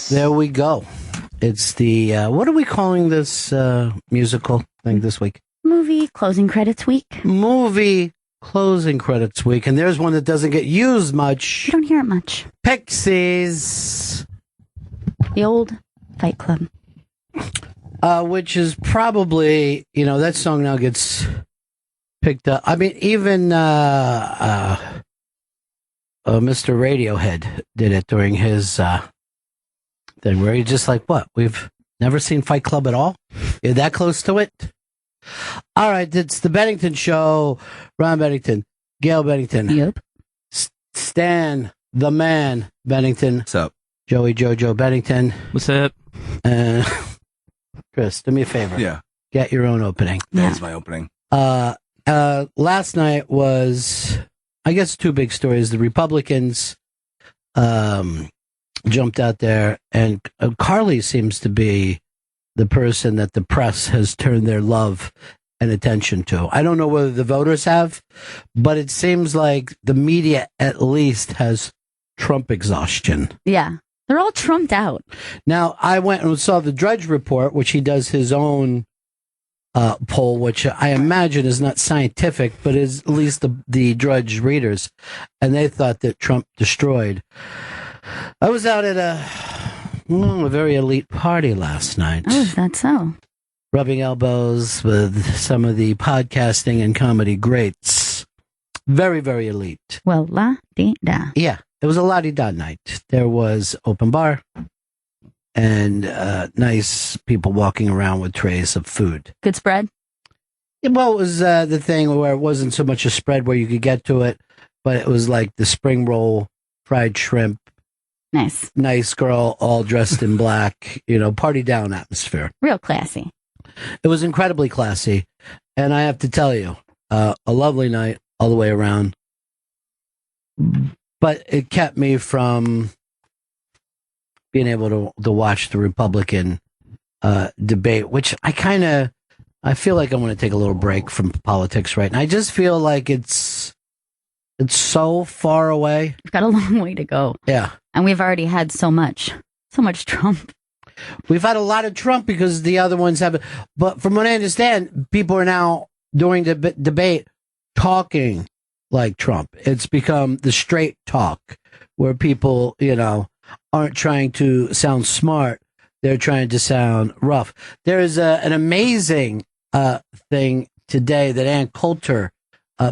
There we go. It's the, what are we calling this musical thing this week? Movie closing credits week. Movie closing credits week. And there's one that doesn't get used much. You don't hear it much. Pixies. The old Fight Club. Which is probably, that song now gets picked up. I mean, even Mr. Radiohead did it during his thing, where he's just like, what? We've never seen Fight Club at all? You're that close to it? All right, it's the Bennington Show. Ron Bennington, Gail Bennington. Yep. Stan, the man, Bennington. What's up? Joey Jojo Bennington. What's up? Chris, do me a favor. Yeah. Get your own opening. That is my opening. Last night was, I guess, two big stories. The Republicans jumped out there, and Carly seems to be the person that the press has turned their love and attention to. I don't know whether the voters have, but it seems like the media at least has Trump exhaustion. Yeah. They're all trumped out. Now, I went and saw the Drudge Report, which he does his own poll, which I imagine is not scientific, but is at least the Drudge readers. And they thought that Trump destroyed. I was out at a very elite party last night. Oh, is that so? Rubbing elbows with some of the podcasting and comedy greats. Very, very elite. Well, la-dee-da. Yeah, it was a la-di-da night. There was open bar and nice people walking around with trays of food. Good spread? Yeah, well, it was the thing where it wasn't so much a spread where you could get to it, but it was like the spring roll, fried shrimp. Nice. Nice girl, all dressed in black, party down atmosphere. Real classy. It was incredibly classy. And I have to tell you, a lovely night all the way around. But it kept me from being able to watch the Republican debate, which I feel like I want to take a little break from politics right now. I just feel like it's so far away. We've got a long way to go. Yeah. And we've already had so much Trump. We've had a lot of Trump because the other ones haven't. But from what I understand, people are now, during the debate, talking like Trump. It's become the straight talk where people, aren't trying to sound smart. They're trying to sound rough. There is an amazing thing today that Ann Coulter,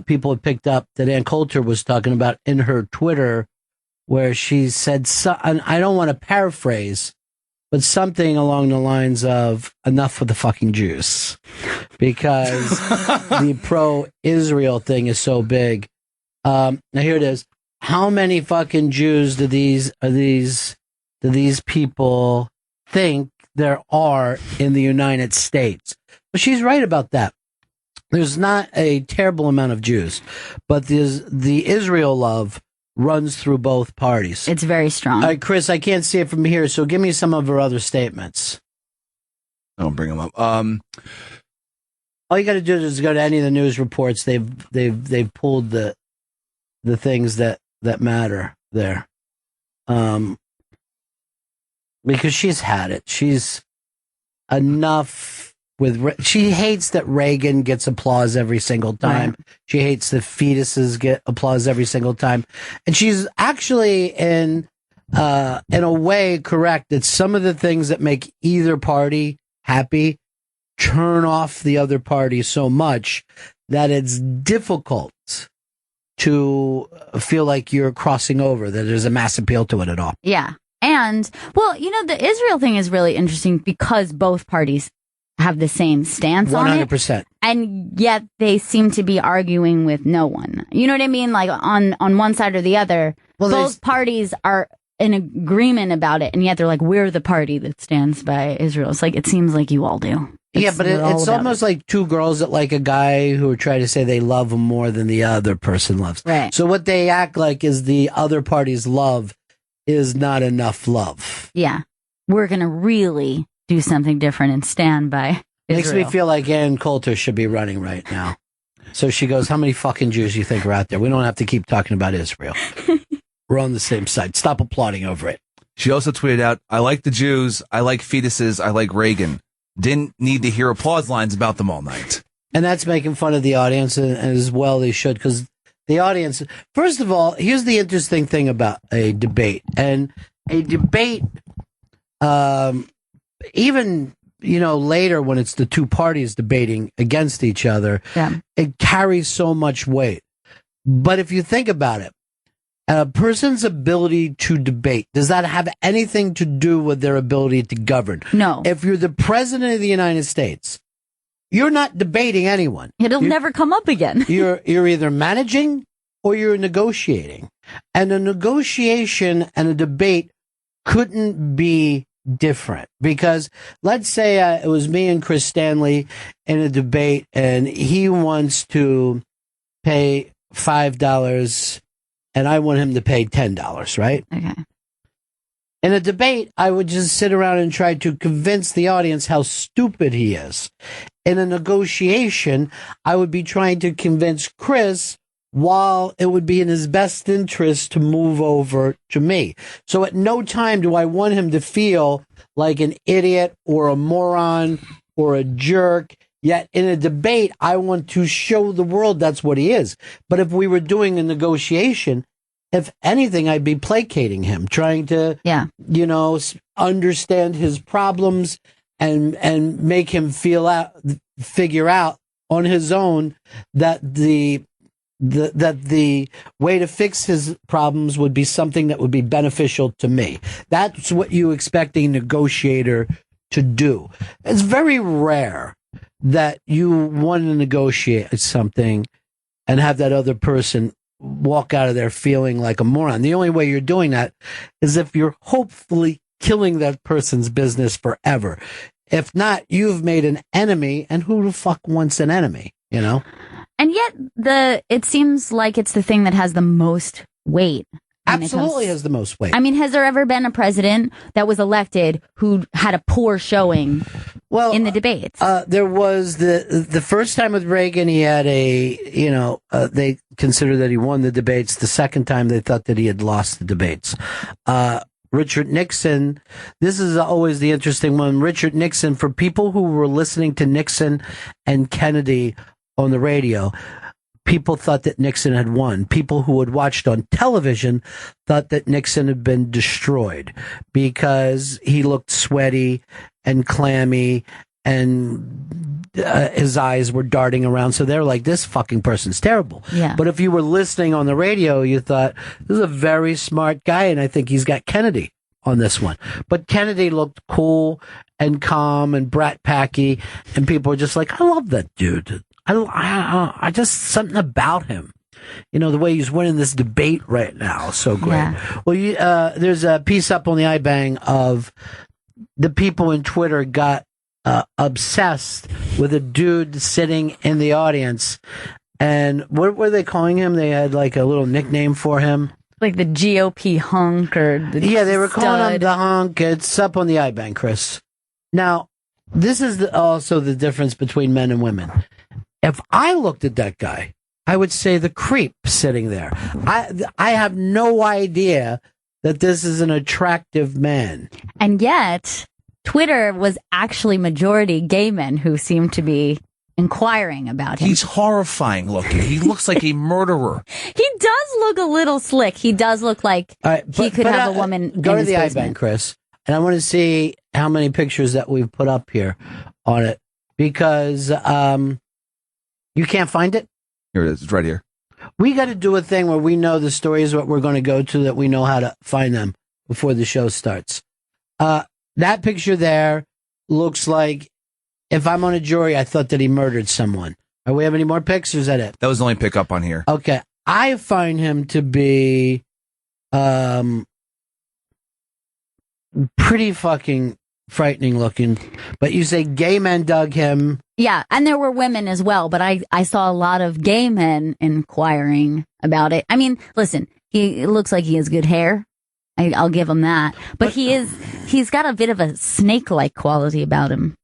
people have picked up, that Ann Coulter was talking about in her Twitter, where she said, and I don't want to paraphrase, but something along the lines of enough with the fucking Jews, because the pro-Israel thing is so big. Now here it is. How many fucking Jews do these people think there are in the United States? But she's right about that. There's not a terrible amount of Jews, but the Israel love runs through both parties. It's very strong. All right, Chris, I can't see it from here, so give me some of her other statements. I'll bring them up. All you got to do is go to any of the news reports. They've pulled the things that matter there. Because she's had it. She's enough. She hates that Reagan gets applause every single time. Right. She hates that fetuses get applause every single time. And she's actually in a way correct that some of the things that make either party happy turn off the other party so much that it's difficult to feel like you're crossing over, that there's a mass appeal to it at all. Yeah. And, well, the Israel thing is really interesting because both parties have the same stance 100%. On it. 100%. And yet they seem to be arguing with no one. You know what I mean? Like on one side or the other, both parties are in agreement about it. And yet they're like, we're the party that stands by Israel. It's like, it seems like you all do. But it's almost like two girls that like a guy who are trying to say they love him more than the other person loves. Right. So what they act like is the other party's love is not enough love. Yeah. We're going to really do something different and stand by Israel. Makes me feel like Ann Coulter should be running right now. So she goes, how many fucking Jews do you think are out there? We don't have to keep talking about Israel. We're on the same side. Stop applauding over it. She also tweeted out, I like the Jews, I like fetuses, I like Reagan. Didn't need to hear applause lines about them all night. And that's making fun of the audience, and as well they should, because the audience, first of all, here's the interesting thing about a debate. And a debate, even, later when it's the two parties debating against each other, it carries so much weight. But if you think about it, a person's ability to debate, does that have anything to do with their ability to govern? No. If you're the president of the United States, you're not debating anyone. It'll never come up again. You're either managing or you're negotiating. And a negotiation and a debate couldn't be different. Because let's say it was me and Chris Stanley in a debate, and he wants to pay $5 and I want him to pay $10, right? Okay. In a debate, I would just sit around and try to convince the audience how stupid he is. In a negotiation, I would be trying to convince Chris while it would be in his best interest to move over to me. So at no time do I want him to feel like an idiot or a moron or a jerk. Yet in a debate, I want to show the world that's what he is. But if we were doing a negotiation, if anything, I'd be placating him, trying to, understand his problems and make him figure out on his own that the way to fix his problems would be something that would be beneficial to me. That's what you expect a negotiator to do. It's very rare that you want to negotiate something and have that other person walk out of there feeling like a moron. The only way you're doing that is if you're hopefully killing that person's business forever. If not, you've made an enemy, and who the fuck wants an enemy, And yet it seems like it's the thing that has the most weight. Absolutely has the most weight. I mean, has there ever been a president that was elected who had a poor showing in the debates? There was the first time with Reagan, he had they considered that he won the debates. The second time, they thought that he had lost the debates. Richard Nixon, this is always the interesting one. Richard Nixon, for people who were listening to Nixon and Kennedy on the radio, people thought that Nixon had won. People who had watched on television thought that Nixon had been destroyed because he looked sweaty and clammy and his eyes were darting around. So they're like, this fucking person's terrible. Yeah. But if you were listening on the radio, you thought, this is a very smart guy, and I think he's got Kennedy on this one. But Kennedy looked cool and calm and brat packy, and people were just like, I love that dude. I just something about him. The way he's winning this debate right now. So great. Yeah. Well, there's a piece up on the iBang of the people in Twitter got obsessed with a dude sitting in the audience. And what were they calling him? They had like a little nickname for him. Like the GOP hunk or they were calling him the hunk. It's up on the iBang, Chris. Now, this is also the difference between men and women. If I looked at that guy, I would say the creep sitting there. I have no idea that this is an attractive man. And yet, Twitter was actually majority gay men who seemed to be inquiring about him. He's horrifying looking. He looks like a murderer. He does look a little slick. He does look like he could have a woman go in to the his iBang, Chris, and I want to see how many pictures that we've put up here on it, because you can't find it? Here it is. It's right here. We got to do a thing where we know the stories what we're going to go to, that we know how to find them before the show starts. That picture there looks like, if I'm on a jury, I thought that he murdered someone. Do we have any more pics, or is that it? That was the only pick up on here. Okay. I find him to be pretty fucking frightening looking. But you say gay men dug him. Yeah, and there were women as well, but I saw a lot of gay men inquiring about it. I mean, listen, it looks like he has good hair. I'll give him that. But he's got a bit of a snake-like quality about him.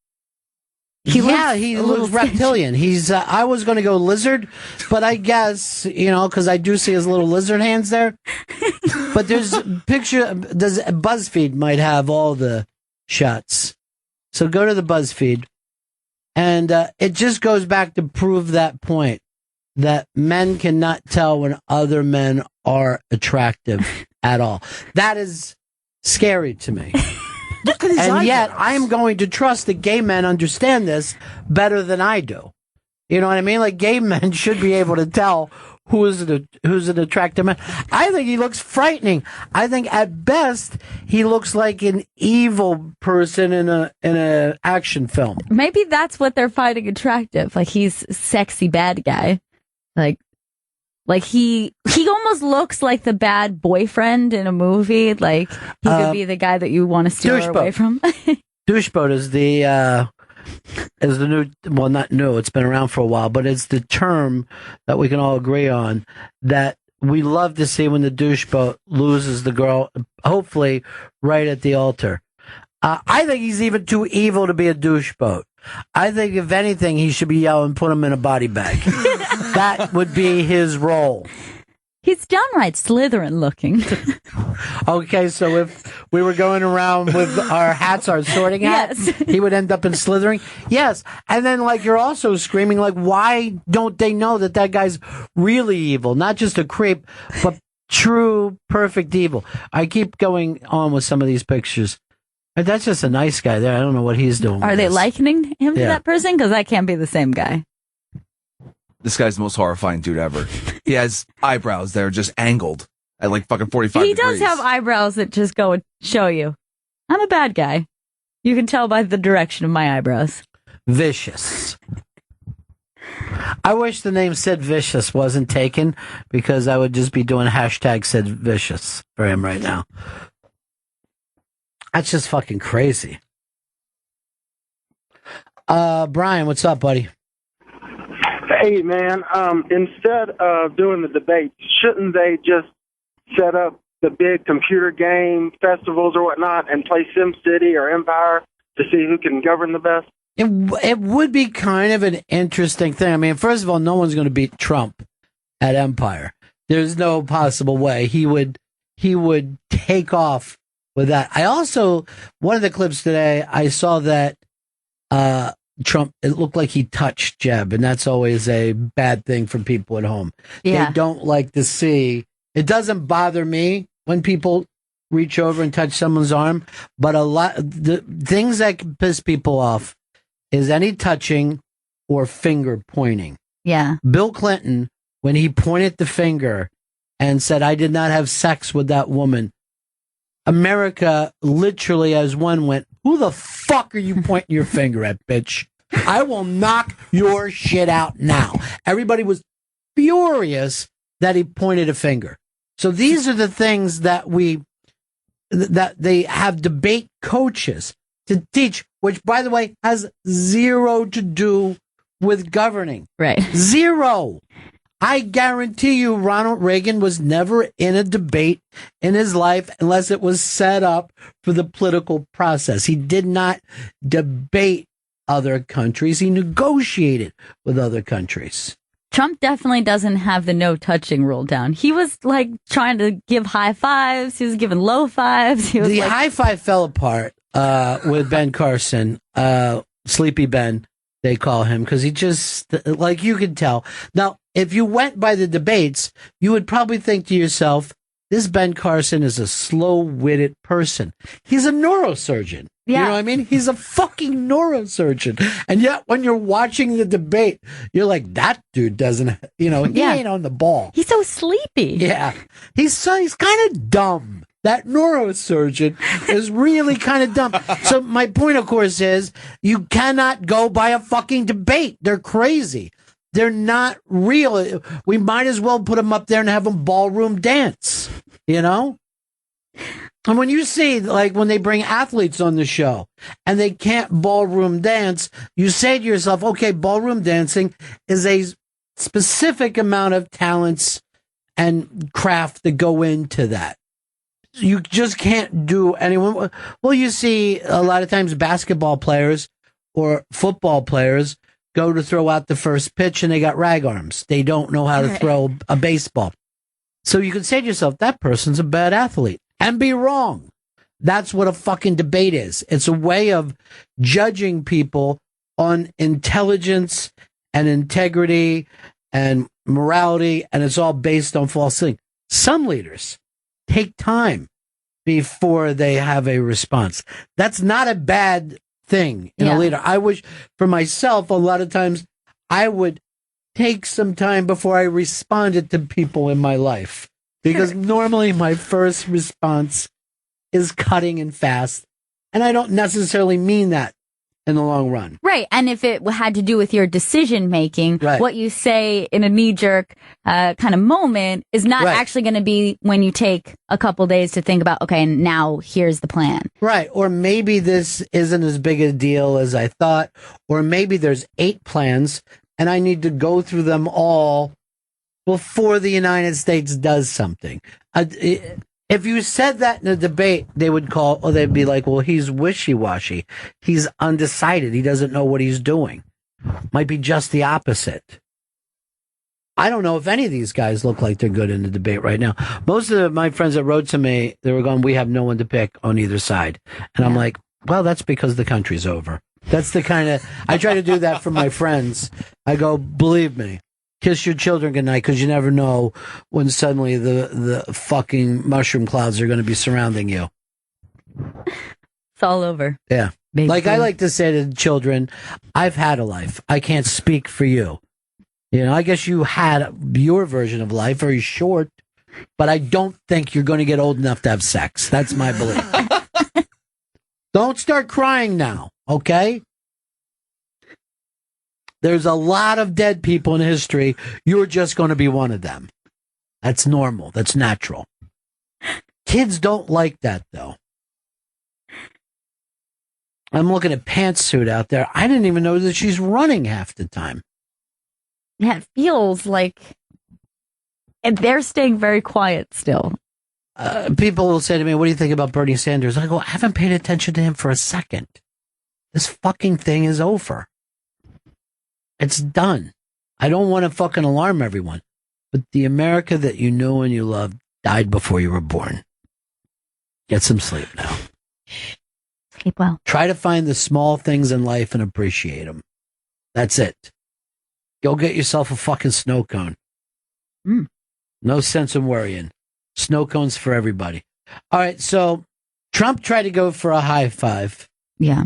He looks reptilian. He's. I was going to go lizard, but I guess because I do see his little lizard hands there. But there's a picture. Does BuzzFeed might have all the shots? So go to the BuzzFeed, and it just goes back to prove that point that men cannot tell when other men are attractive at all. That is scary to me. Look at his and eyebrows. yet, I am going to trust that gay men understand this better than I do. You know what I mean? Like, gay men should be able to tell who's an attractive man. I think he looks frightening. I think at best he looks like an evil person in a action film. Maybe that's what they're finding attractive. Like, he's a sexy bad guy. Like he almost looks like the bad boyfriend in a movie. Like, he could be the guy that you want to steer her away from. Doucheboat is the new, well, not new, it's been around for a while, but it's the term that we can all agree on that we love to see when the doucheboat loses the girl, hopefully right at the altar. I think he's even too evil to be a doucheboat. I think, if anything, he should be yelling, put him in a body bag. That would be his role. He's downright Slytherin looking. Okay, so if we were going around with our hats, our sorting hat, yes, he would end up in Slytherin? Yes. And then, like, you're also screaming, like, why don't they know that guy's really evil? Not just a creep, but true, perfect evil. I keep going on with some of these pictures. That's just a nice guy there. I don't know what he's doing. Are they likening him to that person? Because that can't be the same guy. This guy's the most horrifying dude ever. He has eyebrows that are just angled at like fucking 45 He degrees. does have eyebrows that just go and show you. I'm a bad guy. You can tell by the direction of my eyebrows. Vicious. I wish the name Sid Vicious wasn't taken, because I would just be doing hashtag Sid Vicious for him right now. That's just fucking crazy. Brian, what's up, buddy? Hey, man, instead of doing the debates, shouldn't they just set up the big computer game festivals or whatnot and play SimCity or Empire to see who can govern the best? It would be kind of an interesting thing. I mean, first of all, no one's going to beat Trump at Empire. There's no possible way he would take off with that. I also, one of the clips today, I saw that Trump, it looked like he touched Jeb, and that's always a bad thing for people at home. Yeah. They don't like to see. It doesn't bother me when people reach over and touch someone's arm, but the things that piss people off is any touching or finger pointing. Yeah. Bill Clinton, when he pointed the finger and said, "I did not have sex with that woman," America literally as one went, "Who the fuck are you pointing your finger at, bitch? I will knock your shit out now." Everybody was furious that he pointed a finger. So these are the things that they have debate coaches to teach, which, by the way, has zero to do with governing. Right. Zero. I guarantee you Ronald Reagan was never in a debate in his life unless it was set up for the political process. He did not debate other countries. He negotiated with other countries. Trump definitely doesn't have the no touching rule down. He was like trying to give high fives. He was giving low fives. He was the high five fell apart with Ben Carson, Sleepy Ben, they call him, because he just, like, you could tell. Now, if you went by the debates, you would probably think to yourself, this Ben Carson is a slow-witted person. He's a neurosurgeon. Yeah. You know what I mean? He's a fucking neurosurgeon. And yet, when you're watching the debate, you're like, that dude doesn't, he ain't on the ball. He's so sleepy. Yeah. He's kind of dumb. That neurosurgeon is really kind of dumb. So my point, of course, is you cannot go by a fucking debate. They're crazy. They're not real. We might as well put them up there and have them ballroom dance, And when you see, like, when they bring athletes on the show and they can't ballroom dance, you say to yourself, okay, ballroom dancing is a specific amount of talents and craft that go into that. You just can't do anyone. Well, you see a lot of times basketball players or football players go to throw out the first pitch and they got rag arms. They don't know how to throw a baseball. So you can say to yourself, that person's a bad athlete, and be wrong. That's what a fucking debate is. It's a way of judging people on intelligence and integrity and morality, and it's all based on false things. Some leaders take time before they have a response. That's not a bad thing in a leader. I wish for myself, a lot of times I would take some time before I responded to people in my life, because normally my first response is cutting and fast, and I don't necessarily mean that in the long run. Right. And if it had to do with your decision making, what you say in a knee jerk kind of moment is not actually going to be when you take a couple days to think about, okay, now here's the plan. Right. Or maybe this isn't as big a deal as I thought, or maybe there's 8 plans and I need to go through them all before the United States does something. If you said that in a debate, they would call, or they'd be like, well, he's wishy-washy. He's undecided. He doesn't know what he's doing. Might be just the opposite. I don't know if any of these guys look like they're good in the debate right now. Most of my friends that wrote to me, they were going, we have no one to pick on either side. And I'm like, well, that's because the country's over. That's the kind of, I try to do that for my friends. I go, believe me, kiss your children goodnight, because you never know when suddenly the fucking mushroom clouds are going to be surrounding you. It's all over. Yeah. Basically. Like I like to say to the children, I've had a life. I can't speak for you. You know, I guess you had your version of life, very short, but I don't think you're going to get old enough to have sex. That's my belief. Don't start crying now, okay? There's a lot of dead people in history. You're just going to be one of them. That's normal. That's natural. Kids don't like that, though. I'm looking at Pantsuit out there. I didn't even know that she's running half the time. Yeah, it feels like they're staying very quiet still. People will say to me, what do you think about Bernie Sanders? I go, I haven't paid attention to him for a second. This fucking thing is over. It's done. I don't want to fucking alarm everyone, but the America that you knew and you loved died before you were born. Get some sleep now. Sleep well. Try to find the small things in life and appreciate them. That's it. Go get yourself a fucking snow cone. No sense in worrying. Snow cones for everybody. All right, so Trump tried to go for a high five. Yeah.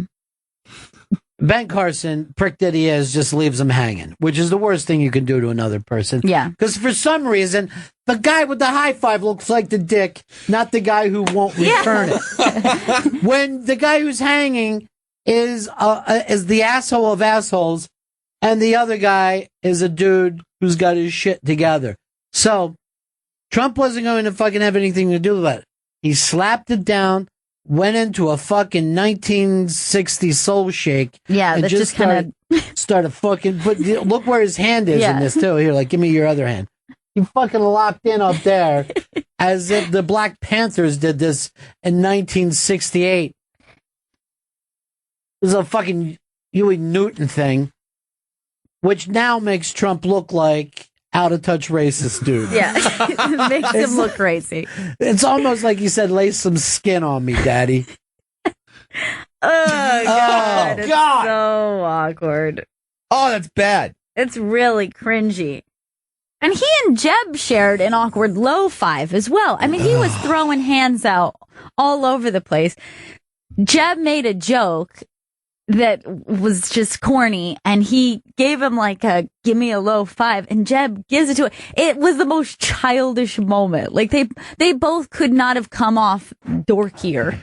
Ben Carson, prick that he is, just leaves him hanging, which is the worst thing you can do to another person. Yeah. Because for some reason, the guy with the high five looks like the dick, not the guy who won't return it. When the guy who's hanging is the asshole of assholes, and the other guy is a dude who's got his shit together. So Trump wasn't going to fucking have anything to do with it. He slapped it down, went into a fucking 1960s soul shake. Yeah, and that just kind of started fucking look where his hand is in this too. Here, like, give me your other hand. He fucking locked in up there as if the Black Panthers did this in 1968. It was a fucking Huey Newton thing, which now makes Trump look like out of touch racist dude. Yeah, it makes him look crazy. It's almost like he said, lay some skin on me, daddy. Oh, God. It's so awkward. Oh, that's bad. It's really cringy. And he and Jeb shared an awkward low five as well. I mean, he was throwing hands out all over the place. Jeb made a joke that was just corny, and he gave him like a give me a low five, and Jeb gives it to it. It was the most childish moment. Like they both could not have come off dorkier.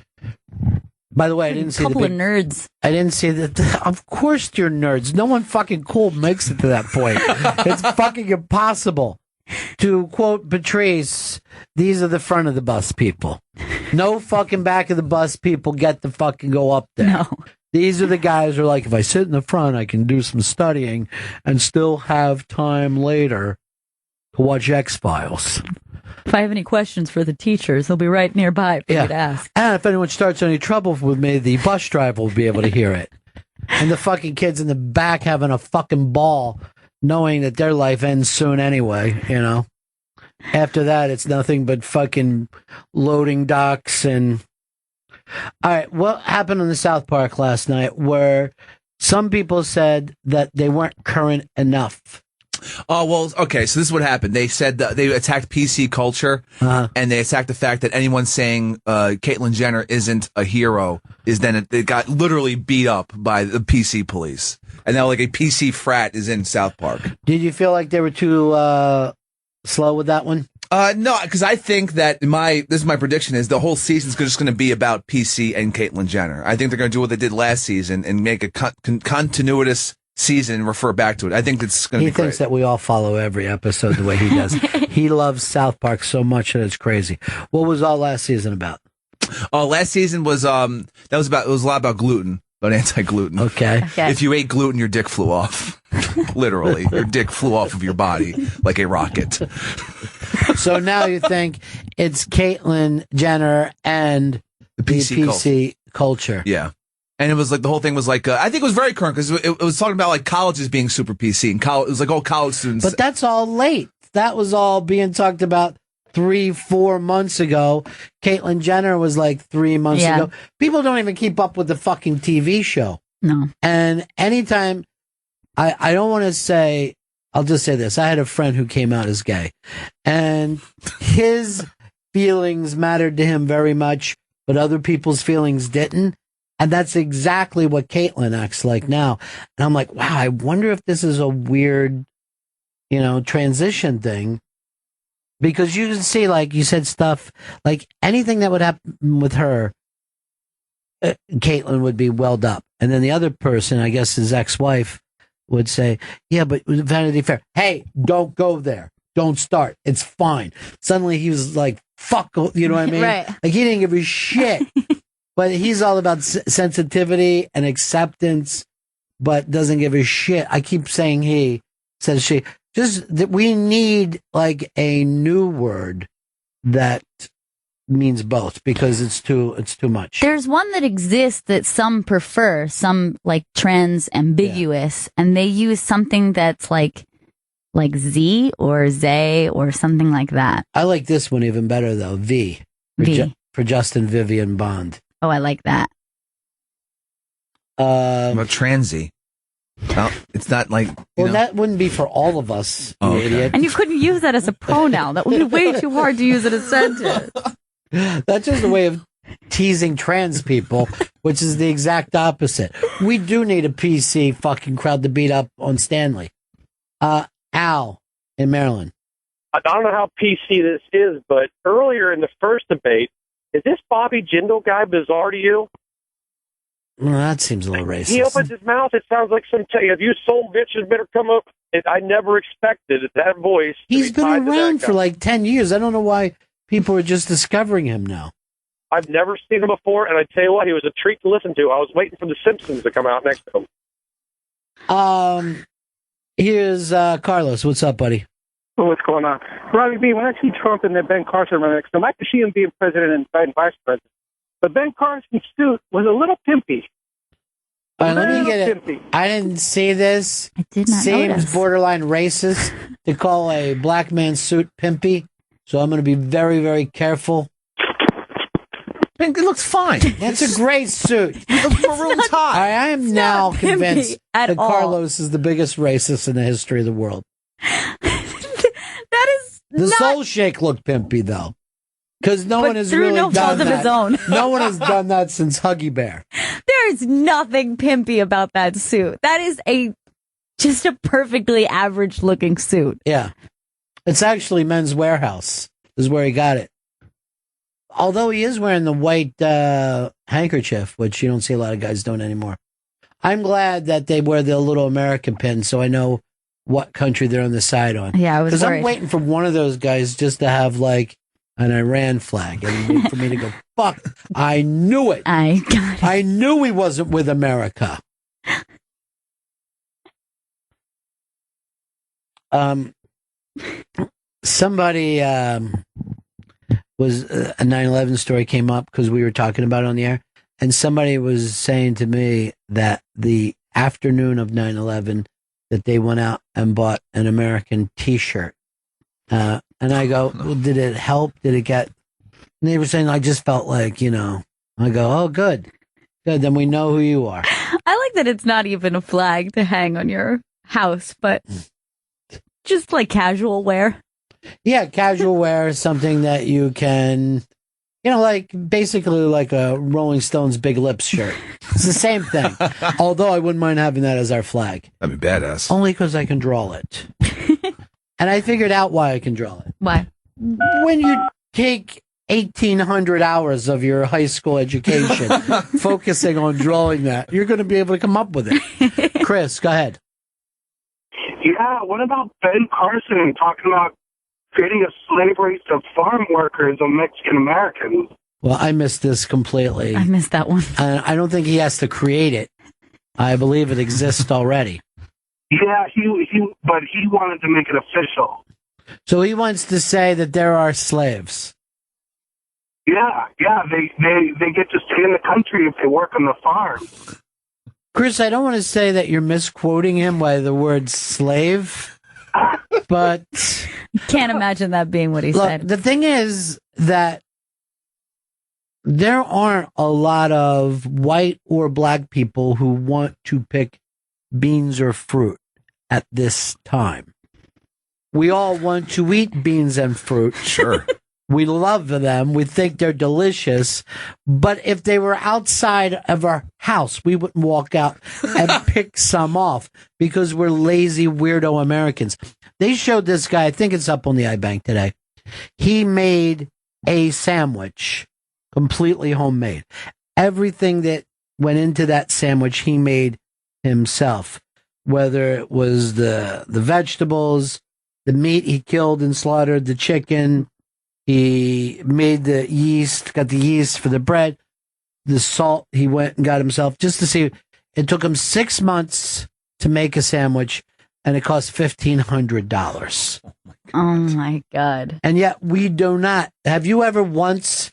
By the way, I didn't see couple of nerds. I didn't see that. Of course you're nerds. No one fucking cool makes it to that point. It's fucking impossible. To quote Patrice, these are the front of the bus people. No fucking back of the bus people get to fucking go up there. No. These are the guys who are like, if I sit in the front, I can do some studying and still have time later to watch X-Files. If I have any questions for the teachers, they'll be right nearby for you to ask. And if anyone starts any trouble with me, the bus driver will be able to hear it. And the fucking kids in the back having a fucking ball, knowing that their life ends soon anyway, you know? After that, it's nothing but fucking loading docks and... All right, what happened on the South Park last night where some people said that they weren't current enough? Oh, well, okay, so this is what happened. They said that they attacked PC culture, and they attacked the fact that anyone saying Caitlyn Jenner isn't a hero it got literally beat up by the PC police. And now, like, a PC frat is in South Park. Did you feel like they were too slow with that one? No, because I think that this is my prediction is the whole season's just going to be about PC and Caitlyn Jenner. I think they're going to do what they did last season and make a continuous season and refer back to it. I think that's going to be great. He thinks that we all follow every episode the way he does. He loves South Park so much that it's crazy. What was all last season about? Oh, last season was it was a lot about gluten. About anti-gluten. Okay. If you ate gluten, your dick flew off. Literally. Your dick flew off of your body like a rocket. So now you think it's Caitlyn Jenner and the PC culture. Yeah. And it was like, the whole thing was like, I think it was very current because it was talking about like colleges being super PC and it was like all college students. But that's all late. That was all being talked about 3-4 months ago. Caitlyn Jenner was like 3 months ago. People don't even keep up with the fucking TV show. No. And anytime, I don't want to say, I'll just say this. I had a friend who came out as gay, and his feelings mattered to him very much, but other people's feelings didn't. And that's exactly what Caitlyn acts like now. And I'm like, wow, I wonder if this is a weird, transition thing. Because you can see, like you said, stuff like anything that would happen with her, Caitlyn would be welled up. And then the other person, I guess his ex-wife, would say, yeah, but Vanity Fair, hey, don't go there. Don't start. It's fine. Suddenly he was like, fuck, you know what I mean? Right. Like he didn't give a shit. But he's all about sensitivity and acceptance, but doesn't give a shit. I keep saying he, says she. Just that we need like a new word that means both because it's too much. There's one that exists that some prefer, some like trans ambiguous, and they use something that's like Z or Zay or something like that. I like this one even better though. V. For Justin Vivian Bond. Oh, I like that. About transy. Well, it's not like... that wouldn't be for all of us, you idiot. And you couldn't use that as a pronoun. That would be way too hard to use in a sentence. That's just a way of teasing trans people, which is the exact opposite. We do need a PC fucking crowd to beat up on Stanley. Al in Maryland. I don't know how PC this is, but earlier in the first debate, is this Bobby Jindal guy bizarre to you? Well, that seems a little racist. He opens his mouth. It sounds like some. If you soul bitches better come up. I never expected that voice. He's been around for like 10 years. I don't know why people are just discovering him now. I've never seen him before, and I tell you what, he was a treat to listen to. I was waiting for The Simpsons to come out next to him. Here's Carlos. What's up, buddy? What's going on? Robbie B, when I see Trump and then Ben Carson run next to him, I could see him being president and Biden vice president. But Ben Carson's suit was a little pimpy. All right, let me get it. Pimpy. I didn't see this. I did not Seems notice. borderline racist to call a black man's suit pimpy. So I'm going to be very, very careful. It looks fine. It's a great suit. It looks maroon tie. I am now convinced that all. Carlos is the biggest racist in the history of the world. That is The not... Soul Shake looked pimpy, though. Because no one has through really no done fault of that. his own. No one has done that since Huggy Bear. There's nothing pimpy about that suit. That is just a perfectly average looking suit. Yeah. It's actually Men's Warehouse is where he got it. Although he is wearing the white handkerchief, which you don't see a lot of guys doing anymore. I'm glad that they wear the little American pin so I know what country they're on the side on. Yeah, I was Because I'm worried. waiting for one of those guys just to have like an Iran flag and for me to go, fuck, I knew it. I got it. I knew he wasn't with America. Somebody was a 9/11 story came up because we were talking about it on the air, and somebody was saying to me that the afternoon of 9/11 that they went out and bought an American T-shirt. And I go, well, did it help? Did it get? And they were saying, I just felt like, I go, oh, good. Good. Then we know who you are. I like that it's not even a flag to hang on your house, but just like casual wear. Yeah, casual wear is something that you can, like basically like a Rolling Stones Big Lips shirt. It's the same thing. Although I wouldn't mind having that as our flag. That'd be badass. Only because I can draw it. And I figured out why I can draw it. Why? When you take 1,800 hours of your high school education focusing on drawing that, you're going to be able to come up with it. Chris, go ahead. Yeah, what about Ben Carson talking about creating a slave race of farm workers of Mexican Americans? Well, I missed this completely. I missed that one. I don't think he has to create it. I believe it exists already. Yeah, but he wanted to make it official. So he wants to say that there are slaves. Yeah, they get to stay in the country if they work on the farm. Chris, I don't want to say that you're misquoting him by the word slave, but can't imagine that being what he said. The thing is that there aren't a lot of white or black people who want to pick beans or fruit at this time. We all want to eat beans and fruit. Sure. We love them. We think they're delicious. But if they were outside of our house, we wouldn't walk out and pick some off because we're lazy, weirdo Americans. They showed this guy, I think it's up on the iBank today. He made a sandwich, completely homemade. Everything that went into that sandwich, he made himself. Whether it was the vegetables, the meat he killed and slaughtered, the chicken. He made the yeast, got the yeast for the bread, the salt he went and got himself just to see. It took him 6 months to make a sandwich, and it cost $1,500. Oh my God. And yet we do not. Have you ever once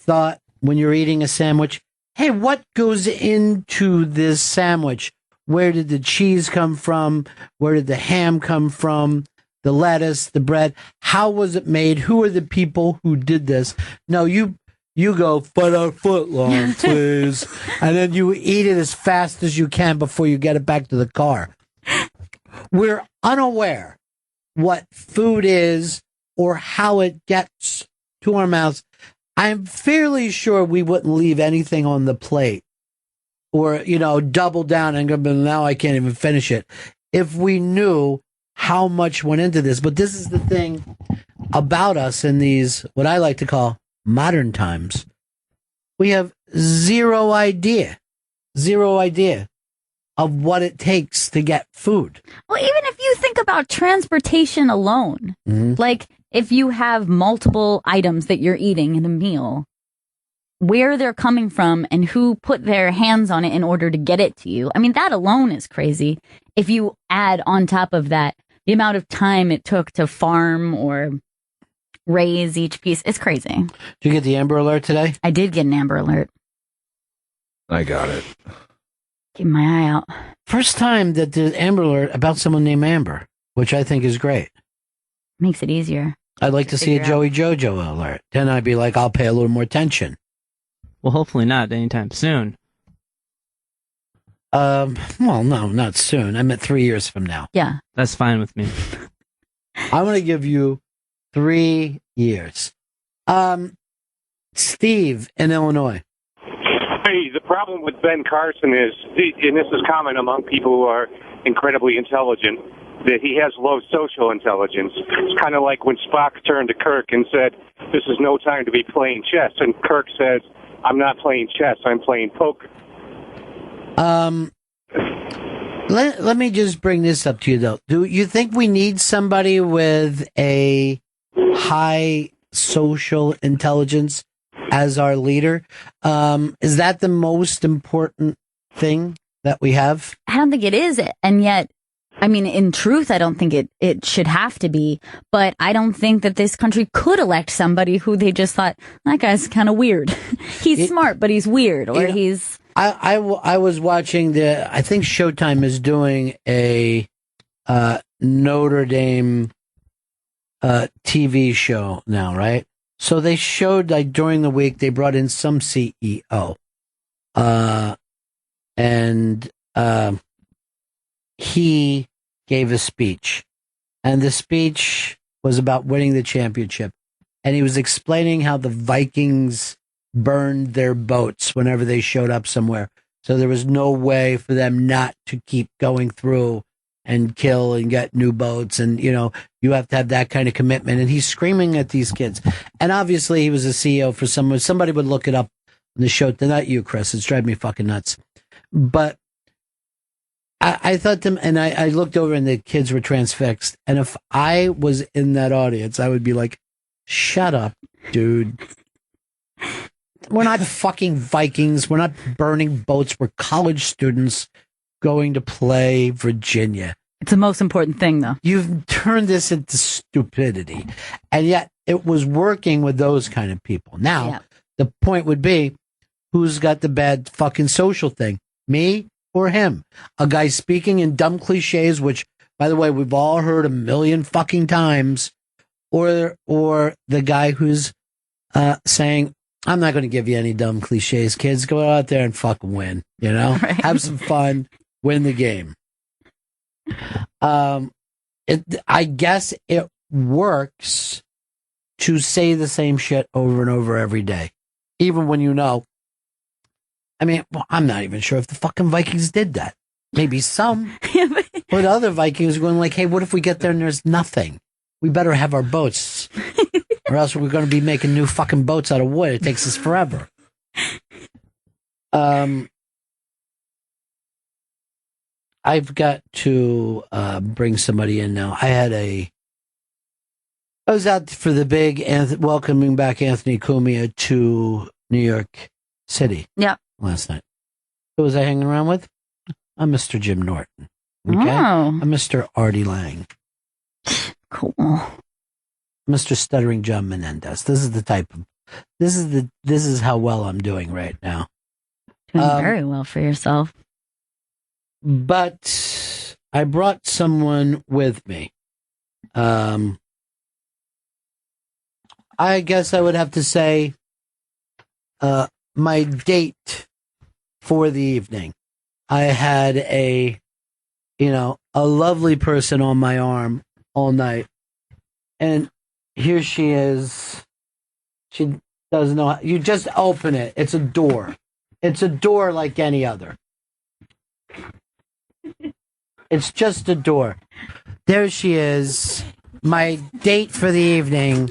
thought when you're eating a sandwich, hey, what goes into this sandwich? Where did the cheese come from? Where did the ham come from? The lettuce, the bread, how was it made? Who are the people who did this? No, you go foot long, please. And then you eat it as fast as you can before you get it back to the car. We're unaware what food is or how it gets to our mouths. I'm fairly sure we wouldn't leave anything on the plate or, double down and go, but now I can't even finish it. If we knew how much went into this. But this is the thing about us in these, what I like to call modern times. We have zero idea of what it takes to get food. Well, even if you think about transportation alone, like if you have multiple items that you're eating in a meal, where they're coming from and who put their hands on it in order to get it to you. I mean, that alone is crazy. If you add on top of that the amount of time it took to farm or raise each piece, it's crazy. Did you get the Amber Alert today? I did get an Amber Alert. I got it. Keep my eye out. First time that the Amber Alert about someone named Amber, which I think is great. Makes it easier. I'd like to see a Joey Jojo alert. Then I'd be like, I'll pay a little more attention. Well, hopefully not anytime soon. Well, no, not soon. I meant 3 years from now. Yeah. That's fine with me. I'm going to give you 3 years. Steve in Illinois. Hey, the problem with Ben Carson is, and this is common among people who are incredibly intelligent, that he has low social intelligence. It's kind of like when Spock turned to Kirk and said, this is no time to be playing chess. And Kirk says, I'm not playing chess, I'm playing poker. Let me just bring this up to you, though. Do you think we need somebody with a high social intelligence as our leader? Is that the most important thing that we have? I don't think it is. And yet, I mean, in truth, I don't think it should have to be, but I don't think that this country could elect somebody who they just thought, that guy's kind of weird. He's smart, but he's weird, or he's... I was watching I think Showtime is doing a Notre Dame TV show now, right? So they showed, like, during the week, they brought in some CEO. And he gave a speech. And the speech was about winning the championship. And he was explaining how the Vikings burned their boats whenever they showed up somewhere. So there was no way for them not to keep going through and kill and get new boats. And, you know, you have to have that kind of commitment. And he's screaming at these kids. And obviously he was a CEO for someone. Somebody would look it up on the show. Not you, Chris. It's driving me fucking nuts. But I thought to him, and I looked over and the kids were transfixed. And if I was in that audience, I would be like, shut up, dude. We're not fucking Vikings. We're not burning boats. We're college students going to play Virginia. It's the most important thing, though. You've turned this into stupidity. And yet it was working with those kind of people. Now, the point would be, who's got the bad fucking social thing? Me or him? A guy speaking in dumb cliches, which, by the way, we've all heard a million fucking times, or the guy who's saying, I'm not going to give you any dumb cliches, kids. Go out there and fucking win, you know? Right. Have some fun, win the game. I guess it works to say the same shit over and over every day, even when you know. I mean, well, I'm not even sure if the fucking Vikings did that. Maybe some. But other Vikings are going like, hey, what if we get there and there's nothing? We better have our boats. Or else we're going to be making new fucking boats out of wood. It takes us forever. I've got to bring somebody in now. I was out for the big welcoming back Anthony Cumia to New York City. Yeah. Last night. Who was I hanging around with? I'm Mr. Jim Norton. Okay? Oh. I'm Mr. Artie Lang. Cool. Mr. Stuttering John Menendez. This is how well I'm doing right now. Doing very well for yourself. But I brought someone with me. I guess I would have to say my date for the evening. I had a lovely person on my arm all night. And here she is. She doesn't know. You just open it. It's a door. It's a door like any other. It's just a door. There she is. My date for the evening.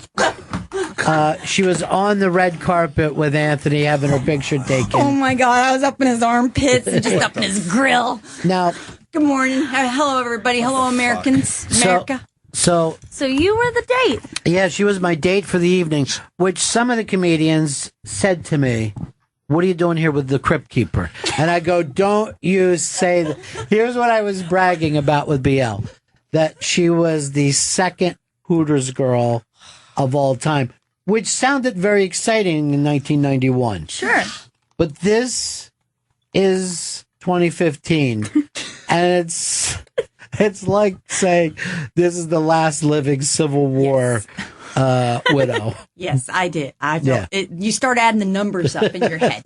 She was on the red carpet with Anthony having her picture taken. Oh my God, I was up in his armpits and just up in his grill. Now, good morning. Hello, everybody. Hello, Americans. America. So you were the date. Yeah, she was my date for the evening, which some of the comedians said to me, what are you doing here with the Crypt Keeper? And I go, don't you say that. Here's what I was bragging about with BL, that she was the second Hooters girl of all time, which sounded very exciting in 1991. Sure. But this is 2015, and it's like saying this is the last living Civil War widow. Yes, I did. I felt it. You start adding the numbers up in your head.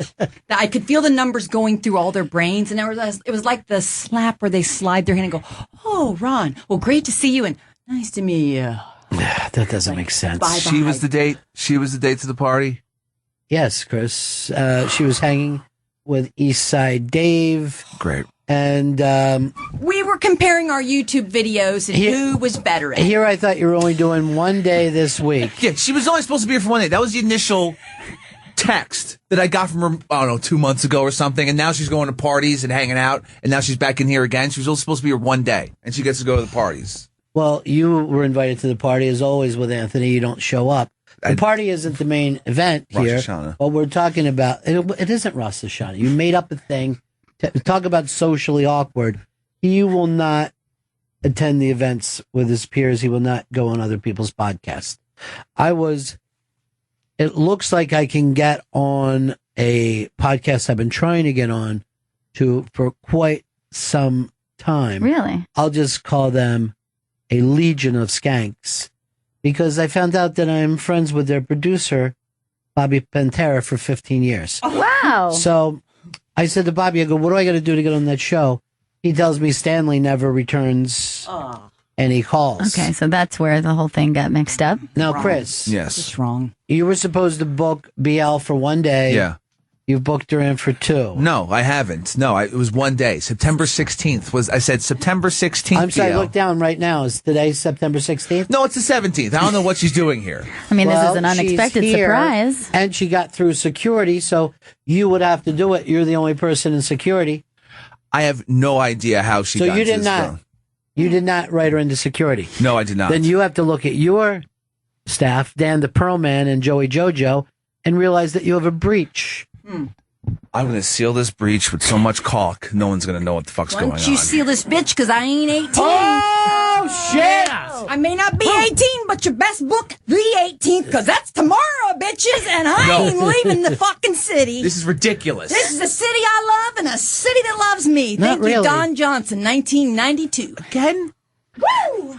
I could feel the numbers going through all their brains, and it was like the slap where they slide their hand and go, "Oh, Ron, well, great to see you, and nice to meet you." That doesn't make sense. Bye-bye. She was the date. She was the date to the party. Yes, Chris. She was hanging with East Side Dave. Great. And we were comparing our YouTube videos and who was better at it. Here I thought you were only doing one day this week. Yeah, she was only supposed to be here for one day. That was the initial text that I got from her, I don't know, 2 months ago or something. And now she's going to parties and hanging out. And now she's back in here again. She was only supposed to be here one day. And she gets to go to the parties. Well, you were invited to the party as always with Anthony. You don't show up. The party isn't the main event here. What we're talking about, it isn't Rosh Hashanah. You made up a thing. Talk about socially awkward. You will not attend the events with his peers. He will not go on other people's podcasts. It looks like I can get on a podcast I've been trying to get on for quite some time. Really? I'll just call them a legion of skanks because I found out that I'm friends with their producer, Bobby Pantera, for 15 years. Oh, wow. So I said to Bobby, I go, what do I got to do to get on that show? He tells me Stanley never returns any calls. Okay, so that's where the whole thing got mixed up. Now, Chris. Yes. It's wrong. You were supposed to book BL for one day. Yeah. You've booked her in for 2. No, I haven't. No, it was one day. September 16th I said September 16th. I'm sorry, BL. look down right now. Is today September 16th? No, it's the 17th. I don't know what she's doing here. I mean, this is an Well, unexpected she's here, surprise. And she got through security, so you would have to do it. You're the only person in security. I have no idea how she So got you to did this not. phone. You did not write her into security. No, I did not. Then you have to look at your staff, Dan the Pearl Man and Joey Jojo, and realize that you have a breach. I'm going to seal this breach with so much caulk, no one's going to know what the fuck's Why going don't you on. seal this bitch? Because I ain't 18. Oh, shit! I may not be 18, but you best book the 18th, because that's tomorrow, bitches, and I ain't leaving the fucking city. This is ridiculous. This is a city I love and a city that loves me. Not Thank you, really. Don Johnson, 1992. Again? Woo!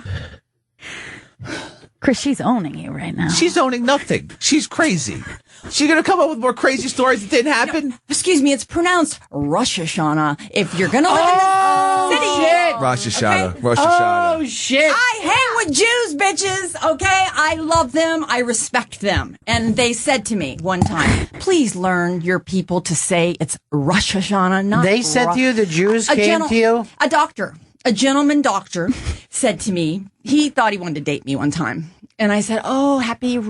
Chris, she's owning you right now. She's owning nothing. She's crazy. She's going to come up with more crazy stories that didn't happen? Excuse me, it's pronounced Rosh Hashanah. If you're going to live in the city. shit. Rosh Hashanah. Okay. Rosh Hashanah. Oh, shit. I hang with Jews, bitches, okay? I love them. I respect them. And they said to me one time, please learn your people to say it's Rosh Hashanah, not They said to you, the Jews came to you? A doctor, a gentleman doctor said to me, he thought he wanted to date me one time. And I said, oh, happy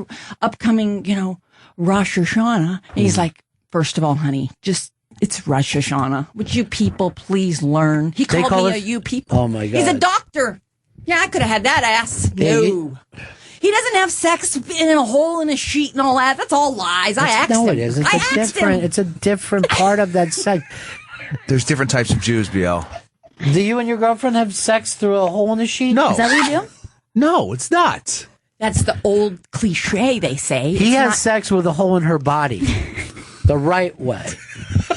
upcoming, Rosh Hashanah. And he's like, first of all, honey, it's Rosh Hashanah. Would you people please learn? He called me a you people. Oh, my God. He's a doctor. Yeah, I could have had that ass. Yeah, No. He doesn't have sex in a hole in a sheet and all that. That's all lies. I asked No, him. it isn't. I It's asked different. him. It's a different part of that sex. There's different types of Jews, BL. Do you and your girlfriend have sex through a hole in the sheet? No. Is that what you do? No, it's not. That's the old cliche, they say. He It's has not sex with a hole in her body. The right way.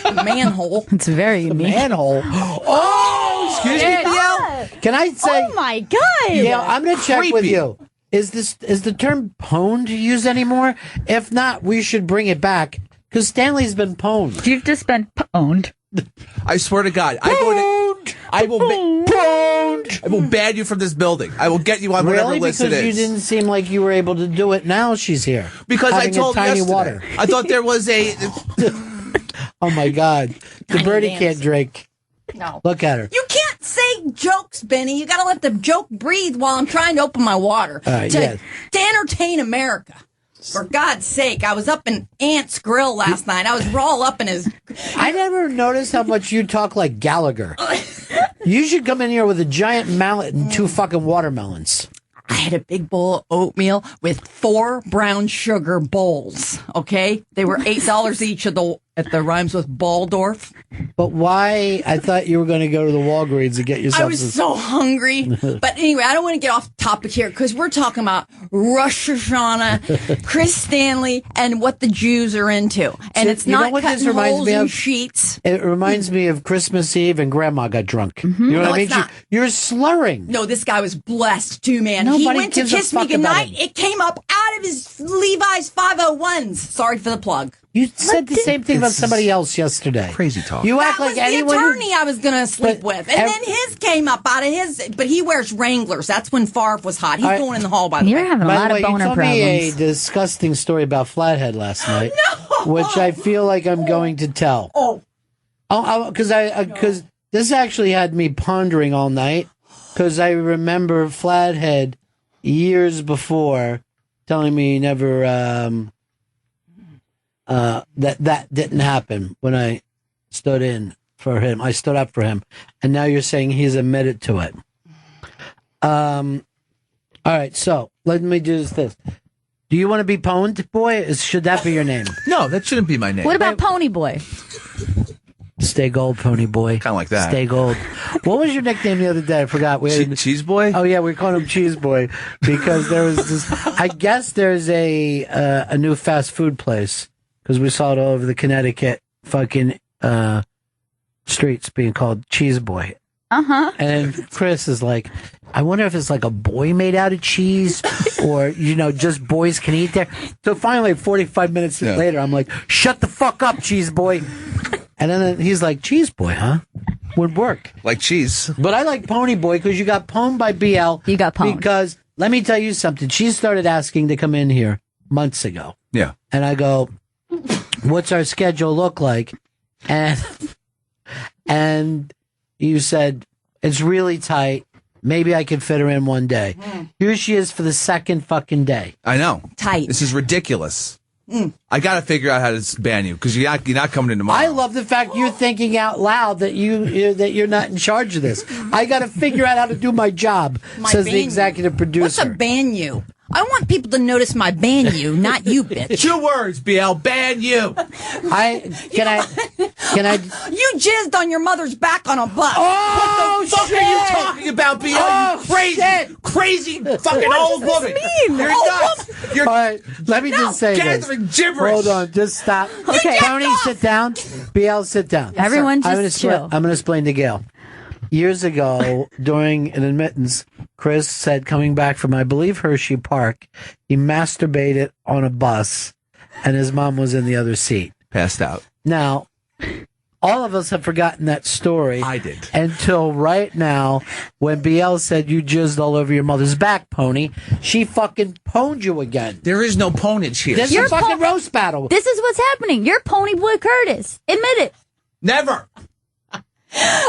a manhole. It's very unique. Manhole. Oh, excuse me, BL. Can I say? Oh my god! Yeah, I'm going to check with Creepy. you. Is the term pwned used anymore? If not, we should bring it back because Stanley's been pwned. You've just been pwned. I swear to God, I will ban you from this building. I will get you on whatever Really? list Because it you is. didn't seem like you were able to do it. Now she's here. Because I having told a tiny yesterday. water. I thought there was a. Oh my God, the Tiny birdie dance. can't drink. No. Look at her. You can't say jokes, Benny. You got to let the joke breathe while I'm trying to open my water right, to, yes. to entertain America. For God's sake, I was up in Ant's grill last night. I was all up in his. I never noticed how much you talk like Gallagher. You should come in here with a giant mallet and 2 fucking watermelons. I had a big bowl of oatmeal with 4 brown sugar bowls. Okay, they were $8 each at the rhymes with Baldorf. But why? I thought you were going to go to the Walgreens and get yourself. I was so hungry. But anyway, I don't want to get off topic here because we're talking about Rosh Hashanah, Chris Stanley, and what the Jews are into. And See, it's you know not what this cutting reminds holes me in of? sheets. It reminds me of Christmas Eve and Grandma got drunk. You know No, what I mean? it's not. You're slurring. No, this guy was blessed too, man. Nobody He went to gives a kiss me fuck about goodnight. him. It came up out of his Levi's 501s. Sorry for the plug. You said the same thing about somebody else yesterday. Crazy talk. You act That like was the anyone. attorney I was going to sleep But with. And then his came up out of his, but he wears Wranglers. That's when Favre was hot. He's going in the hall, by the You're way. having a By lot the way, of boner you told problems. me a disgusting story about Flathead last night, which I feel like I'm going to tell. Because this actually had me pondering all night. Because I remember Flathead years before telling me he never that didn't happen when I stood in for him. I stood up for him, and now you're saying he's admitted to it. All right, so let me do this. Do you want to be Pwned Boy? Should that be your name? No, that shouldn't be my name. What about Pony Boy? Stay gold, pony boy. Kind of like that. Stay gold. What was your nickname the other day? I forgot. Cheese boy? Oh yeah, we called him Cheese Boy because there was this. I guess there's a new fast food place because we saw it all over the Connecticut fucking streets being called Cheese Boy. And Chris is like, I wonder if it's like a boy made out of cheese or, just boys can eat there. So finally, 45 minutes later, I'm like, shut the fuck up, Cheese Boy. And then he's like, Cheese Boy, huh? Would work. Like cheese. But I like Pony Boy because you got pwned by BL. You got pwned. Because let me tell you something. She started asking to come in here months ago. Yeah. And I go, what's our schedule look like? And you said, it's really tight. Maybe I can fit her in one day. Here she is for the second fucking day. I know. Tight. This is ridiculous. I got to figure out how to ban you because you're not coming in tomorrow. I love the fact you're thinking out loud that you're not in charge of this. I got to figure out how to do my job, says the executive producer. What's a ban you? I want people to notice my ban you, not you, bitch. 2 words, BL, ban you. Can I? You jizzed on your mother's back on a bus. Oh, what the fuck shit. are you talking about, BL? Oh, you crazy fucking old woman. You're nuts. You're All right, let me just say gathering this. gibberish. Hold on, just stop. Okay. Tony, sit down. BL, sit down. Everyone just chill. I'm going to explain to Gail. Years ago, during an admittance, Chris said, coming back from, I believe, Hershey Park, he masturbated on a bus, and his mom was in the other seat. Passed out. Now, all of us have forgotten that story. I did. Until right now, when BL said you jizzed all over your mother's back, Pony, she fucking pwned you again. There is no ponage here. This is a fucking roast battle. This is what's happening. You're Pony Boy Curtis. Admit it. Never.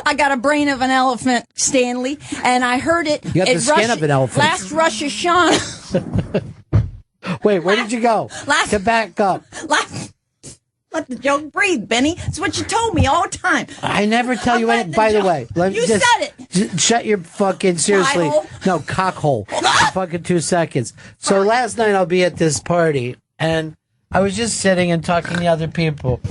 I got a brain of an elephant, Stanley, and I heard it. You got the skin of an elephant. Last Rosh Hashanah. Wait, where did you go? Get back up. Let the joke breathe, Benny. It's what you told me all the time. I never tell you anything. By the way, You said it. Shut your fucking, seriously. Pie-hole. No, cockhole. For fucking 2 seconds. So last night I'll be at this party, and I was just sitting and talking to other people,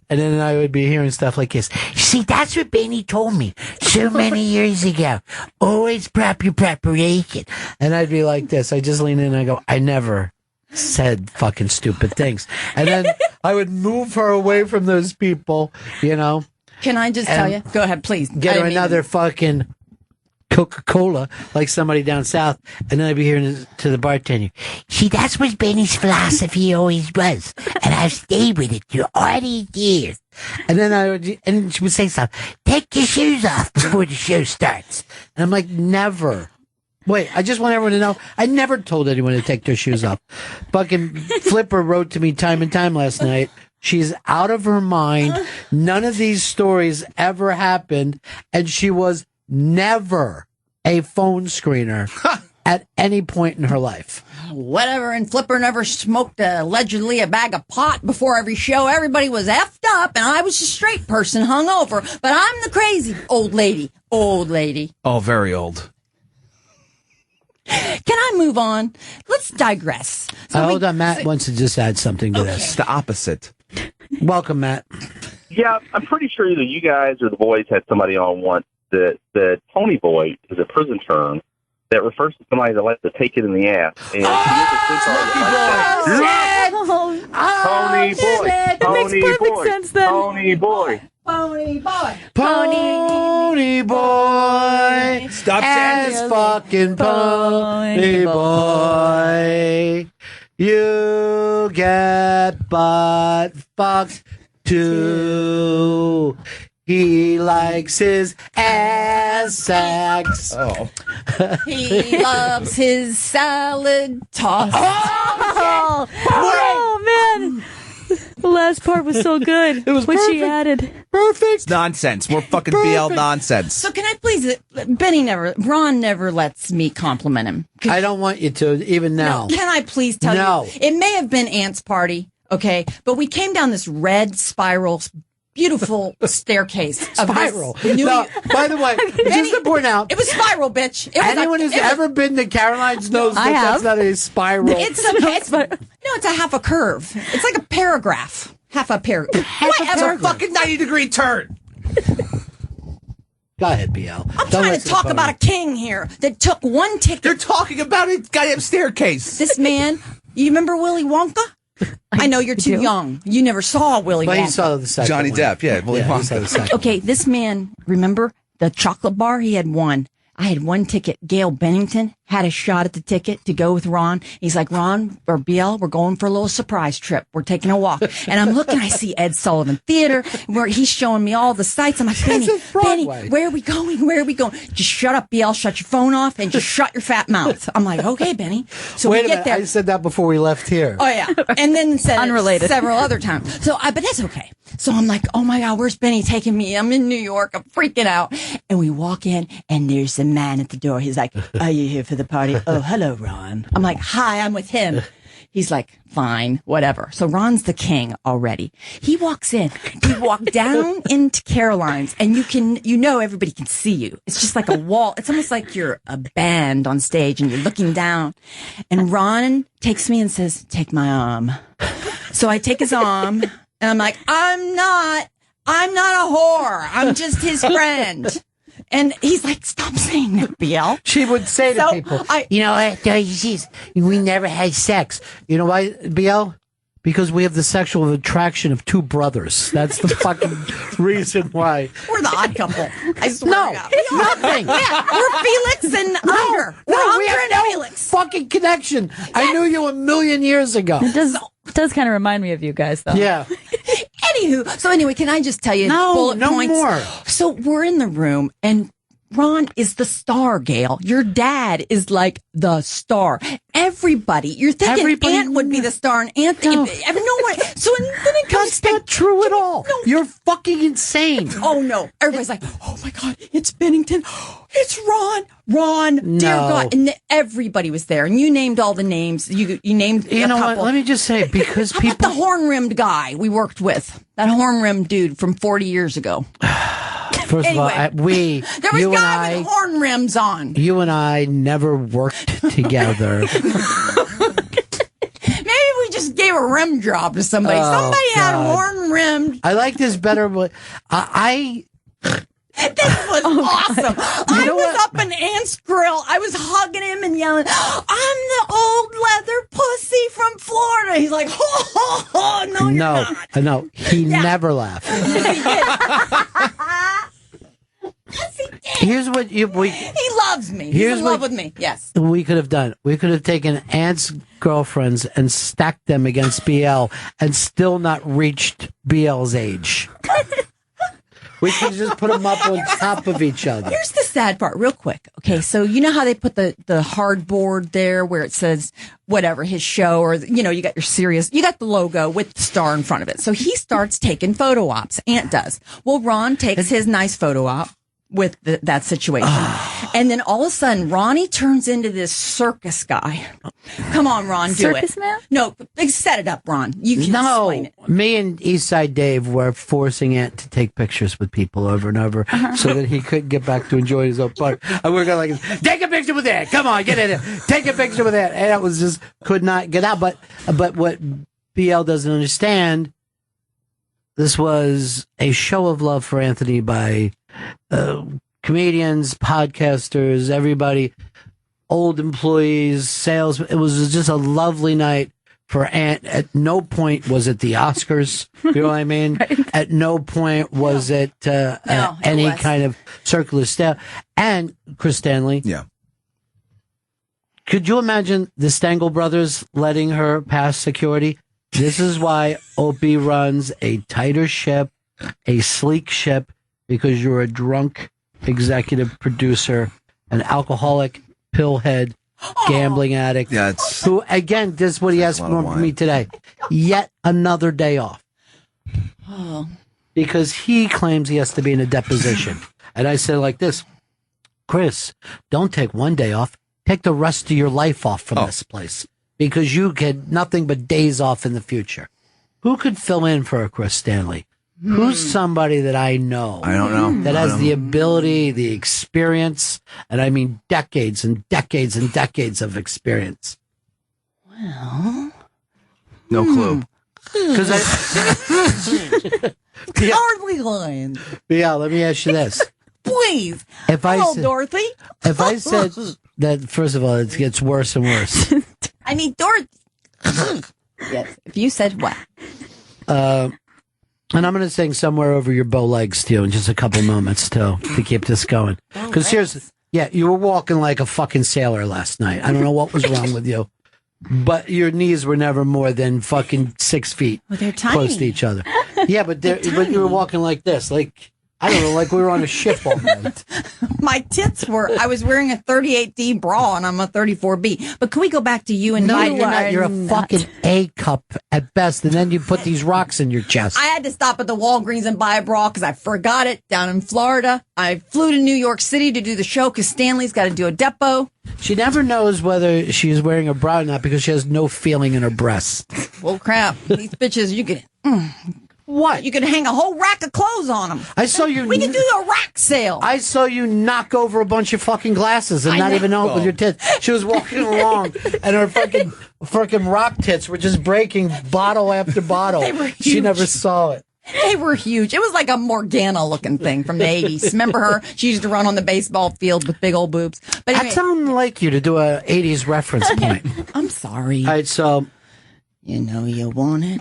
and then I would be hearing stuff like this. See, that's what Benny told me so many years ago. Always prep your preparation. And I'd be like this. I just lean in and I go, I never said fucking stupid things. And then I would move her away from those people, Can I just tell you? Go ahead, please. Get her another fucking Coca-Cola, like somebody down south, and then I'd be hearing to the bartender, see, that's what Benny's philosophy always was, and I've stayed with it through all these years. And then she would say something, take your shoes off before the show starts. And I'm like, never. Wait, I just want everyone to know, I never told anyone to take their shoes off. Fucking Flipper wrote to me time and time last night. She's out of her mind. None of these stories ever happened, and she was never a phone screener at any point in her life. Whatever, and Flipper never smoked allegedly a bag of pot before every show. Everybody was effed up, and I was a straight person hungover. But I'm the crazy old lady. Old lady. Oh, very old. Can I move on? Let's digress. Hold on, Matt wants to just add something to this. It's the opposite. Welcome, Matt. Yeah, I'm pretty sure either you guys or the boys had somebody on once that Pony Boy is a prison term that refers to somebody that likes to take it in the ass. And Pony Boy. That makes perfect sense then. Pony Boy. Pony Boy. Pony Boy. Stop as saying fucking Pony Boy. You get butt fucked too. He likes his ass sex. Oh. He loves his salad toss. Oh, man. The last part was so good. It was what perfect. she added. Perfect. It's nonsense. More fucking BL nonsense. So can I please, Ron never lets me compliment him. I don't want you to, even now. No, can I please tell you? It may have been Aunt's party, okay? But we came down this red spiral, beautiful staircase. Spiral. No, by the way, just to point out, it was spiral, bitch. It was anyone who's ever been to Caroline's knows I that have. that's not a spiral. It's a half a curve. It's like a paragraph. Half a paragraph. It's a fucking 90-degree turn. Go ahead, BL. I'm trying to talk about a king here that took one ticket. They're talking about a goddamn staircase. This man, you remember Willy Wonka? I know you're too young. You never saw Willy Wonka. He saw the second Johnny one. Depp, Willy Wonka. He saw the second Okay, this man, remember the chocolate bar? He had one. I had one ticket. Gail Bennington had a shot at the ticket to go with Ron. He's like, Ron or BL, we're going for a little surprise trip. We're taking a walk. And I'm looking, I see Ed Sullivan Theater where he's showing me all the sights. I'm like, Benny, where are we going? Where are we going? Just shut up, BL. Shut your phone off and just shut your fat mouth. I'm like, okay, Benny. So Wait we a get minute. there. I said that before we left here. Oh, yeah. And then said Unrelated. several other times. So, but that's okay. So I'm like, oh my God, where's Benny taking me? I'm in New York. I'm freaking out. And we walk in and there's a man at the door. He's like, are you here for the party? Oh, hello, Ron. I'm like, hi, I'm with him. He's like, fine, whatever. So Ron's the king already. He walks in. You walk down into Caroline's and everybody can see you. It's just like a wall. It's almost like you're a band on stage and you're looking down. And Ron takes me and says, take my arm. So I take his arm and I'm like, I'm not a whore. I'm just his friend. And he's like, stop saying that, BL. She would say to people, we never had sex. You know why, BL? Because we have the sexual attraction of two brothers. That's the fucking reason why. We're the odd couple. I swear No, to God. nothing. Yeah, we're Felix and Unger. We're No, we Unger have and no Felix. fucking connection. I knew you a million years ago. It does kind of remind me of you guys, though. Yeah. Anywho, so anyway, can I just tell you bullet no points? more. So we're in the room and Ron is the star, Gail. Your dad is like the star. Everybody, you're thinking Aunt would be the star, and Aunt, no one. So then it comes. That's not true at all. No. You're fucking insane. Oh no! Everybody's like, oh my God, it's Bennington. It's Ron, dear God, and everybody was there, and you named all the names. You named. You know what? Let me just say, because How people, about the horn-rimmed guy we worked with, that horn-rimmed dude from 40 years ago. First of all, there was a guy with horn rims on. You and I never worked together. Maybe we just gave a rim job to somebody. Somebody had horn rimmed. I like this better, but This was awesome. I was up in Ant's grill. I was hugging him and yelling, I'm the old leather pussy from Florida. He's like, no, you're not. No, he never laughed. Yes, he did. Here's what he loves me. He's in love with me. Yes. We could have done. We could have taken Ant's girlfriends and stacked them against BL and still not reached BL's age. We could have just put them up on top of each other. Here's the sad part, real quick. Okay, so you know how they put the hardboard there where it says whatever, his show, or, you got your Sirius, you got the logo with the star in front of it. So he starts taking photo ops. Aunt does. Well, Ron takes his nice photo op with that situation. And then all of a sudden, Ronnie turns into this circus guy. Come on, Ron, do it. Circus man? No, set it up, Ron. You can explain it. Me and Eastside Dave were forcing Ant to take pictures with people over and over so that he couldn't get back to enjoy his own part. And we're going like, take a picture with Ant. Come on, get in there. Take a picture with Ant. And it was just, could not get out. But what BL doesn't understand, this was a show of love for Anthony by comedians, podcasters, everybody, old employees, sales. It was just a lovely night for Ant. At no point was it the Oscars. You know what I mean? Right. At no point was it any kind of circular stuff. And Chris Stanley. Yeah. Could you imagine the Stengel brothers letting her pass security? This is why Opie runs a tighter ship, a sleek ship, because you're a drunk executive producer, an alcoholic, pillhead, gambling addict, who, again, this is what he has from me today. Yet another day off. Because he claims he has to be in a deposition. And I said like this, Chris, don't take one day off. Take the rest of your life off from this place. Because you get nothing but days off in the future. Who could fill in for a Chris Stanley? Who's somebody that I know? I don't know. That has the ability, the experience, and I mean decades and decades and decades of experience. Well, no clue. Because Cowardly lion. Yeah, let me ask you this. Please. Hello, Dorothy. If I said that, first of all, it gets worse and worse. I mean, Dorothy. Yes. If you said what? And I'm going to sing Somewhere Over Your Bow Legs to you in just a couple moments, too, to keep this going. Because you were walking like a fucking sailor last night. I don't know what was wrong with you. But your knees were never more than fucking 6 feet they're tiny. Close to each other. Yeah, but you were walking like this, like, I don't know, like we were on a ship all night. My tits were, I was wearing a 38D bra and I'm a 34B. But can we go back to you and No, you're not. You're a fucking A cup at best, and then you put these rocks in your chest. I had to stop at the Walgreens and buy a bra because I forgot it down in Florida. I flew to New York City to do the show because Stanley's got to do a depot. She never knows whether she's wearing a bra or not because she has no feeling in her breasts. Well, crap. These bitches, you could... What? You could hang a whole rack of clothes on them. I saw you. We could do a rack sale. I saw you knock over a bunch of fucking glasses and not even know it with your tits. She was walking along and her fucking rock tits were just breaking bottle after bottle. They were huge. She never saw it. They were huge. It was like a Morgana looking thing from the 80s. Remember her? She used to run on the baseball field with big old boobs. But anyway, That sounded like you to do a 80s reference point. I'm sorry. All right, so you know you want it.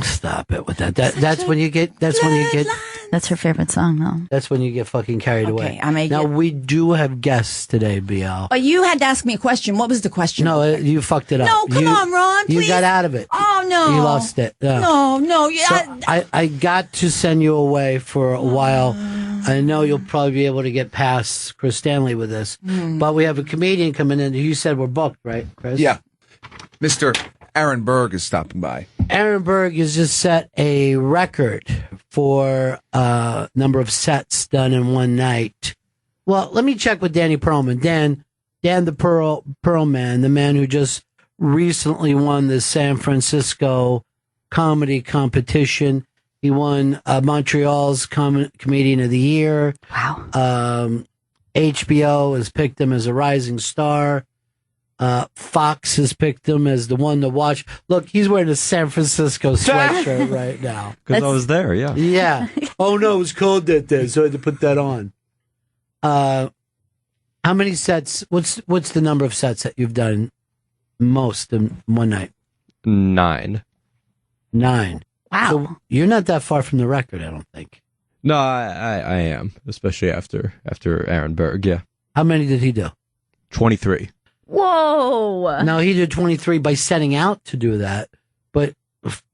Stop it with that. That's when you get. That's her favorite song, though. That's when you get fucking carried away. Now we do have guests today, BL. But you had to ask me a question. What was the question? No, you fucked it up. No, come on, Ron. Please. You got out of it. Oh no, you lost it. No. So I got to send you away for a while. I know you'll probably be able to get past Chris Stanley with this, but we have a comedian coming in. You said we're booked, right, Chris? Yeah, Mr. Aaron Berg is stopping by. Aaron Berg has just set a record for number of sets done in one night. Well, let me check with Danny Perlman. Dan the Perlman, the man who just recently won the San Francisco comedy competition. He won Montreal's Comedian of the Year. Wow. HBO has picked him as a rising star. Fox has picked him as the one to watch. Look, he's wearing a San Francisco sweatshirt right now. Because I was there, yeah. Yeah. Oh, no, it was cold that day, so I had to put that on. How many sets? What's the number of sets that you've done most in one night? 9. Wow. So you're not that far from the record, I don't think. No, I am, especially after Aaron Berg, yeah. How many did he do? 23. Whoa. No, he did 23 by setting out to do that, but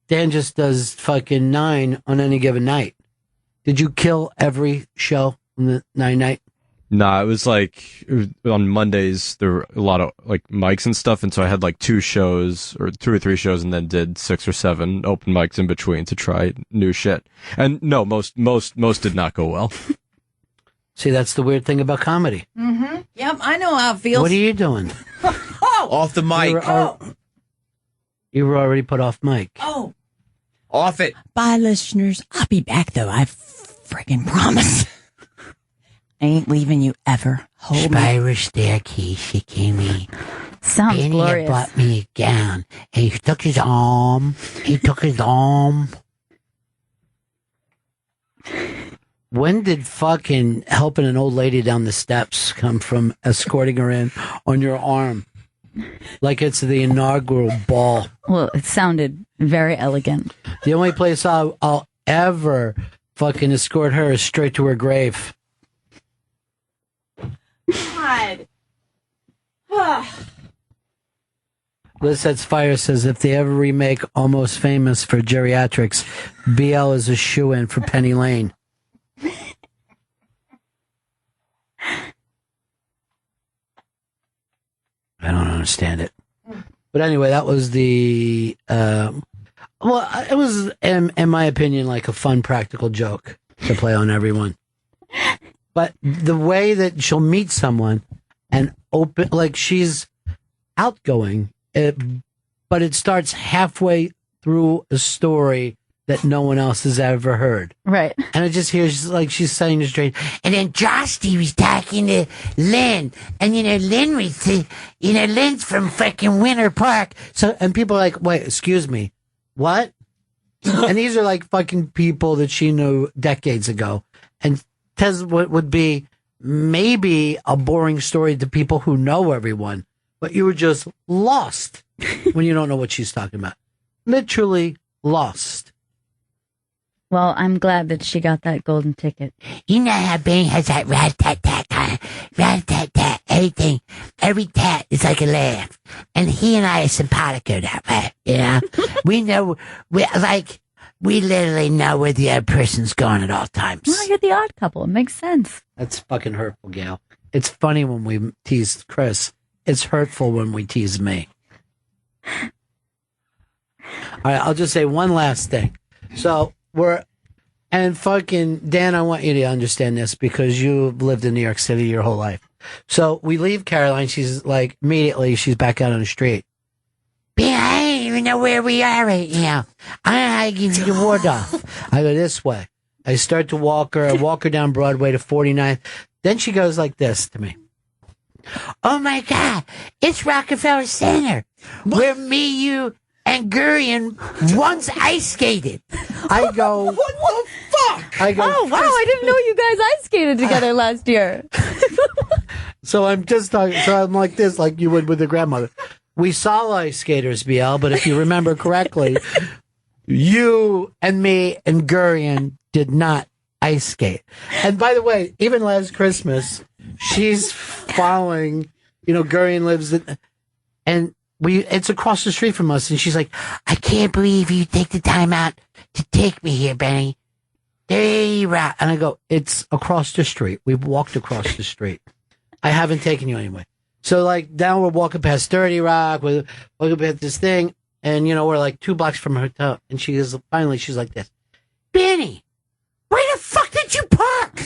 Dan just does fucking 9 on any given night. Did you kill every show on the 9 night? Nah, it was like on Mondays there were a lot of like mics and stuff, and so I had like 2 shows or 2 or 3 shows, and then did 6 or 7 open mics in between to try new shit. And no, most did not go well. See, that's the weird thing about comedy. Mm-hmm. Yep, I know how it feels. What are you doing? Off the mic. You were already put off mic. Oh. Off it. Bye, listeners. I'll be back, though. I friggin' promise. I ain't leaving you ever. Hold me. Spiral staircase, you came in. Sounds Benny glorious. brought me a gown, and he took his arm. When did fucking helping an old lady down the steps come from escorting her in on your arm? Like it's the inaugural ball. Well, it sounded very elegant. The only place I'll ever fucking escort her is straight to her grave. God. Liz Sets Fire says if they ever remake Almost Famous for geriatrics, BL is a shoe-in for Penny Lane. I don't understand it. But anyway, that was the, it was, in my opinion, like a fun practical joke to play on everyone. But the way that she'll meet someone and open, like she's outgoing, but it starts halfway through a story that no one else has ever heard. Right. And I just hear she's saying this straight. And then Josty was talking to Lynn. And, Lynn was, Lynn's from freaking Winter Park. So, and people are like, wait, excuse me. What? And these are like fucking people that she knew decades ago. And tells what would be maybe a boring story to people who know everyone, but you were just lost when you don't know what she's talking about. Literally lost. Well, I'm glad that she got that golden ticket. You know how Bing has that rat-tat-tat kind of rat-tat-tat, everything. Every tat is like a laugh. And he and I are simpatico that way, you know? We know, we literally know where the other person's going at all times. Well, you're the odd couple. It makes sense. That's fucking hurtful, Gail. It's funny when we tease Chris. It's hurtful when we tease me. All right, I'll just say one last thing. So and fucking Dan, I want you to understand this because you've lived in New York City your whole life. So we leave Caroline. She's like, immediately, she's back out on the street. Yeah, I don't even know where we are right now. I don't know how to get the ward off. I go this way. I start to walk her. I walk her down Broadway to 49th. Then she goes like this to me. Oh my God, it's Rockefeller Center, where me, you, and Gurion once ice skated. I go, what the fuck? I go, oh, wow, I didn't know you guys ice skated together last year. So I'm just talking, so I'm like this, like you would with the grandmother. We saw ice skaters, BL, but if you remember correctly, you and me and Gurion did not ice skate. And by the way, even last Christmas, she's following, Gurion lives in, and it's across the street from us, and she's like, I can't believe you take the time out to take me here, Benny. There you are. And I go, it's across the street. We've walked across the street. I haven't taken you anyway. So, now we're walking past 30 Rock, we're walking past this thing, and, we're like 2 blocks from her hotel, and she's like this, Benny, where the fuck did you park?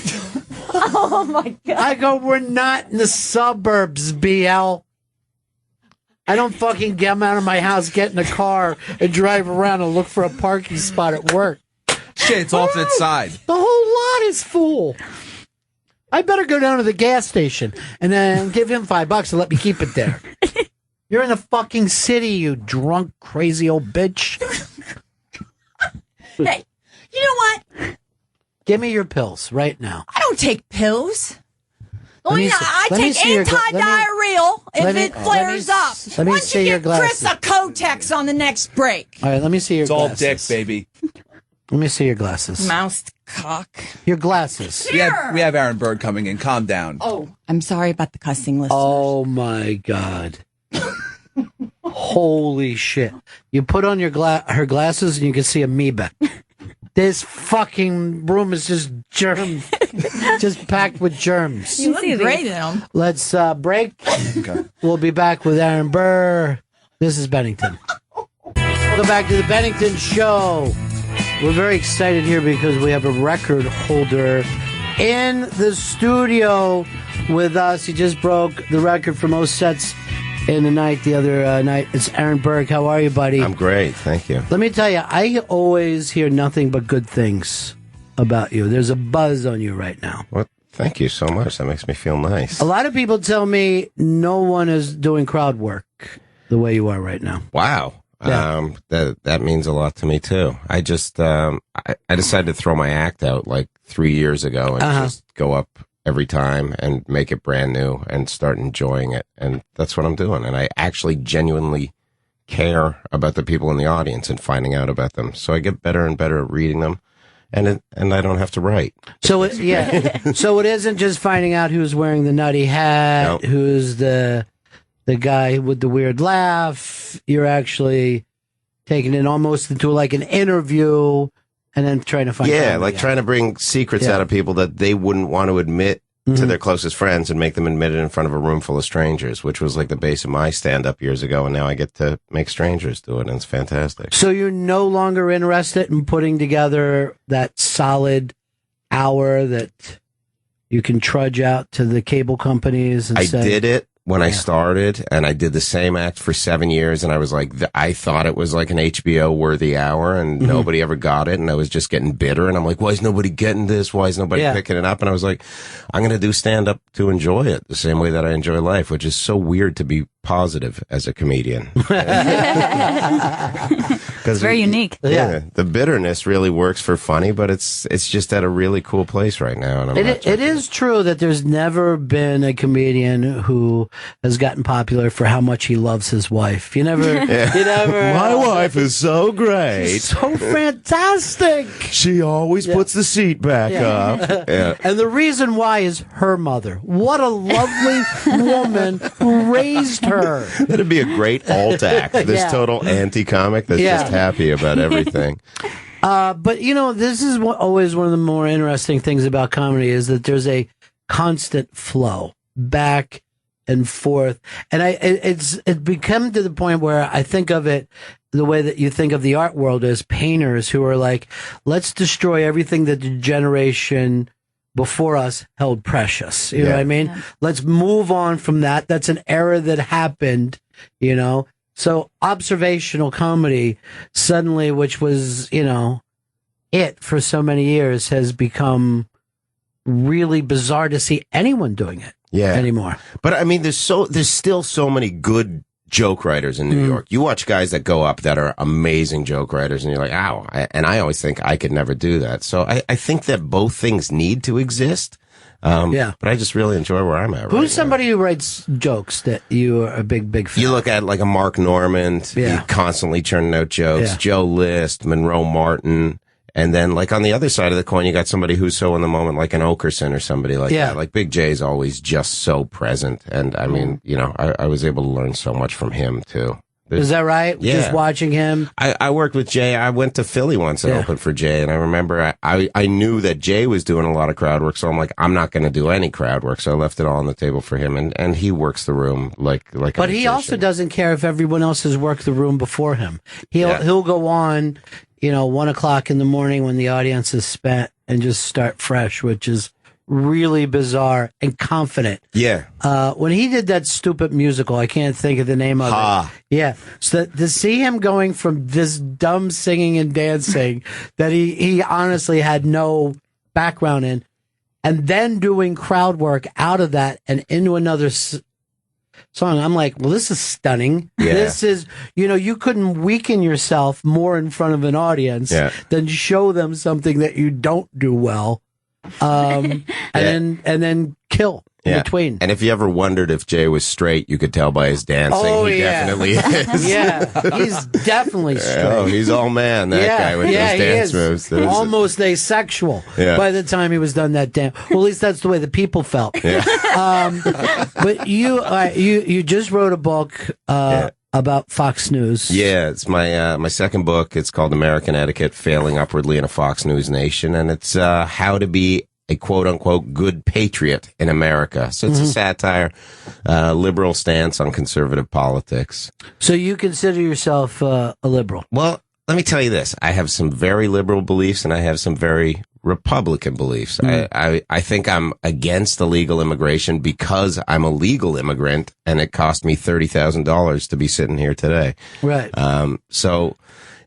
Oh, my God. I go, we're not in the suburbs, BL. I don't fucking get out of my house, get in a car, and drive around and look for a parking spot at work. Shit, it's off its side. The whole lot is full. I better go down to the gas station and then give him $5 and let me keep it there. You're in the fucking city, you drunk, crazy old bitch. Hey, you know what? Give me your pills right now. I don't take pills. I take antidiarrheal if it flares up. Let me Why see don't you your give Chris glasses. a Kotex on the next break? All right, let me see your It's all glasses. dick, baby. Let me see your glasses. Moused cock. Your glasses. We have Aaron Berg coming in. Calm down. Oh, I'm sorry about the cussing, listeners. Oh, my God. Holy shit. You put on her glasses and you can see amoeba. This fucking room is just just packed with germs. You look great in them. Let's break. Okay. We'll be back with Aaron Burr. This is Bennington. Welcome back to the Bennington Show. We're very excited here because we have a record holder in the studio with us. He just broke the record for most sets in the night the other night. It's Aaron Berg. How are you, buddy? I'm great, thank you. Let me tell you, I always hear nothing but good things about you. There's a buzz on you right now. Well, thank you so much. That makes me feel nice. A lot of people tell me no one is doing crowd work the way you are right now. Wow. Yeah. That means a lot to me too. I just I decided to throw my act out like 3 years ago and just go up every time and make it brand new and start enjoying it. And that's what I'm doing. And I actually genuinely care about the people in the audience and finding out about them. So I get better and better at reading them. And I don't have to write. So so it isn't just finding out who's wearing the nutty hat, Nope. who's the guy with the weird laugh. You're actually taking it almost into like an interview and then trying to find trying to bring secrets out of people that they wouldn't want to admit to their closest friends and make them admit it in front of a room full of strangers, which was like the base of my stand-up years ago, and now I get to make strangers do it, and it's fantastic. So you're no longer interested in putting together that solid hour that you can trudge out to the cable companies and I say, did it when I started, and I did the same act for 7 years, and I was like, I thought it was like an HBO-worthy hour, and nobody ever got it, and I was just getting bitter, and I'm like, why is nobody getting this? Why is nobody picking it up? And I was like, I'm going to do stand-up to enjoy it the same way that I enjoy life, which is so weird to be positive as a comedian. It's very unique. Yeah, the bitterness really works for funny, but it's just at a really cool place right now. And it is true that there's never been a comedian who has gotten popular for how much he loves his wife. You never. My wife is so great. She's so fantastic. She always puts the seat back up. Yeah. And the reason why is her mother. What a lovely woman who raised her. That'd be a great alt act. This total anti-comic that's just happy about everything. But, this is always one of the more interesting things about comedy is that there's a constant flow back and forth. And it's become to the point where I think of it the way that you think of the art world as painters who are like, let's destroy everything that the generation before us held precious. You know what I mean? Yeah. Let's move on from that. That's an era that happened, So observational comedy suddenly, which was, it for so many years, has become really bizarre to see anyone doing it anymore. But I mean, there's still so many good joke writers in New York. You watch guys that go up that are amazing joke writers and you're like, ow. And I always think I could never do that. So I think that both things need to exist. But I just really enjoy where I'm at. Who's somebody who writes jokes that you are a big fan? You look at like a Mark Normand, he's constantly churning out jokes. Yeah. Joe List, Monroe Martin. And then, like, on the other side of the coin, you got somebody who's so in the moment, like an Okerson or somebody like that. Like, Big J's always just so present. And, I mean, I was able to learn so much from him, too. Is that right? Yeah. Just watching him? I worked with Jay. I went to Philly once and opened for Jay. And I remember I knew that Jay was doing a lot of crowd work. So I'm like, I'm not going to do any crowd work. So I left it all on the table for him. And he works the room like But he also doesn't care if everyone else has worked the room before him. He'll go on, 1:00 in the morning when the audience is spent and just start fresh, which is really bizarre and confident. Yeah. When he did that stupid musical, I can't think of the name of it. Yeah. So to see him going from this dumb singing and dancing that he honestly had no background in, and then doing crowd work out of that and into another song, I'm like, well, this is stunning. Yeah. This is, you couldn't weaken yourself more in front of an audience than show them something that you don't do well. And then kill in between. And if you ever wondered if Jay was straight, you could tell by his dancing. He definitely is. He's definitely straight. Oh, he's all man, that guy with those dance moves. Almost asexual by the time he was done that dance. Well, at least that's the way the people felt. But you just wrote a book about Fox News. Yeah, it's my second book. It's called American Etiquette, Failing Upwardly in a Fox News Nation. And it's how to be a quote-unquote good patriot in America. So it's a satire, liberal stance on conservative politics. So you consider yourself a liberal? Well, let me tell you this. I have some very liberal beliefs and I have some very Republican beliefs. I think I'm against illegal immigration because I'm a legal immigrant and it cost me $30,000 to be sitting here today. Right.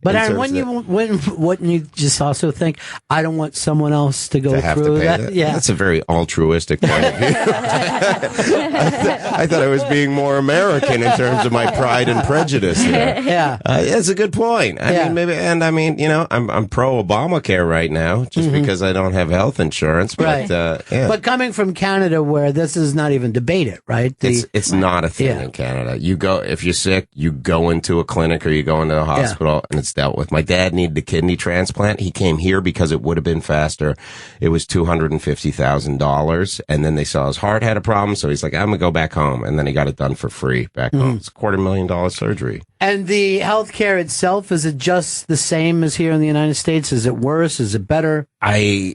But Aaron, wouldn't you just also think, I don't want someone else to go through that? Yeah. That's a very altruistic point of view. I thought I was being more American in terms of my pride and prejudice there. Yeah. That's a good point. I mean, I'm pro Obamacare right now just because I don't have health insurance. But, But coming from Canada where this is not even debated, right? It's not a thing in Canada. You go, if you're sick, you go into a clinic or you go into a hospital and it's dealt with. My dad needed a kidney transplant. He came here because it would have been faster. It was $250,000. And then they saw his heart had a problem. So he's like, I'm going to go back home. And then he got it done for free back home. It's $250,000 surgery. And the healthcare itself, is it just the same as here in the United States? Is it worse? Is it better? I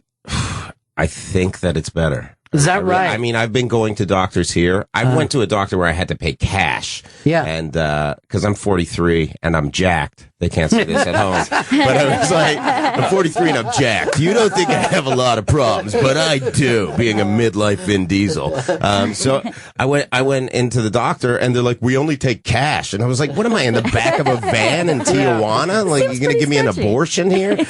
think that it's better. Is that right? I mean, I've been going to doctors here. I went to a doctor where I had to pay cash. Yeah. And, cause I'm 43 and I'm jacked. They can't see this at home. But I was like, I'm 43 and I'm jacked. You don't think I have a lot of problems, but I do, being a midlife Vin Diesel. So I went into the doctor and they're like, we only take cash. And I was like, what am I, in the back of a van in Tijuana? Like, you're going to give me an abortion here?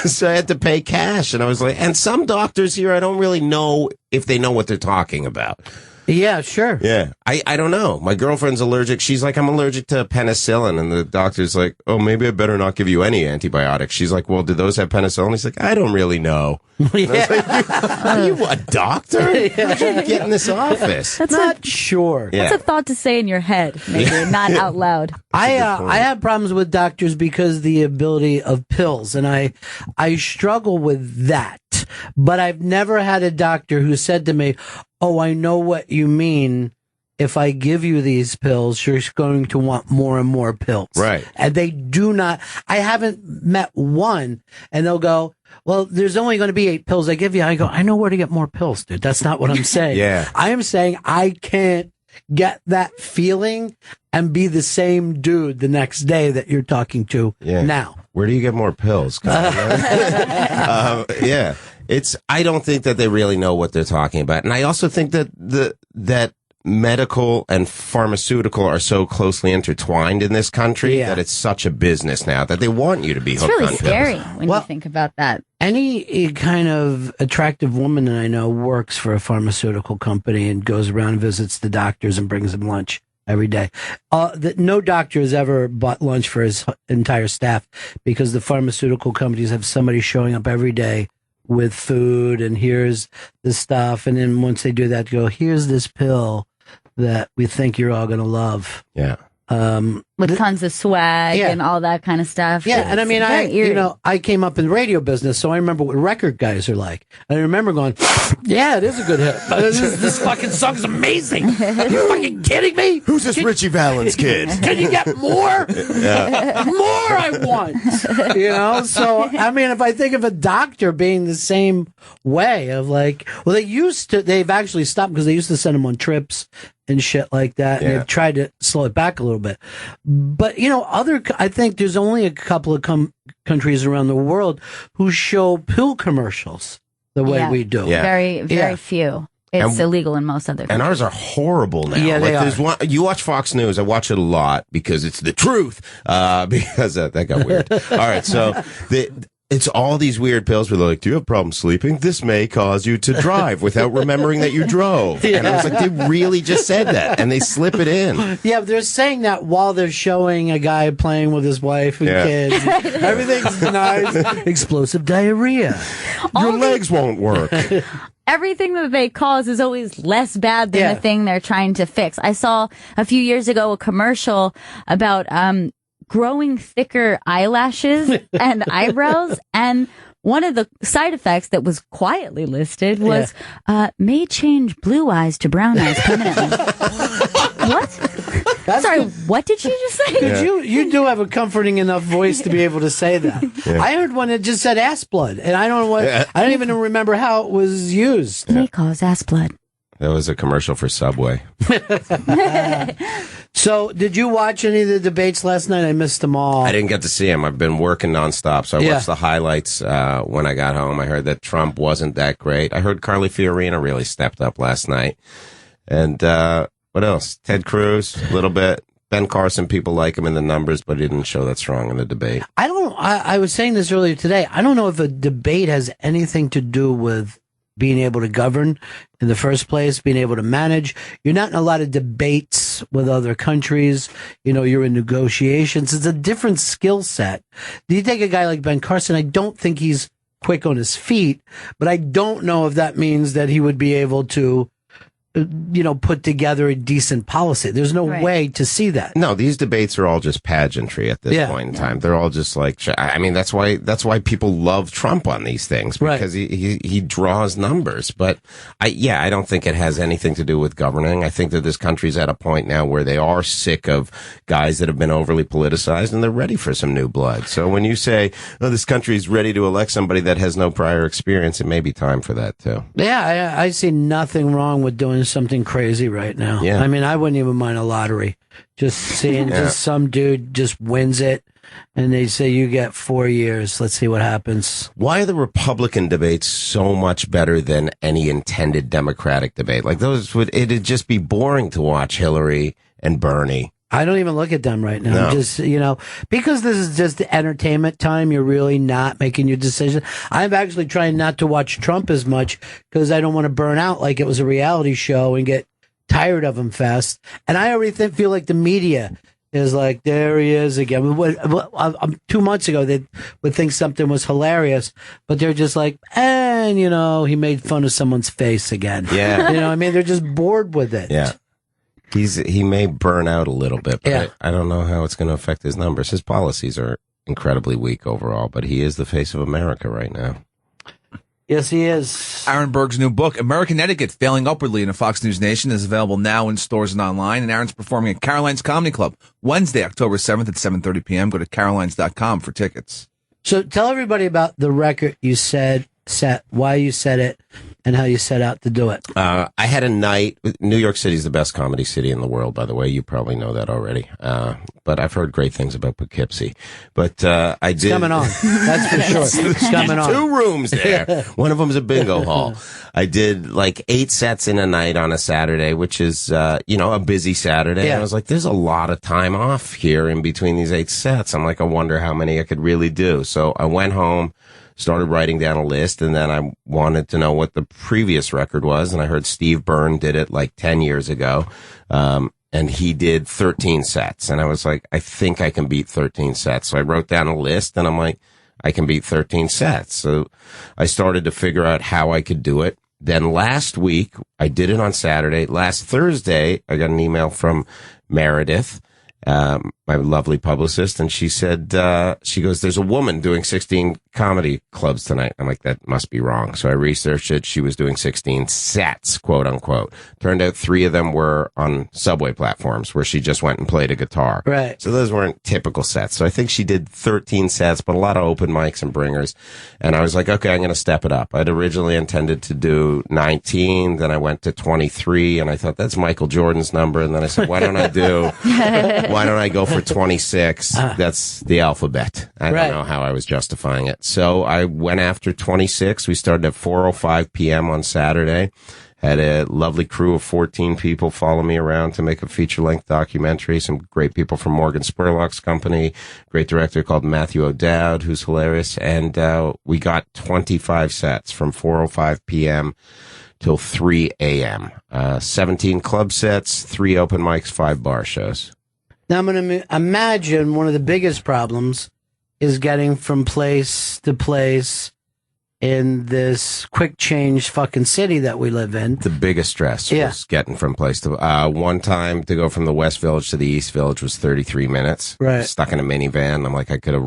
So I had to pay cash. And I was like, and some doctors here, I don't really know if they know what they're talking about. Yeah, sure. Yeah. I don't know. My girlfriend's allergic. She's like, I'm allergic to penicillin. And the doctor's like, oh, maybe I better not give you any antibiotics. She's like, well, do those have penicillin? He's like, I don't really know. And I was like, are you a doctor? How'd you get in this office? That's not sure. That's a thought to say in your head, maybe, not out loud. I have problems with doctors because the ability of pills, and I struggle with that. But I've never had a doctor who said to me, "Oh, I know what you mean. If I give you these pills, you're going to want more and more pills." Right. And they do not. I haven't met one, and they'll go, "Well, there's only going to be 8 pills I give you." I go, "I know where to get more pills, dude. That's not what I'm saying. Yeah. I am saying I can't get that feeling and be the same dude the next day that you're talking to now." Where do you get more pills? Yeah. I don't think that they really know what they're talking about. And I also think that that medical and pharmaceutical are so closely intertwined in this country that it's such a business now that they want you to be It's hooked really on scary pills. when you think about that. Any kind of attractive woman that I know works for a pharmaceutical company and goes around and visits the doctors and brings them lunch every day. No doctor has ever bought lunch for his entire staff because the pharmaceutical companies have somebody showing up every day with food, and here's the stuff. And then once they do that, go, here's this pill that we think you're all going to love. Yeah. With tons of swag and all that kind of stuff. Yeah, and I mean, Very eerie. I came up in the radio business, so I remember what record guys are like. And I remember going, yeah, it is a good hit. This fucking song's amazing. Are you fucking kidding me? Who's this Richie Valens kid? Can you get more? Yeah. More I want. So, I mean, if I think of a doctor being the same way of like, well, they've actually stopped because they used to send them on trips and shit like that. And they've tried to slow it back a little bit. But, I think there's only a couple of countries around the world who show pill commercials the way we do. Yeah. Very, very few. It's illegal in most other countries. And ours are horrible now. Yeah, they there's one, you watch Fox News. I watch it a lot because it's the truth. Because that got weird. All right. So it's all these weird pills where they're like, do you have problems sleeping? This may cause you to drive without remembering that you drove. And I was like, they really just said that. And they slip it in. Yeah, they're saying that while they're showing a guy playing with his wife and kids. Everything's nice. Explosive diarrhea. Your legs won't work. Everything that they cause is always less bad than the thing they're trying to fix. I saw a few years ago a commercial about growing thicker eyelashes and eyebrows, and one of the side effects that was quietly listed was may change blue eyes to brown eyes permanently. What? Sorry, what did you just say? You do have a comforting enough voice to be able to say that. I heard one that just said ass blood, and I don't know I don't even remember how it was used. May cause ass blood. That was a commercial for Subway. So, did you watch any of the debates last night? I missed them all. I didn't get to see him. I've been working nonstop, so I watched the highlights when I got home. I heard that Trump wasn't that great. I heard Carly Fiorina really stepped up last night. And what else? Ted Cruz, a little bit. Ben Carson, people like him in the numbers, but he didn't show that strong in the debate. I was saying this earlier today. I don't know if a debate has anything to do with being able to govern in the first place, being able to manage. You're not in a lot of debates with other countries. You're in negotiations. It's a different skill set. Do you take a guy like Ben Carson? I don't think he's quick on his feet, but I don't know if that means that he would be able to put together a decent policy. There's no way to see that. No, these debates are all just pageantry at this point in time. They're all just like, I mean, that's why people love Trump on these things, because he draws numbers. But I don't think it has anything to do with governing. I think that this country's at a point now where they are sick of guys that have been overly politicized, and they're ready for some new blood. So when you say, oh, this country's ready to elect somebody that has no prior experience, it may be time for that too. Yeah, I see nothing wrong with doing something crazy right now. Yeah. I mean, I wouldn't even mind a lottery. Just seeing just some dude just wins it, and they say you get 4 years. Let's see what happens. Why are the Republican debates so much better than any intended Democratic debate? Like it'd just be boring to watch Hillary and Bernie. I don't even look at them right now. No. Just, because this is just entertainment time, you're really not making your decision. I'm actually trying not to watch Trump as much because I don't want to burn out like it was a reality show and get tired of him fast. And I already feel like the media is like, there he is again. 2 months ago, they would think something was hilarious, but they're just like, and, he made fun of someone's face again. Yeah. I mean, they're just bored with it. Yeah. He may burn out a little bit, but I don't know how it's going to affect his numbers. His policies are incredibly weak overall, but he is the face of America right now. Yes, he is. Aaron Berg's new book, American Etiquette, Failing Upwardly in a Fox News Nation, is available now in stores and online. And Aaron's performing at Caroline's Comedy Club Wednesday, October 7th at 7:30 p.m. Go to carolines.com for tickets. So tell everybody about the record you set, why you set it, and how you set out to do it. I had a night. New York City is the best comedy city in the world, by the way. You probably know that already. But I've heard great things about Poughkeepsie. But I did. It's coming on. That's for sure. It's coming on. 2 rooms there. One of them's a bingo hall. I did like 8 sets in a night on a Saturday, which is, a busy Saturday. And I was like, there's a lot of time off here in between these 8 sets. I'm like, I wonder how many I could really do. So I went home, started writing down a list, and then I wanted to know what the previous record was. And I heard Steve Byrne did it like 10 years ago. And he did 13 sets. And I was like, I think I can beat 13 sets. So I wrote down a list and I'm like, I can beat 13 sets. So I started to figure out how I could do it. Then last week, I did it on Saturday. Last Thursday, I got an email from Meredith, my lovely publicist, and she said, she goes, there's a woman doing 16 comedy clubs tonight. I'm like, that must be wrong. So I researched it. She was doing 16 sets, quote unquote. Turned out 3 of them were on subway platforms where she just went and played a guitar. Right. So those weren't typical sets. So I think she did 13 sets, but a lot of open mics and bringers. And I was like, okay, I'm going to step it up. I'd originally intended to do 19. Then I went to 23 and I thought that's Michael Jordan's number. And then I said, why don't I go for 26? That's the alphabet. I don't know how I was justifying it. So I went after 26. We started at 4:05 p.m. on Saturday. Had a lovely crew of 14 people follow me around to make a feature-length documentary. Some great people from Morgan Spurlock's company. Great director called Matthew O'Dowd, who's hilarious. And we got 25 sets from 4:05 p.m. till 3 a.m. 17 club sets, 3 open mics, 5 bar shows. Now, I'm going to imagine one of the biggest problems is getting from place to place in this quick change fucking city that we live in. The biggest stress was getting from place to... one time to go from the West Village to the East Village was 33 minutes. Right. Stuck in a minivan. I'm like, I could have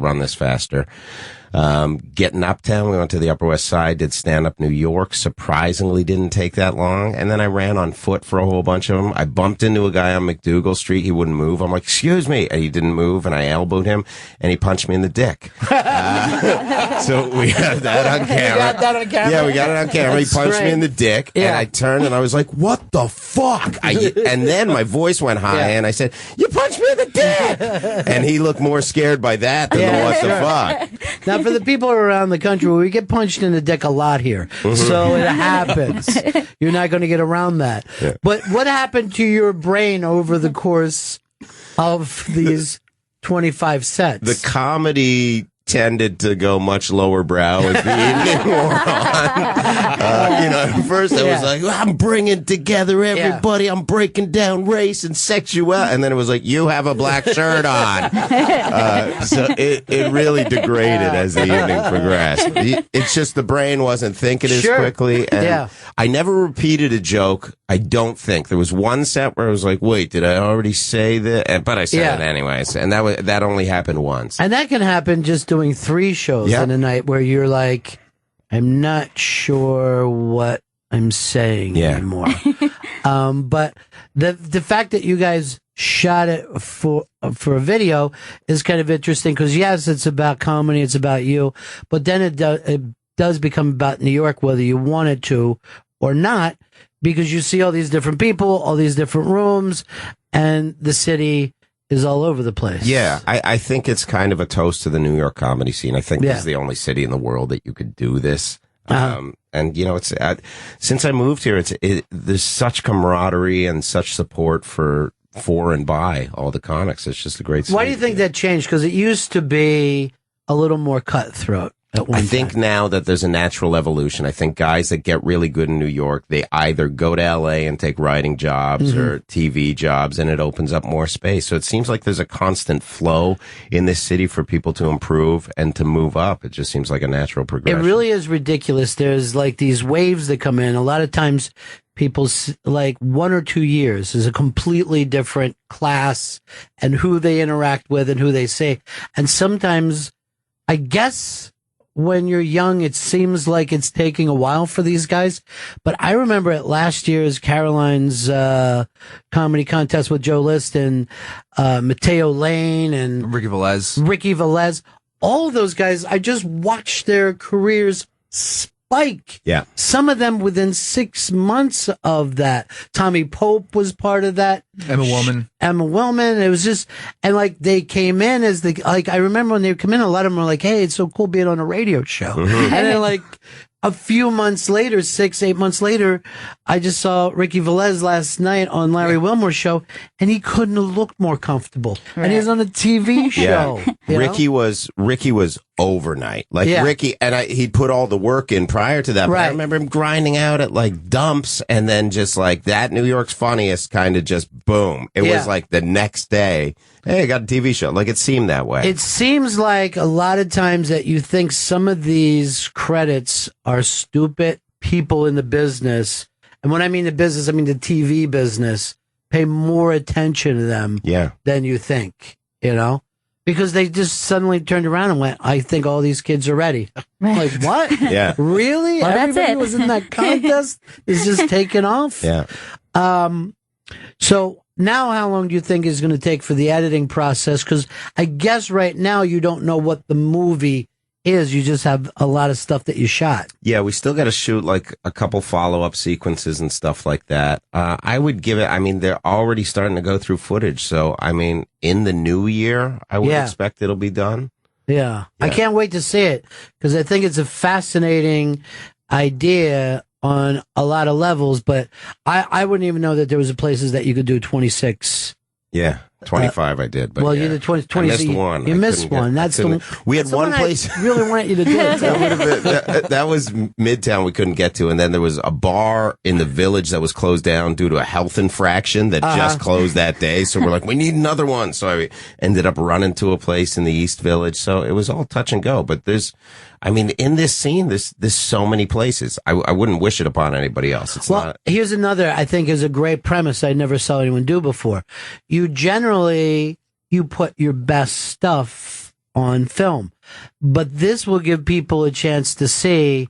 run this faster. Getting uptown, we went to the Upper West Side, did stand-up New York. Surprisingly didn't take that long. And then I ran on foot for a whole bunch of them. I bumped into a guy on McDougal Street. He wouldn't move. I'm like, excuse me. And he didn't move. And I elbowed him and he punched me in the dick. So we had that on camera. You got that on camera? Yeah, we got it on camera. He punched me in the dick. And I turned and I was like, what the fuck? And then my voice went high and I said, you punched me in the dick. And he looked more scared by that than the what the fuck. Now, for the people around the country, we get punched in the dick a lot here. So it happens. You're not going to get around that. Yeah. But what happened to your brain over the course of these 25 sets? The comedy tended to go much lower brow as the evening wore on. At first I was like, I'm bringing together everybody. I'm breaking down race and sexuality. And then it was like, you have a black shirt on. So it really degraded as the evening progressed. It's just the brain wasn't thinking as quickly. And I never repeated a joke. I don't think. There was one set where I was like, wait, did I already say that? But I said it anyways. And that only happened once. And that can happen just doing 3 shows in a night where you're like, I'm not sure what I'm saying anymore. But the fact that you guys shot it for a video is kind of interesting because yes, it's about comedy, it's about you, but then it does become about New York, whether you want it to or not, because you see all these different people, all these different rooms, and the city is all over the place. Yeah, I think it's kind of a toast to the New York comedy scene. I think this is the only city in the world that you could do this. And it's since I moved here, there's such camaraderie and such support for and by all the comics. It's just a great city. Why do you think that changed? Because it used to be a little more cutthroat. I think now that there's a natural evolution, I think guys that get really good in New York, they either go to LA and take writing jobs or TV jobs, and it opens up more space. So it seems like there's a constant flow in this city for people to improve and to move up. It just seems like a natural progression. It really is ridiculous. There's like these waves that come in. A lot of times people, like 1 or 2 years is a completely different class and who they interact with and who they say. And sometimes, I guess, when you're young, it seems like it's taking a while for these guys. But I remember at last year's Caroline's comedy contest with Joe List and Mateo Lane and Ricky Velez. All of those guys, I just watched their careers spike. Yeah. Some of them within 6 months of that. Tommy Pope was part of that. Emma Willman. It was just, and like they came in as I remember when they come in, a lot of them were like, hey, it's so cool being on a radio show. And then like a few months later, 6-8 months later, I just saw Ricky Velez last night on Larry Wilmore's show, and he couldn't have looked more comfortable. Right. And he was on a TV show. Yeah. Ricky was overnight. Like Ricky, and he'd put all the work in prior to that. But I remember him grinding out at like dumps, and then just like that New York's Funniest kind of just boom. It was like the next day. Hey, I got a TV show. Like, it seemed that way. It seems like a lot of times that you think some of these credits are stupid people in the business. And when I mean the business, I mean the TV business, pay more attention to them than you think, you know? Because they just suddenly turned around and went, I think all these kids are ready. Like, what? Yeah. Really? Well, that's Everybody it. was in that contest is just taking off? Yeah. So now how long do you think is going to take for the editing process? Because I guess right now you don't know what the movie is. You just have a lot of stuff that you shot. Yeah, we still got to shoot like a couple follow-up sequences and stuff like that. I would give it, I mean, they're already starting to go through footage. So, I mean, in the new year, I would expect it'll be done. Yeah. I can't wait to see it because I think it's a fascinating idea on a lot of levels, but I wouldn't even know that there was places that you could do 26. Yeah. 25 I did, but you did 20. I missed one. You missed one. That's the we had one place I really want you to do it. that was Midtown we couldn't get to, and then there was a bar in the Village that was closed down due to a health infraction that just closed that day. So we're like, we need another one. So I ended up running to a place in the East Village. So it was all touch and go. But in this scene, there's so many places. I wouldn't wish it upon anybody else. It's not. Here's another, I think, is a great premise I never saw anyone do before. You put your best stuff on film, but this will give people a chance to see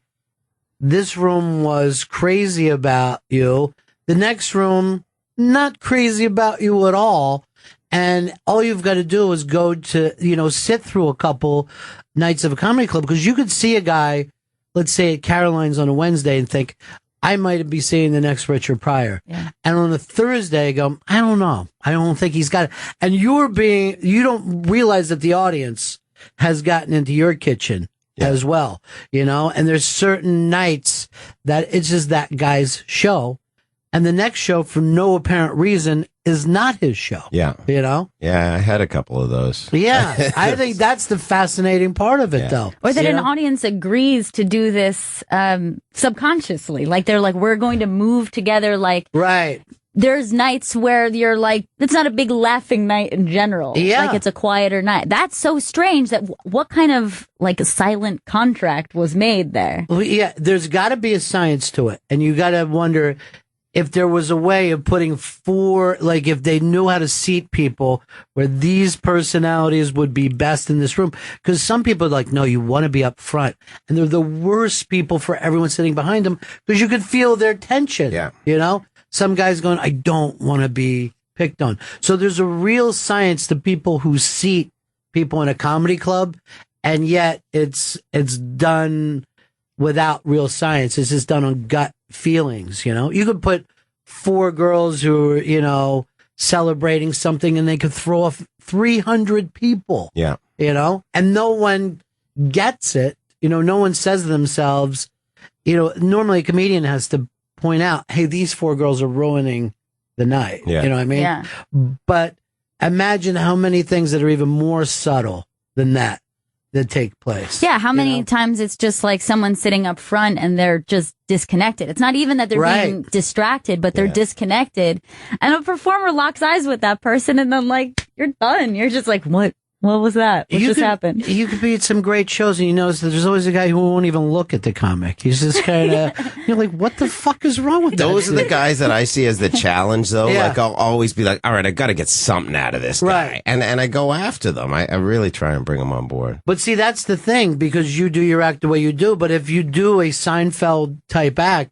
this room was crazy about you. The next room, not crazy about you at all. And all you've got to do is go to, sit through a couple nights of a comedy club, because you could see a guy, let's say at Caroline's on a Wednesday, and think, I might be seeing the next Richard Pryor. Yeah. And on a Thursday, go, I don't know. I don't think he's got it. And you don't realize that the audience has gotten into your kitchen as well, and there's certain nights that it's just that guy's show. And the next show, for no apparent reason, is not his show. Yeah. Yeah, I had a couple of those. Yeah. I think that's the fascinating part of it, though. Or that an audience agrees to do this subconsciously. Like, they're like, we're going to move together. Like, right. There's nights where you're like, it's not a big laughing night in general. Yeah. Like, it's a quieter night. That's so strange that what kind of, like, a silent contract was made there? Well, yeah, there's got to be a science to it. And you got to wonder if there was a way of putting if they knew how to seat people where these personalities would be best in this room. Because some people are like, no, you want to be up front. And they're the worst people for everyone sitting behind them, because you could feel their tension. Yeah. Some guys going, I don't want to be picked on. So there's a real science to people who seat people in a comedy club, and yet it's done without real science. It's just done on gut feelings, You could put 4 girls who are, celebrating something, and they could throw off 300 people. Yeah. And no one gets it. No one says to themselves, normally a comedian has to point out, hey, these 4 girls are ruining the night. Yeah. You know what I mean? Yeah. But imagine how many things that are even more subtle than that that take place. Yeah, how many times it's just like someone sitting up front and they're just disconnected. It's not even that they're being distracted, but they're disconnected. And a performer locks eyes with that person and then like, you're done. You're just like, what? What was that? What just happened? You could be at some great shows and you notice that there's always a guy who won't even look at the comic. He's just kind of, you're like, what the fuck is wrong with Those that are the guys that I see as the challenge, though. Yeah. Like, I'll always be like, all right, I got to get something out of this guy. Right. And I go after them. I really try and bring them on board. But see, that's the thing, because you do your act the way you do. But if you do a Seinfeld type act,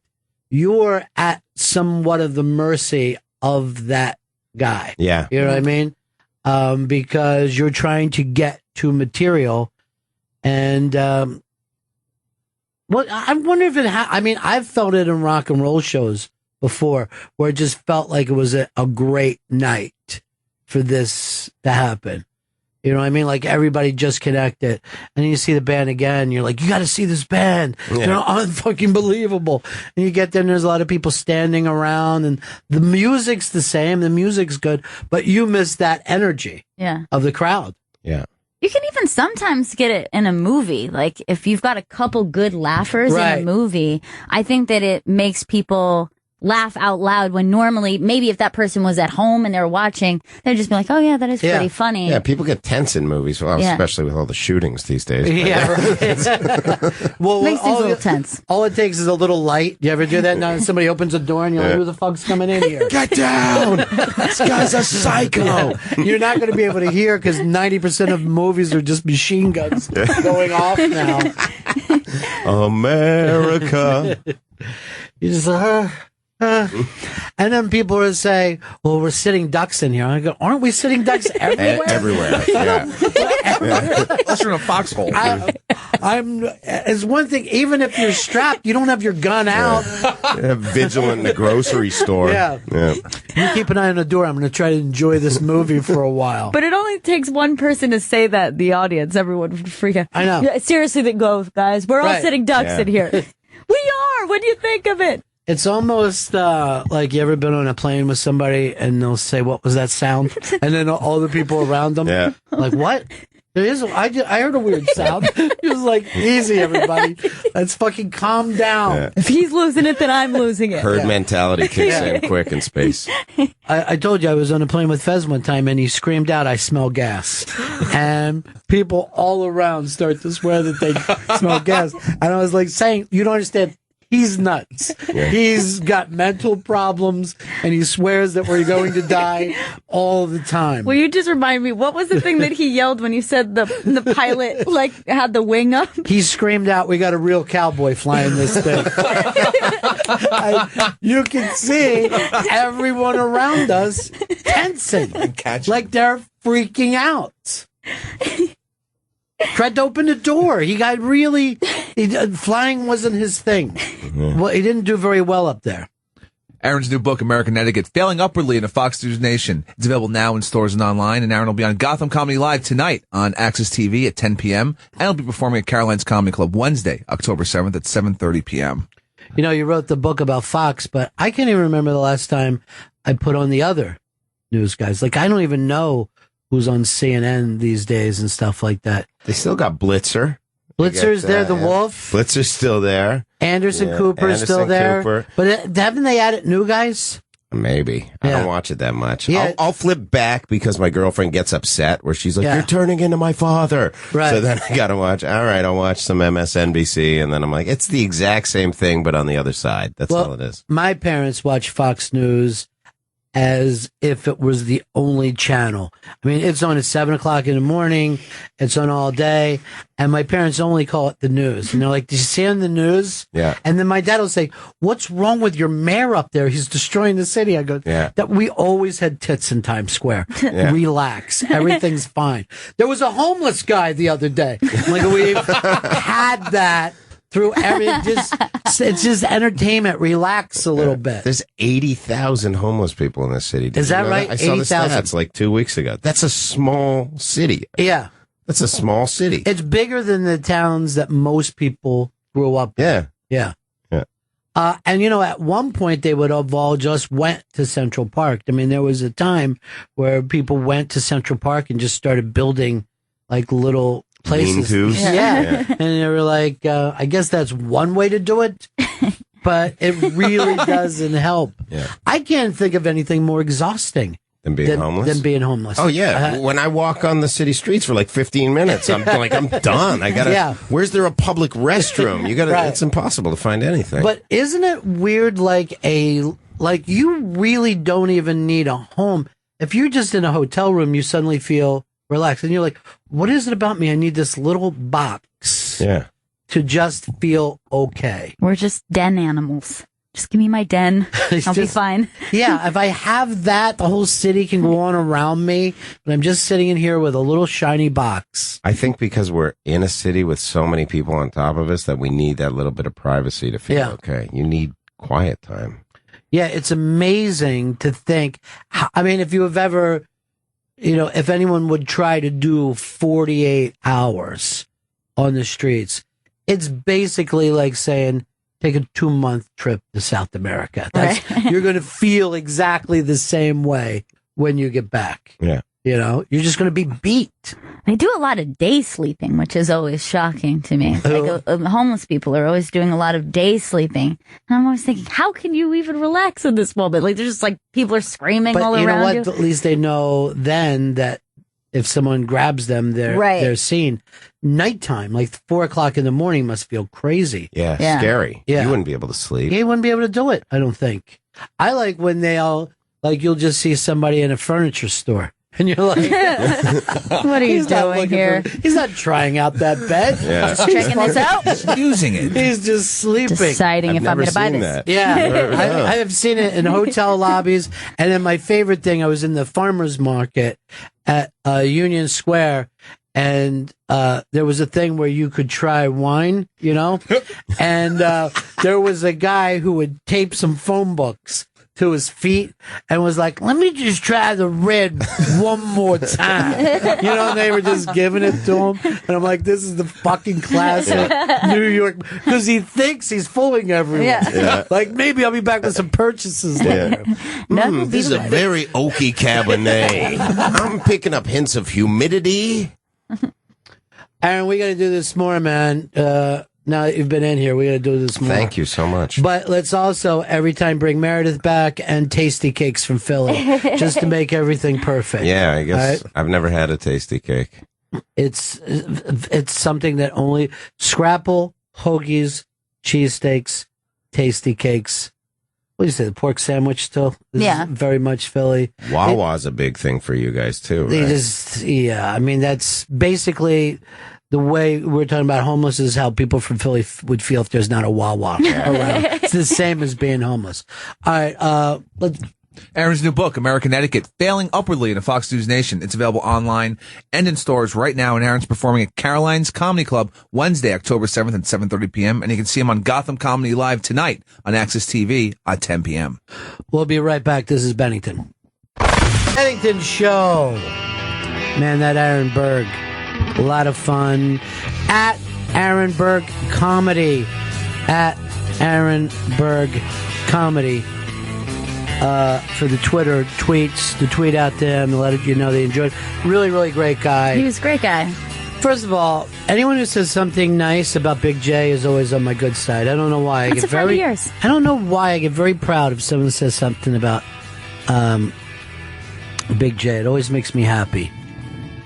you're at somewhat of the mercy of that guy. Yeah. You know what I mean? Because you're trying to get to material. And, well, I wonder if I mean, I've felt it in rock and roll shows before where it just felt like it was a great night for this to happen. You know what I mean? Like everybody just connected. And then you see the band again. You're like, you got to see this band. Yeah. They're unfucking believable. And you get there and there's a lot of people standing around and the music's the same. The music's good, but you miss that energy of the crowd. Yeah. You can even sometimes get it in a movie. Like if you've got a couple good laughers in a movie, I think that it makes people laugh out loud when normally maybe if that person was at home and they're watching, they'd just be like, oh yeah, that is pretty funny. Yeah, people get tense in movies, especially with all the shootings these days. Yeah, right. Well, makes things a little tense. All it takes is a little light. You ever do that? Now somebody opens a door and you're like, who the fuck's coming in here? Get down! This guy's a psycho! Yeah. You're not going to be able to hear because 90% of movies are just machine guns going off now. America. You just and then people would say, well, we're sitting ducks in here. I go, aren't we sitting ducks everywhere? Everywhere, yeah. Unless you're in a foxhole. It's one thing, even if you're strapped, you don't have your gun out. Vigilant in the grocery store. Yeah. You keep an eye on the door. I'm going to try to enjoy this movie for a while. But it only takes one person to say that in the audience. Everyone would freak out. I know. Yeah, seriously, that goes, guys. We're all sitting ducks in here. We are. What do you think of it? It's almost like you ever been on a plane with somebody and they'll say, what was that sound? And then all the people around them, like, what? There is. I heard a weird sound. It was like, easy, everybody. Let's fucking calm down. Yeah. If he's losing it, then I'm losing it. Herd mentality kicks in quick in space. I told you I was on a plane with Fez one time and he screamed out, I smell gas. And people all around start to swear that they smell gas. And I was like saying, you don't understand. He's nuts. Yeah. He's got mental problems, and he swears that we're going to die all the time. Well, you just remind me, what was the thing that he yelled when you said the pilot like had the wing up? He screamed out, we got a real cowboy flying this thing. You can see everyone around us tensing, like they're freaking out. Tried to open the door. He got flying wasn't his thing. Well, he didn't do very well up there. Aaron's new book, American Etiquette, Failing Upwardly in a Fox News Nation. It's available now in stores and online, and Aaron will be on Gotham Comedy Live tonight on Access TV at 10 p.m., and he'll be performing at Caroline's Comedy Club Wednesday, October 7th at 7:30 p.m. You know, you wrote the book about Fox, but I can't even remember the last time I put on the other news guys. Like, I don't even know who's on CNN these days and stuff like that. They still got Blitzer. Blitzer's there, the Wolf. Blitzer's still there. Anderson Cooper's still there. Cooper. But haven't they added new guys? Maybe. I don't watch it that much. Yeah. I'll flip back because my girlfriend gets upset where she's like, you're turning into my father. Right. So then I got to watch, all right, I'll watch some MSNBC. And then I'm like, it's the exact same thing, but on the other side. That's all it is. My parents watch Fox News as if it was the only channel. I mean, it's on at 7 o'clock in the morning. It's on all day. And my parents only call it the news. And they're like, did you see on the news? Yeah. And then my dad will say, what's wrong with your mayor up there? He's destroying the city. I go, that we always had tits in Times Square. Relax. Everything's fine. There was a homeless guy the other day. Like, we've had that through it's just entertainment. Relax a little bit. There's 80,000 homeless people in this city. Is that right? I saw the 80,000. stats like 2 weeks ago. That's a small city. Yeah. That's a small city. It's bigger than the towns that most people grew up in. Yeah. And, you know, at one point they would have all just went to Central Park. I mean, there was a time where people went to Central Park and just started building like little places. Lean-tos. Yeah. And they were like, I guess that's one way to do it, but it really doesn't help. Yeah. I can't think of anything more exhausting Than being homeless? Than being homeless. Oh, yeah. When I walk on the city streets for like 15 minutes, I'm like, I'm done. I gotta, Yeah. where's there a public restroom? You gotta, Right. it's impossible to find anything. But isn't it weird, like you really don't even need a home. If you're just in a hotel room, you suddenly feel relaxed. And you're like, what is it about me? I need this little box to just feel okay. We're just den animals. Just give me my den. I'll be fine. Yeah, if I have that, the whole city can go on around me. But I'm just sitting in here with a little shiny box. I think because we're in a city with so many people on top of us that we need that little bit of privacy to feel okay. You need quiet time. Yeah, it's amazing to think. I mean, if you have ever, if anyone would try to do 48 hours on the streets, it's basically like saying, take a 2-month trip to South America. You're going to feel exactly the same way when you get back. Yeah. You're just going to be beat. They do a lot of day sleeping, which is always shocking to me. Like homeless people are always doing a lot of day sleeping. And I'm always thinking, how can you even relax in this moment? Like, there's just like people are screaming all around you. But you know what? At least they know then that if someone grabs them, they're seen. Nighttime, like 4:00 in the morning, must feel crazy. Yeah, scary. Yeah. You wouldn't be able to sleep. You wouldn't be able to do it, I don't think. I like when they all, like, you'll just see somebody in a furniture store. And you're like, what are you doing here? He's not trying out that bed. Yeah. Just checking this out. Using it. He's just sleeping. Deciding if I'm going to buy this. Yeah. I have seen it in hotel lobbies. And then my favorite thing, I was in the farmer's market at Union Square. And there was a thing where you could try wine, and there was a guy who would tape some phone books to his feet and was like, let me just try the red one more time. And they were just giving it to him. And I'm like, this is the fucking classic New York, because he thinks he's fooling everyone. Yeah. Like, maybe I'll be back with some purchases later. This is a very oaky Cabernet. I'm picking up hints of humidity. Aaron, we got to do this more, man. Now that you've been in here, we got to do this more. Thank you so much. But let's also every time bring Meredith back and Tasty Cakes from Philly, just to make everything perfect. Yeah, I guess I've never had a tasty cake. It's something that only Scrapple, hoagies, cheesesteaks, Tasty Cakes. What do you say? The pork sandwich still? This is very much Philly. Wawa's a big thing for you guys too, right? I mean, that's basically the way we're talking about homeless is how people from Philly would feel if there's not a Wawa around. It's the same as being homeless. All right, let's. Aaron's new book, American Etiquette, Failing Upwardly in a Fox News Nation. It's available online and in stores right now, and Aaron's performing at Caroline's Comedy Club Wednesday, October 7th at 7:30 p.m., and you can see him on Gotham Comedy Live tonight on Access TV at 10 p.m. We'll be right back. This is Bennington. Bennington Show. Man, that Aaron Berg. A lot of fun. At Aaron Berg Comedy. At Aaron Berg Comedy. For the Twitter tweets, to tweet out to him and let you know they enjoyed. Really, really great guy. He was a great guy. First of all, anyone who says something nice about Big J is always on my good side. I don't know why. That's a friend of yours. I don't know why I get very proud if someone says something about Big J. It always makes me happy.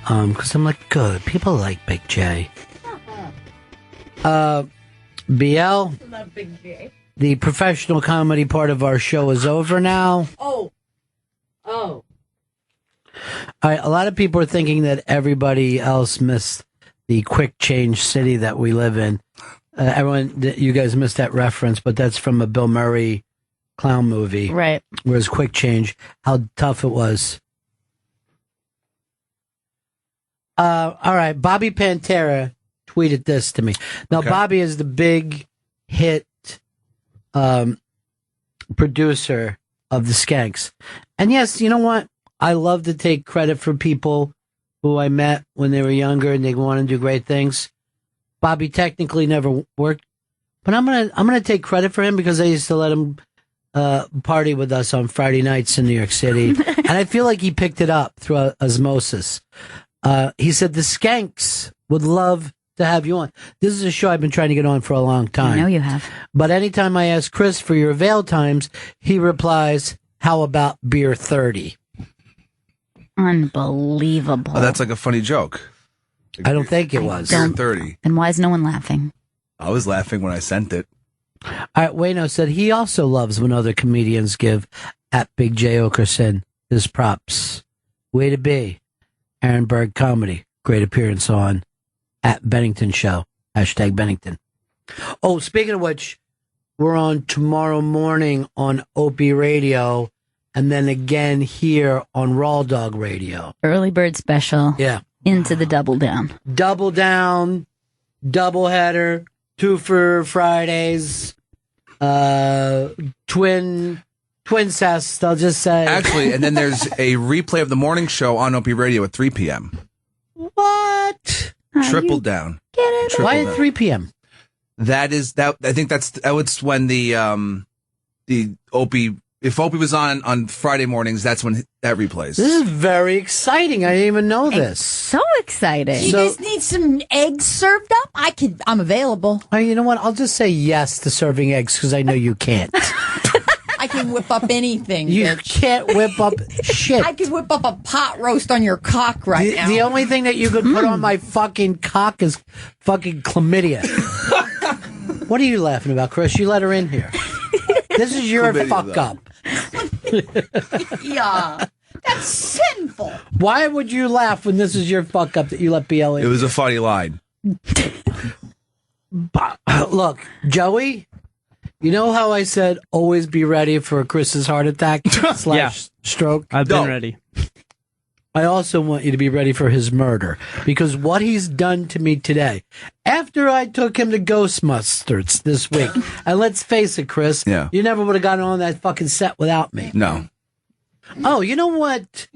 Because I'm like, good. People like Big J. BL. Not Big J. The professional comedy part of our show is over now. Oh. All right, a lot of people are thinking that everybody else missed the quick change city that we live in. You guys missed that reference, but that's from a Bill Murray clown movie. Right. Whereas quick change, how tough it was. All right, Bobby Pantera tweeted this to me. Now, Bobby is the big hit producer of the Skanks. And yes, you know what? I love to take credit for people who I met when they were younger and they want to do great things. Bobby technically never worked, but I'm gonna take credit for him because I used to let him party with us on Friday nights in New York City, and I feel like he picked it up through osmosis. He said the Skanks would love to have you on. This is a show I've been trying to get on for a long time. I know you have. But anytime I ask Chris for your avail times, he replies, "How about beer 30?" Unbelievable. Oh, that's like a funny joke. I don't think it was. Beer 30. Then why is no one laughing? I was laughing when I sent it. All right, Wayno said he also loves when other comedians give at Big J Okerson his props. Way to be. Aaron Berg Comedy. Great appearance on at Bennington Show. Hashtag Bennington. Oh, speaking of which, we're on tomorrow morning on Opie Radio and then again here on Raw Dog Radio. Early bird special. Yeah. Into the double down. Double down, double header, 2 for Fridays, twin cest, I'll just say. Actually, and then there's a replay of the morning show on Opie Radio at 3 p.m. What? Triple down. Get it? Why at 3 p.m.? That is that. I think that was when the Opie. If Opie was on Friday mornings, that's when that replays. This is very exciting. I didn't even know this. So exciting. You guys need some eggs served up? I'm available. Oh, you know what? I'll just say yes to serving eggs because I know you can't. I can whip up anything. You bitch. can't whip up shit. I could whip up a pot roast on your cock right now. The only thing that you could put on my fucking cock is fucking chlamydia. What are you laughing about, Chris? You let her in here. This is your Chlamydia, fuck though. up. Yeah, that's sinful. Why would you laugh when this is your fuck up that you let BL in? It was a funny line. Look, Joey, you know how I said always be ready for Chris's heart attack slash stroke? I've been ready. I also want you to be ready for his murder because what he's done to me today, after I took him to Ghostbusters this week, and let's face it, Chris, you never would have gotten on that fucking set without me. No. Oh, you know what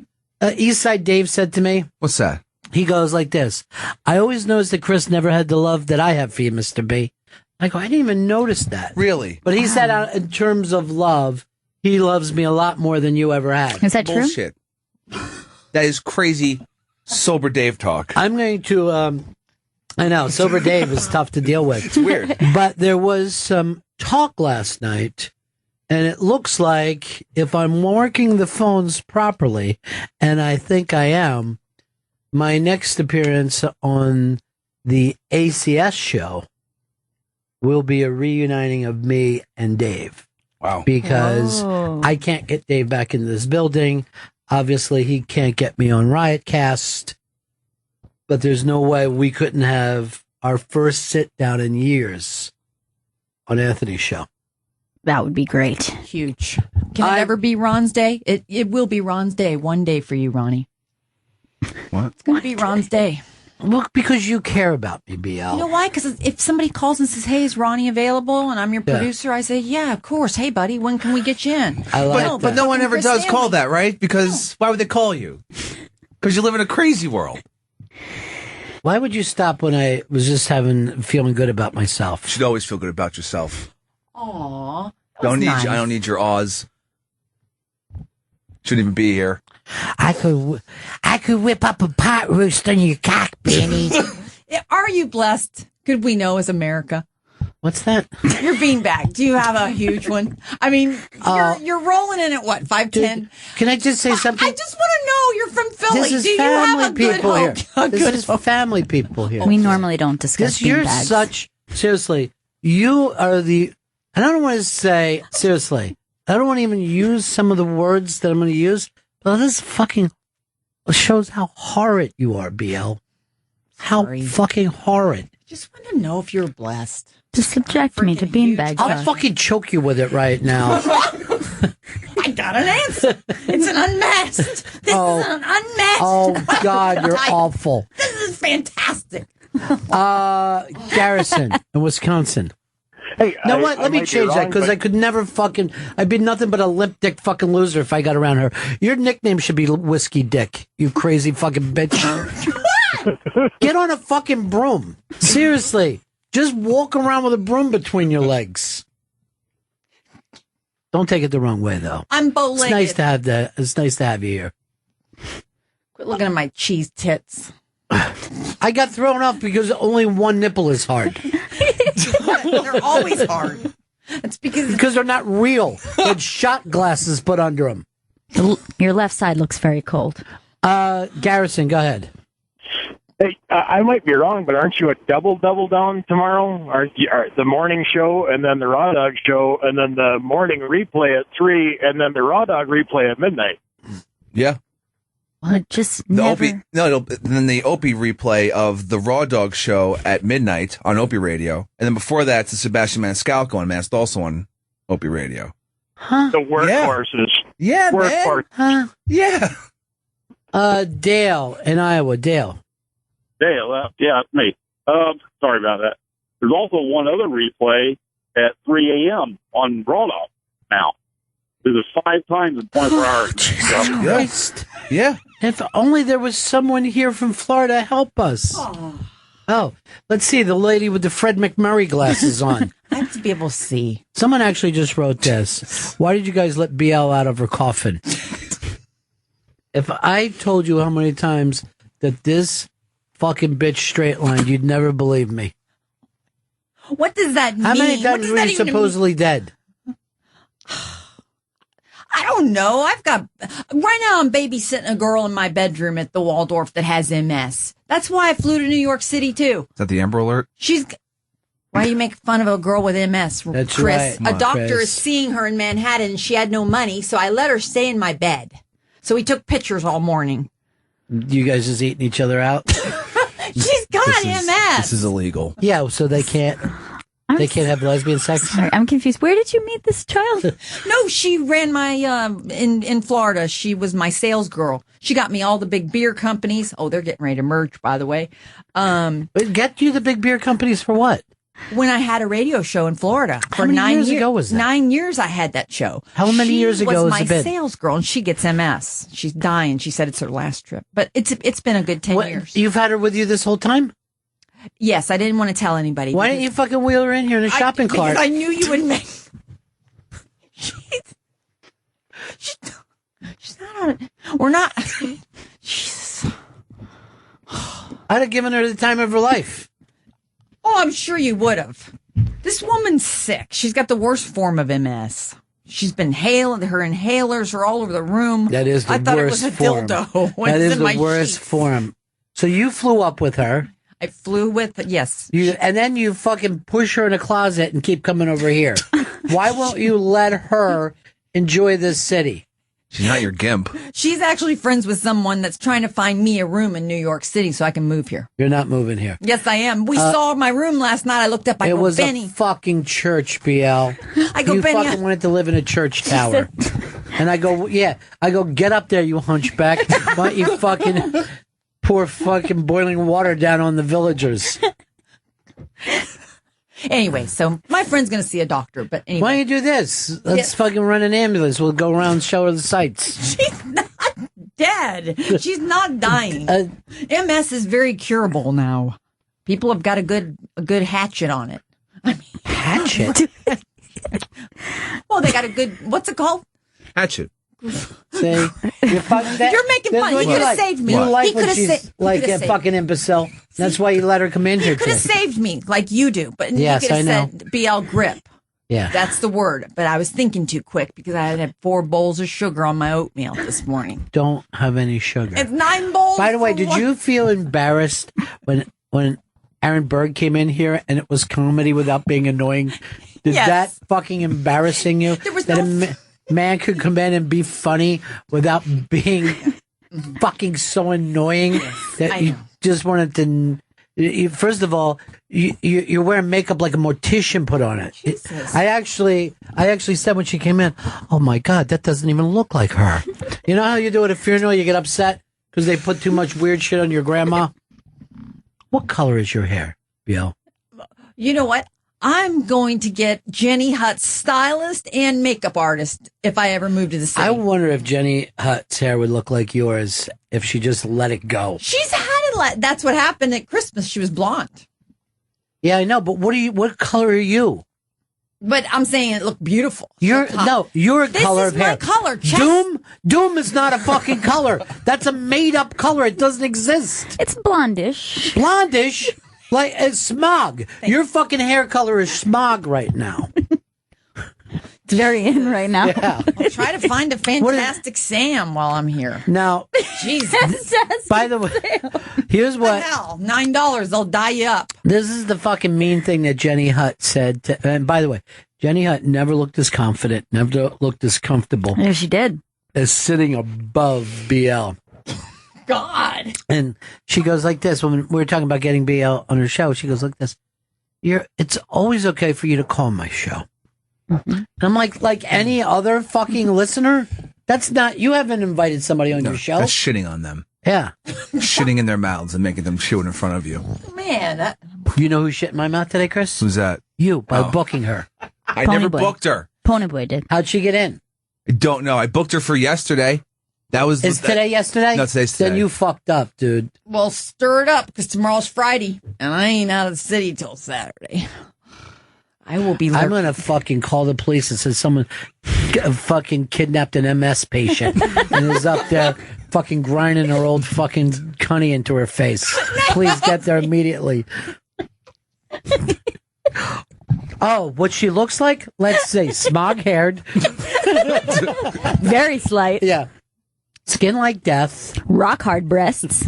Eastside Dave said to me? What's that? He goes like this. I always noticed that Chris never had the love that I have for you, Mr. B. I go, I didn't even notice that. Really? But he said in terms of love, he loves me a lot more than you ever had. Is that true? Bullshit. That is crazy sober Dave talk. I'm going to, I know, sober Dave is tough to deal with. It's weird. But there was some talk last night, and it looks like if I'm working the phones properly, and I think I am, my next appearance on the ACS show will be a reuniting of me and Dave. Wow. Because I can't get Dave back into this building. Obviously, he can't get me on Riotcast, but there's no way we couldn't have our first sit down in years on Anthony's show. That would be great. Huge. Can it ever be Ron's day? It will be Ron's day one day for you, Ronnie. What? It's going to be Ron's day. Look, because you care about me, BL. You know why? Because if somebody calls and says, "Hey, is Ronnie available?" and I'm your producer, I say, "Yeah, of course. Hey, buddy, when can we get you in?" I like But no one ever does call that, right? Because why would they call you? Because you live in a crazy world. Why would you stop when I was just feeling good about myself? You should always feel good about yourself. Aw. I don't need your awes. Shouldn't even be here. I could whip up a pot roast on your cock, Benny. Are you blessed? Could we know as America? What's that? Your beanbag. Do you have a huge one? I mean, you're rolling in at what, 5'10"? Can I just say something? I just want to know. You're from Philly. This is Do you have family a good people here. hope? This is family people here. We normally don't discuss You're beanbags. seriously, you are I don't want to say, seriously, I don't want to even use some of the words that I'm going to use, but this fucking shows how horrid you are, BL. How fucking horrid. Just want to know if you're blessed. Just subject me to beanbag I'll talk. fucking choke you with it right now. I got an answer. It's an unmasked. This is an unmasked. Oh, God, you're awful. This is fantastic. Garrison in Wisconsin. Hey, you know what? Let me change that because I could never fucking. I'd be nothing but a limp dick fucking loser if I got around her. Your nickname should be Whiskey Dick. You crazy fucking bitch. Get on a fucking broom. Seriously, just walk around with a broom between your legs. Don't take it the wrong way, though. I'm bow-legged. It's nice to have that. It's nice to have you here. Quit looking at my cheese tits. I got thrown off because only one nipple is hard. They're always hard. It's because they're not real. They had shot glasses put under them. Your left side looks very cold. Garrison, go ahead. Hey, I might be wrong, but aren't you a double down tomorrow? Are the morning show and then the Raw Dog show and then the morning replay at 3 and then the Raw Dog replay at midnight? Yeah. Well, just The never. then the Opie replay of the Raw Dog show at midnight on Opie Radio, and then before that, it's the Sebastian Maniscalco on Masked also on Opie Radio. Huh? The workhorses. Yeah, workhorse. Huh? Yeah. Dale in Iowa. Dale. Dale, yeah, it's me. Sorry about that. There's also one other replay at 3 a.m. on Raw Dog now. There's 5 times in 24 hours. Jesus Christ. Yeah. If only there was someone here from Florida to help us. Oh, let's see. The lady with the Fred McMurray glasses on. I have to be able to see. Someone actually just wrote this. Why did you guys let BL out of her coffin? If I told you how many times that this fucking bitch straight lined, you'd never believe me. What does that mean? How many What times does were that you even supposedly dead? I don't know. Right now I'm babysitting a girl in my bedroom at the Waldorf that has MS. That's why I flew to New York City too. Is that the Amber Alert? Why are you making fun of a girl with MS, That's Chris? right. A doctor Chris. is seeing her in Manhattan and she had no money, so I let her stay in my bed. So we took pictures all morning. You guys just eating each other out? She's got MS. This is illegal. Yeah, so they can't have lesbian sex? Sorry, I'm confused. Where did you meet this child? No, she ran my in Florida. She was my sales girl. She got me all the big beer companies. Oh, they're getting ready to merge, by the way. Get you the big beer companies for what? When I had a radio show in Florida for How many 9 years years ago was that? 9 years I had that show. How many years ago was has my it been? sales girl, and she gets MS. She's dying. She said it's her last trip, but it's been a good 10 years. You've had her with you this whole time? Yes, I didn't want to tell anybody. Why didn't you fucking wheel her in here in a shopping cart? Because I knew you would make. She's not on it. We're not. Jesus. I'd have given her the time of her life. Oh, I'm sure you would have. This woman's sick. She's got the worst form of MS. She's been her inhalers are all over the room. That is the I thought worst it was a form. dildo. when That it's is in the my worst sheets. form. So you flew up with her. I flew with, yes. And then you fucking push her in a closet and keep coming over here. Why won't you let her enjoy this city? She's not your gimp. She's actually friends with someone that's trying to find me a room in New York City so I can move here. You're not moving here. Yes, I am. We saw my room last night. I looked up. I It go, was Benny. a fucking church, BL. I go, you Benny. fucking wanted to live in a church tower. And I go, yeah. I go, get up there, you hunchback. Why don't you fucking pour fucking boiling water down on the villagers? Anyway, so my friend's going to see a doctor, but anyway. Why don't you do this? Let's fucking run an ambulance. We'll go around and show her the sights. She's not dead. She's not dying. MS is very curable now. People have got a good hatchet on it. Hatchet? Well, they got a good, what's it called? Hatchet. See? You're making fun. He could have saved me. You like He when could have she's like a fucking imbecile. That's why you let her come in here. He could have saved me like you do, but Yes, he could have I know. said BL grip. Yeah. That's the word. But I was thinking too quick because I had 4 bowls of sugar on my oatmeal this morning. Don't have any sugar. It's 9 bowls. By the way, for did one- you feel embarrassed when Aaron Berg came in here and it was comedy without being annoying? Did Yes. that fucking embarrassing you? There was that no a man could come in and be funny without being fucking so annoying that I you know. just wanted to. First of all, you're wearing makeup like a mortician put on it. Jesus. I actually said when she came in, "Oh my God, that doesn't even look like her." You know how you do at a funeral? You get upset because they put too much weird shit on your grandma. What color is your hair, Bill? You know what? I'm going to get Jenny Hutt's stylist and makeup artist if I ever move to the city. I wonder if Jenny Hutt's hair would look like yours if she just let it go. She's had it. That's what happened at Christmas. She was blonde. Yeah, I know, but what color are you? But I'm saying it looked beautiful. Your color This of is my hair. color. Doom is not a fucking color. That's a made up color. It doesn't exist. It's blondish. Blondish, like it's smog. Your fucking hair color is smog right now. It's very in right now. Yeah. I'll try to find a fantastic Sam while I'm here. Now, Jesus. by the way, here's what. Hell, $9. They'll dye you up. This is the fucking mean thing that Jenny Hutt said. And by the way, Jenny Hutt never looked as confident, never looked as comfortable. Yeah, she did. As sitting above BL. God. And she goes like this when we were talking about getting BL on her show. She goes like this: "It's always okay for you to call my show." Mm-hmm. And I'm like any other fucking listener. That's not. You haven't invited somebody on your show. That's shitting on them. Yeah, shitting in their mouths and making them chew it in front of you. Man, you know who shit in my mouth today, Chris? Who's that? You by booking her. I never booked her. Pony Boy did. How'd she get in? I don't know. I booked her for yesterday. That was today yesterday? No, today's today. Then you fucked up, dude. Well, stir it up because tomorrow's Friday and I ain't out of the city till Saturday. I will be. I'm gonna fucking call the police and say someone fucking kidnapped an MS patient and is up there fucking grinding her old fucking cunny into her face. Please get there immediately. Oh, what she looks like? Let's see, smog haired, very slight. Yeah, skin like death, rock hard breasts.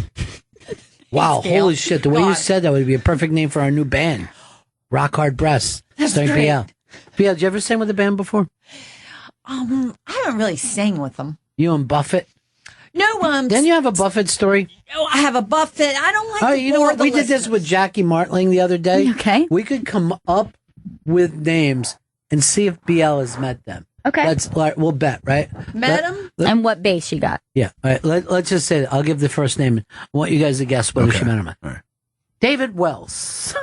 Wow, holy shit! The way you said that would be a perfect name for our new band, Rock Hard Breasts. That's starring great. BL. BL, did you ever sing with a band before? I haven't really sang with them. You and Buffett? No, Didn't you have a Buffett story? Oh, I have a Buffett. I don't like. Oh, to you know bore what? the We did this with Jackie Martling the other day. Okay. We could come up with names and see if BL has met them. Okay. We'll bet, right? Met him? And what base you got? Yeah. All right. Let's just say that. I'll give the first name. I want you guys to guess whether she met him. Right. David Wells.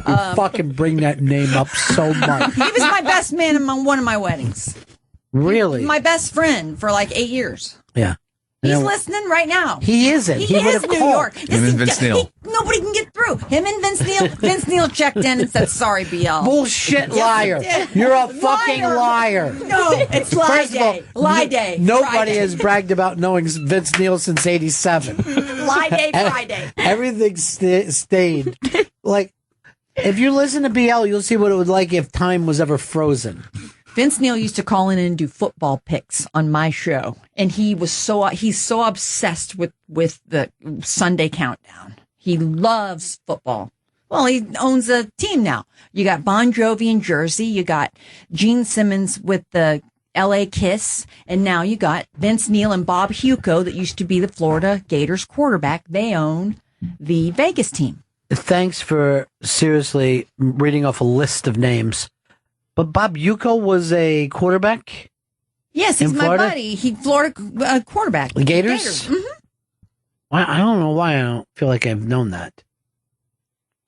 You fucking bring that name up so much. He was my best man in one of my weddings. Really? My best friend for like 8 years. Yeah. He's And then- listening right now. He isn't. He is would've New called. York. Him and Vince Neil. Nobody can get through. Him and Vince Neil. Vince Neil checked in and said, "Sorry, BL." Bullshit liar. You're a fucking liar. No, it's lie First of all, day. Lie day. Nobody Friday. has bragged about knowing Vince Neil since '87. Lie day Friday. Everything stayed. Like, if you listen to BL, you'll see what it would like if time was ever frozen. Vince Neil used to call in and do football picks on my show, and he's so obsessed with the Sunday Countdown. He loves football. Well, he owns a team now. You got Bon Jovi in Jersey, you got Gene Simmons with the LA Kiss, and now you got Vince Neil and Bob Huco that used to be the Florida Gators quarterback. They own the Vegas team. Thanks for seriously reading off a list of names. But Bob Yuko was a quarterback? Yes, he's in my Florida? buddy. He Florida quarterback. The Gators? Mhm. I don't know why I don't feel like I've known that.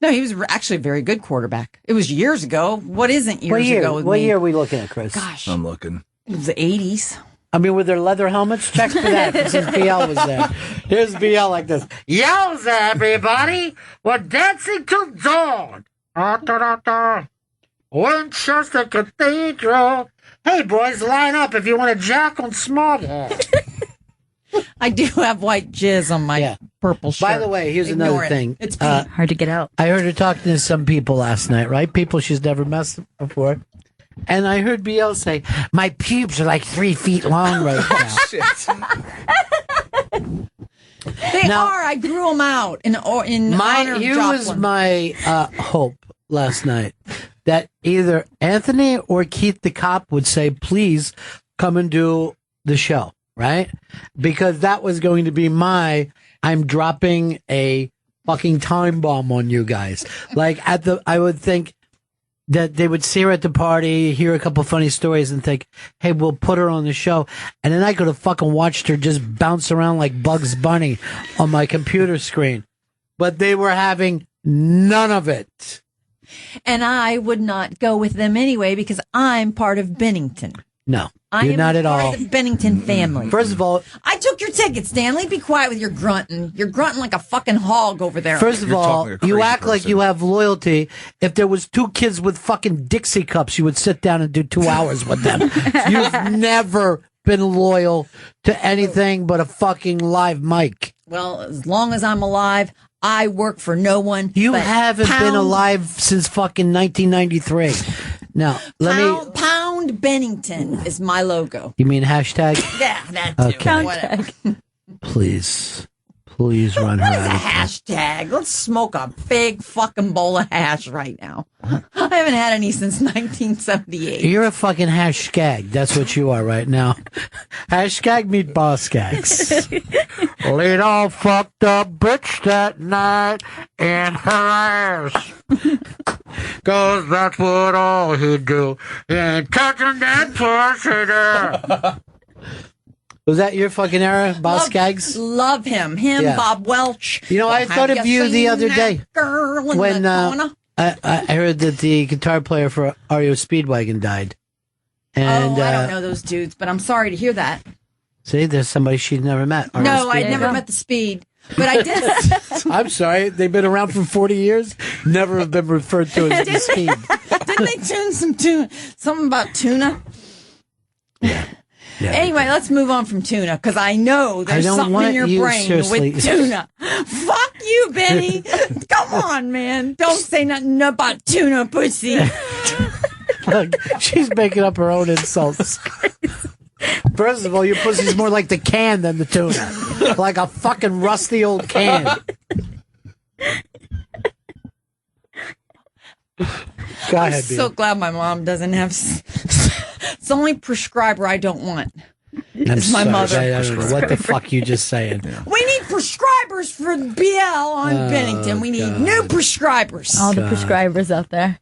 No, he was actually a very good quarterback. It was years ago. What isn't years What year? ago with What me? year are we looking at, Chris? Gosh, I'm looking. it was the 80s. I mean, were there leather helmets? Check for that since BL was there. Here's BL like this. Yowza, everybody! We're dancing till dawn! Winchester Cathedral. Hey, boys, line up if you want to jack on Smoghead. I do have white jizz on my purple shirt. By the way, here's Ignore another it. thing. It's paint. Hard to get out. I heard her talking to some people last night, right? People she's never met before. And I heard BL say, my pubes are like 3 feet long right now. They are. I grew them out in honor of Here was Joplin. my hope last night that either Anthony or Keith the cop would say, please come and do the show, right? Because that was going to be I'm dropping a fucking time bomb on you guys. Like I would think that they would see her at the party, hear a couple funny stories and think, hey, we'll put her on the show. And then I could have fucking watched her just bounce around like Bugs Bunny on my computer screen. But they were having none of it. And I would not go with them anyway because I'm part of Bennington. No, I you're am not at part all. of the Bennington family. First of all, I took your ticket, Stanley. Be quiet with your grunting. You're grunting like a fucking hog over there. First of all, you act like you have loyalty. If there was 2 kids with fucking Dixie cups, you would sit down and do 2 hours with them. You've never been loyal to anything but a fucking live mic. Well, as long as I'm alive, I work for no one. You haven't been alive since fucking 1993. Now, Pound Bennington is my logo. You mean hashtag? Yeah, that too. Okay. Whatever. Please run her What is out a of here. hashtag? Let's smoke a big fucking bowl of hash right now. I haven't had any since 1978. You're a fucking hash skag. That's what you are right now. Hashtag meatball skags. Little fucked up bitch that night in her ass. 'Cause that's what all he'd do. And touching that pussy there. Was that your fucking era, Boss Skaggs? Love him. Yeah. Bob Welch. You know, I thought of you the other day when I heard that the guitar player for REO Speedwagon died. And, I don't know those dudes, but I'm sorry to hear that. See, there's somebody she'd never met. No, I'd never met the Speed, but I did. I'm sorry, they've been around for 40 years, never have been referred to as the Speed. Didn't they tune something about tuna? Yeah. Anyway, let's move on from tuna, because I know there's something in your brain with tuna. Fuck you, Benny. Come on, man. Don't say nothing about tuna, pussy. Look, she's making up her own insults. First of all, your pussy's more like the can than the tuna. Like a fucking rusty old can. Go ahead, I'm so glad my mom doesn't have... It's the only prescriber I don't want. It's my mother. I don't know what the fuck you just saying. We need prescribers for BL on Bennington. We need new prescribers. All the prescribers out there.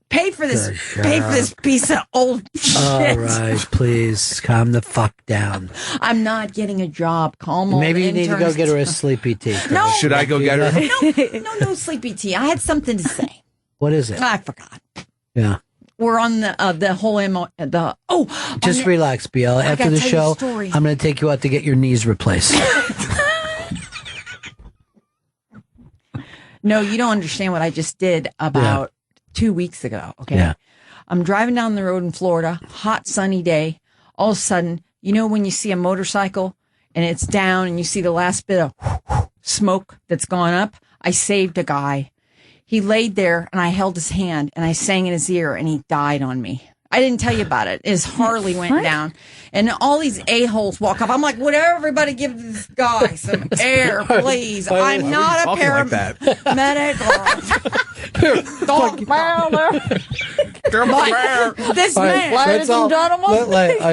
Pay for this. Pay for this piece of old shit. All right, please calm the fuck down. I'm not getting a job. Calm all Maybe the you need to go interns get her a down. sleepy tea. No. Should I go get her? No sleepy tea. I had something to say. What is it? I forgot. Yeah. We're on the whole Just relax, BL. After the show, I'm going to take you out to get your knees replaced. No, you don't understand what I just did about 2 weeks ago. Okay. Yeah. I'm driving down the road in Florida, hot sunny day. All of a sudden, you know when you see a motorcycle and it's down and you see the last bit of smoke that's gone up? I saved a guy. He laid there and I held his hand and I sang in his ear and he died on me. I didn't tell you about it. His Harley went down and all these a-holes walk up. I'm like, would everybody give this guy some air, please? I'm not a paramedic. This man.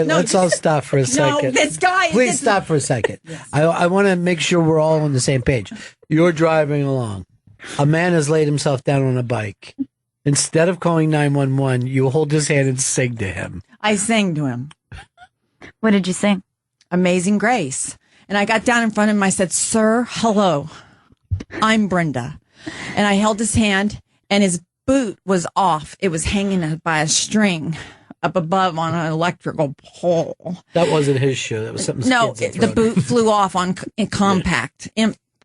Let's all stop for a second. No, this guy. Please stop for a second. Yes. I want to make sure we're all on the same page. You're driving along. A man has laid himself down on a bike. Instead of calling 911, you hold his hand and sing to him. I sang to him. What did you sing? Amazing Grace. And I got down in front of him. I said, "Sir, hello. I'm Brenda." And I held his hand, and his boot was off. It was hanging by a string up above on an electrical pole. That wasn't his shoe. That was something. No, the boot flew off on compact.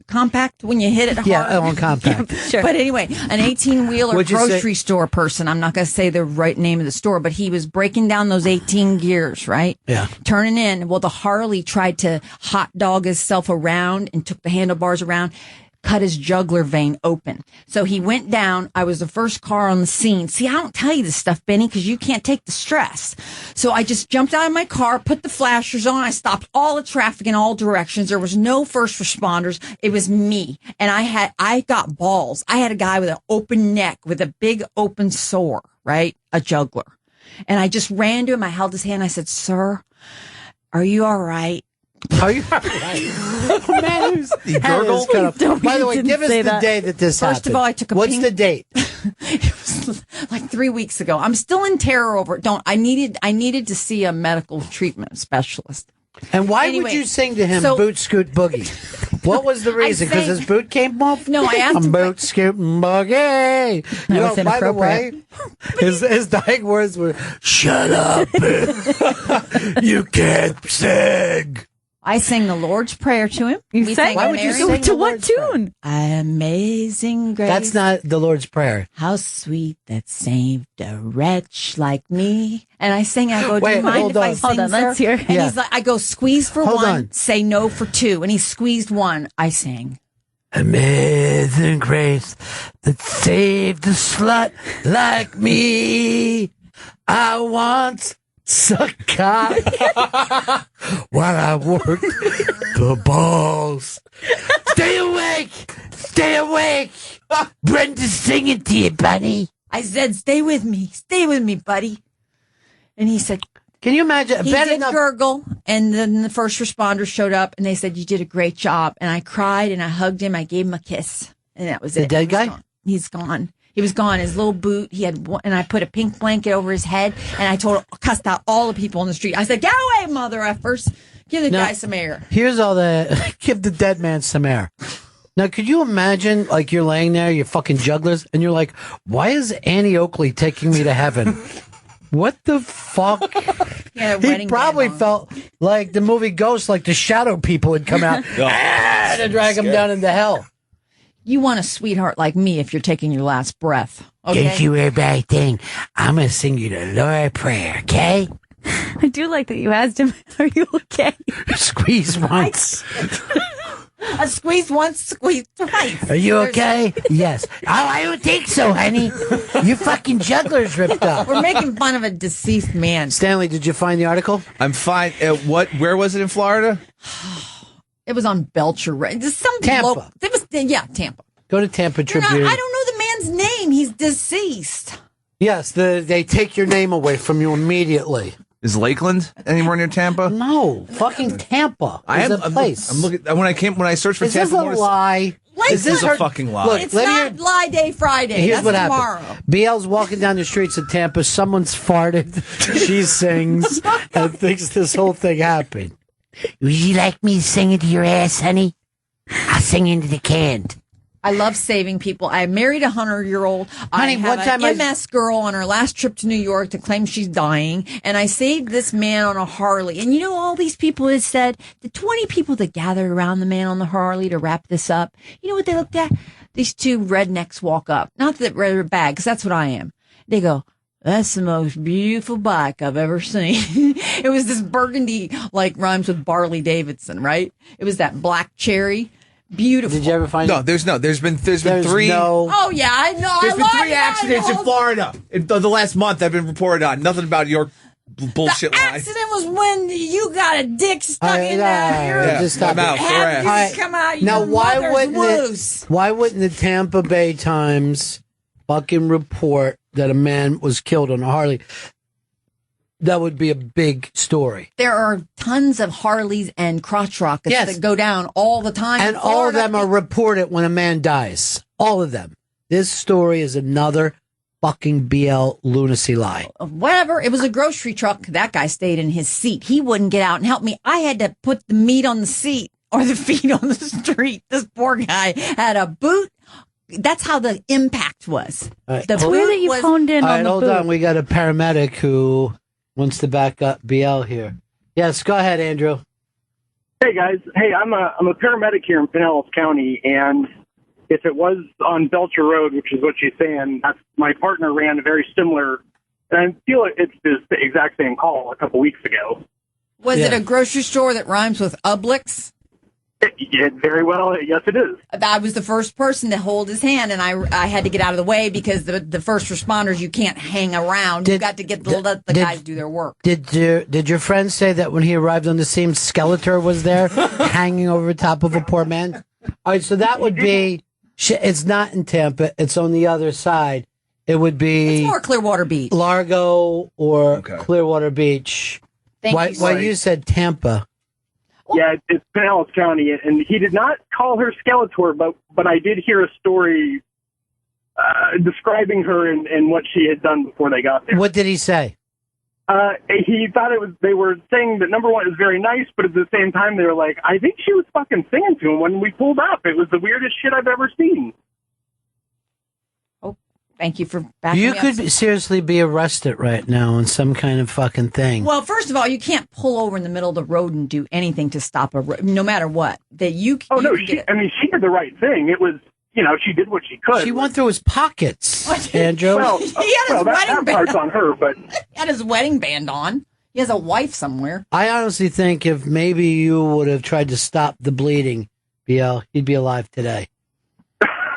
Compact when you hit it hard. Yeah, on compact. Sure. But anyway, an 18-wheeler grocery store person, I'm not going to say the right name of the store, but he was breaking down those 18 gears, right? Yeah. Turning in. Well, the Harley tried to hot dog himself around and took the handlebars around, cut his jugular vein open. So he went down. I was the first car on the scene. See, I don't tell you this stuff, Benny, because you can't take the stress. So I just jumped out of my car, put the flashers on. I stopped all the traffic in all directions. There was no first responders. It was me. And I got balls. I had a guy with an open neck with a big open sore, right? A jugular. And I just ran to him. I held his hand. I said, "Sir, are you all right?" Are you all right? Man, who's by the way, give us the day that this happened. First of all, I took a What's the date? It was like 3 weeks ago. I'm still in terror over it. I needed to see a medical treatment specialist. And why would you sing to him Boot Scoot Boogie? What was the reason? Because his boot came off? No, I asked him. Boot scooting buggy. You know, by the way, his dying words were, "Shut up. You can't sing." I sang the Lord's Prayer to him. You sang? Why would you sing to the what Lord's tune? Amazing Grace. That's not the Lord's Prayer. How sweet that saved a wretch like me. And I sang, I go, do Wait, you mind hold if I on. sing, Hold on, sir? let's hear. And he's like, I go, squeeze for Hold one, on. say no for two. And he squeezed one. I sang. Amazing grace that saved a slut like me. I once suck cock while I worked the balls. Stay awake! Stay awake! Brenda's singing to you, buddy. I said, stay with me, buddy. And he said, can you imagine? He did gurgle, and then the first responders showed up, and they said, you did a great job. And I cried, and I hugged him. I gave him a kiss, and that was it. The dead guy? He's gone. He was gone. His little boot. He had one, and I put a pink blanket over his head, and I cussed out all the people on the street. I said, "Get away, mother effers! Give the guy some air." Here's all the give the dead man some air. Now, could you imagine, like, you're laying there, you're fucking jugglers, and you're like, "Why is Annie Oakley taking me to heaven?" What the fuck? Yeah, he probably felt like the movie Ghost, like the shadow people had come out to drag him down into hell. You want a sweetheart like me if you're taking your last breath. Okay? Don't you worry about a thing. I'm going to sing you the Lord prayer, okay? I do like that you asked him, are you okay? Squeeze once. I squeezed once, squeezed twice. Are you okay? Yes. Oh, I don't think so, honey. You fucking jugglers ripped up. We're making fun of a deceased man. Stanley, did you find the article? I'm fine. Where was it in Florida? It was on Belcher. Some Tampa. Tampa. Go to Tampa Tribune. I don't know the man's name. He's deceased. Yes, they take your name away from you immediately. Is Lakeland anywhere near Tampa? No, fucking Tampa. Is a place. I'm looking when I searched for Is Tampa. this a lie? This is a fucking lie. Look, It's not Lie Day Friday. Here's That's what tomorrow. happened. BL's walking down the streets of Tampa. Someone's farted. She sings and thinks this whole thing happened. Would you like me to sing into your ass, honey? I'll sing into the can. I love saving people. I married a 100-year-old. I Honey, have one time an MS girl on her last trip to New York to claim she's dying, and I saved this man on a Harley. And you know, all these people had said, the 20 people that gathered around the man on the Harley to wrap this up, you know what they looked at? These two rednecks walk up. Not that they're bad, because that's what I am. They go, that's the most beautiful bike I've ever seen. It was this burgundy, like rhymes with Barley Davidson, right? It was that black cherry. Beautiful. Did you ever find? No, there's been three. No. Oh yeah, I know. There's been 3 accidents in Florida in the last month. I've been reported on. Nothing about your bullshit The lie. accident was when you got a dick stuck in there. Yeah, just stop I'm out. it. Correct. Had to come out. Now, Your why mother's wouldn't woos. why wouldn't the Tampa Bay Times fucking report that a man was killed on a Harley? That would be a big story. There are tons of Harleys and crotch rockets that go down all the time. And all of them are reported when a man dies. All of them. This story is another fucking BL lunacy lie. Whatever. It was a grocery truck. That guy stayed in his seat. He wouldn't get out and help me. I had to put the meat on the seat or the feet on the street. This poor guy had a boot. That's how the impact was. Right. The It's weird that you honed in All on right, the hold boot. on. We got a paramedic who wants to back up BL here. Yes, go ahead, Andrew. Hey guys, I'm a paramedic here in Pinellas County, and if it was on Belcher Road, which is what she's saying, my partner ran a very similar, and I feel it's the exact same call a couple weeks ago. Was it a grocery store that rhymes with Publix? Very well, yes, it is. I was the first person to hold his hand, and I had to get out of the way because the first responders, you can't hang around. You got to let the guys do their work. Did your friend say that when he arrived on the scene, Skeletor was there hanging over top of a poor man? All right, so that would be. It's not in Tampa. It's on the other side. It would be. It's more Clearwater Beach, Largo, or Clearwater Beach. Why you said Tampa? Yeah, it's Pinellas County, and he did not call her Skeletor, but I did hear a story describing her and what she had done before they got there. What did he say? he thought they were saying that number one is very nice, but at the same time they were like, I think she was fucking singing to him when we pulled up. It was the weirdest shit I've ever seen. Oh, thank you for backing You me could up. seriously be arrested right now on some kind of fucking thing. Well, first of all, you can't pull over in the middle of the road and do anything to stop no matter what. That you. Oh, you no, can she get it. she did the right thing. It was, she did what she could. She went through his pockets, Andrew. Well, He had his wedding that part's band on her, but He had his wedding band on. He has a wife somewhere. I honestly think if maybe you would have tried to stop the bleeding, BL, he'd be alive today.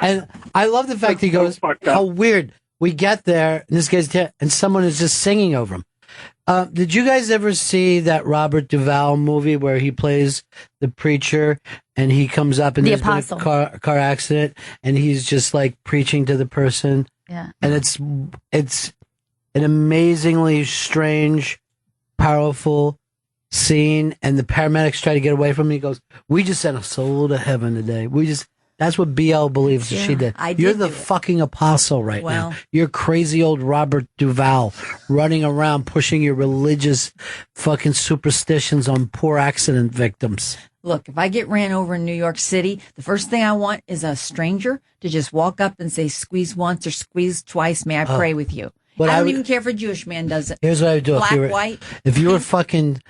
And I love the fact he goes, how weird. We get there, and this guy's and someone is just singing over him. Did you guys ever see that Robert Duvall movie where he plays the preacher and he comes up and The there's been Apostle. a car accident and he's just like preaching to the person? Yeah. And it's an amazingly strange, powerful scene, and the paramedics try to get away from him. He goes, "We just sent a soul to heaven today. That's what BL believes that she did. I You're did the do it. fucking apostle right Well. now. You're crazy old Robert Duvall running around pushing your religious fucking superstitions on poor accident victims." Look, if I get ran over in New York City, the first thing I want is a stranger to just walk up and say, "Squeeze once or squeeze twice. May I Oh. pray with you?" But I I don't would- even care if a Jewish man does it. Here's what I would do. Black, if you were, white. If you were fucking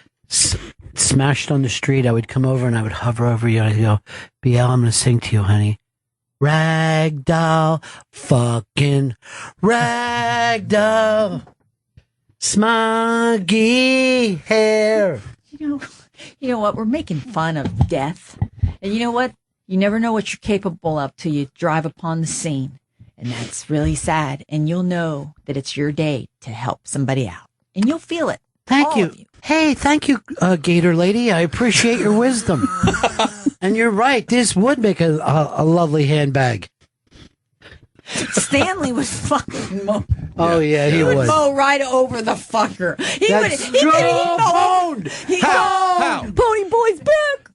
smashed on the street, I would come over and I would hover over you and I'd go, BL, I'm going to sing to you, honey. Ragdoll, fucking ragdoll, smoggy hair. You know what? We're making fun of death. And you know what? You never know what you're capable of till you drive upon the scene. And that's really sad. And you'll know that it's your day to help somebody out. And you'll feel it. Thank All you. of you. Hey, thank you, Gator Lady. I appreciate your wisdom. And you're right. This would make a lovely handbag. Stanley would fucking mow. Oh, yeah, he would would. mow right over the fucker. He would. That's He'd How? Pony Boy's back.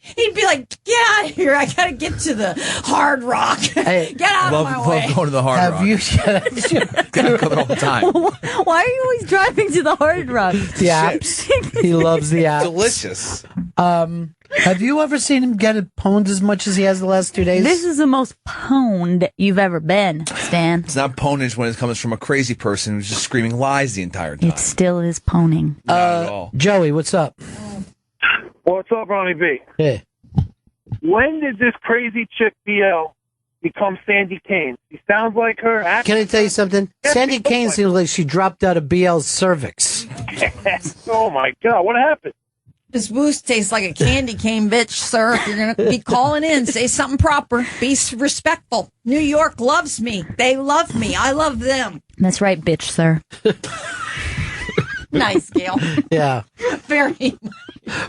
He'd be like, "Get out of here! I gotta get to the Hard Rock. Hey, Get out of my way." Love going to the Hard Rock. Have you? Gotta go there all the time. Why are you always driving to the Hard Rock? The apps. He loves the apps. Delicious. Have you ever seen him get it pwned as much as he has the last 2 days? This is the most pwned you've ever been, Stan. It's not pwnage when it comes from a crazy person who's just screaming lies the entire time. It still is pwning. Not at all. Joey, what's up? What's up, Ronnie B? Hey. When did this crazy chick BL become Sandy Kane? She sounds like her. Can I tell you something? Sandy Kane seems like she dropped out of BL's cervix. Oh my God, what happened? This boost tastes like a candy cane, bitch, sir. If you're going to be calling in, say something proper. Be respectful. New York loves me. They love me. I love them. That's right, bitch, sir. Nice, Gail. Yeah. Very.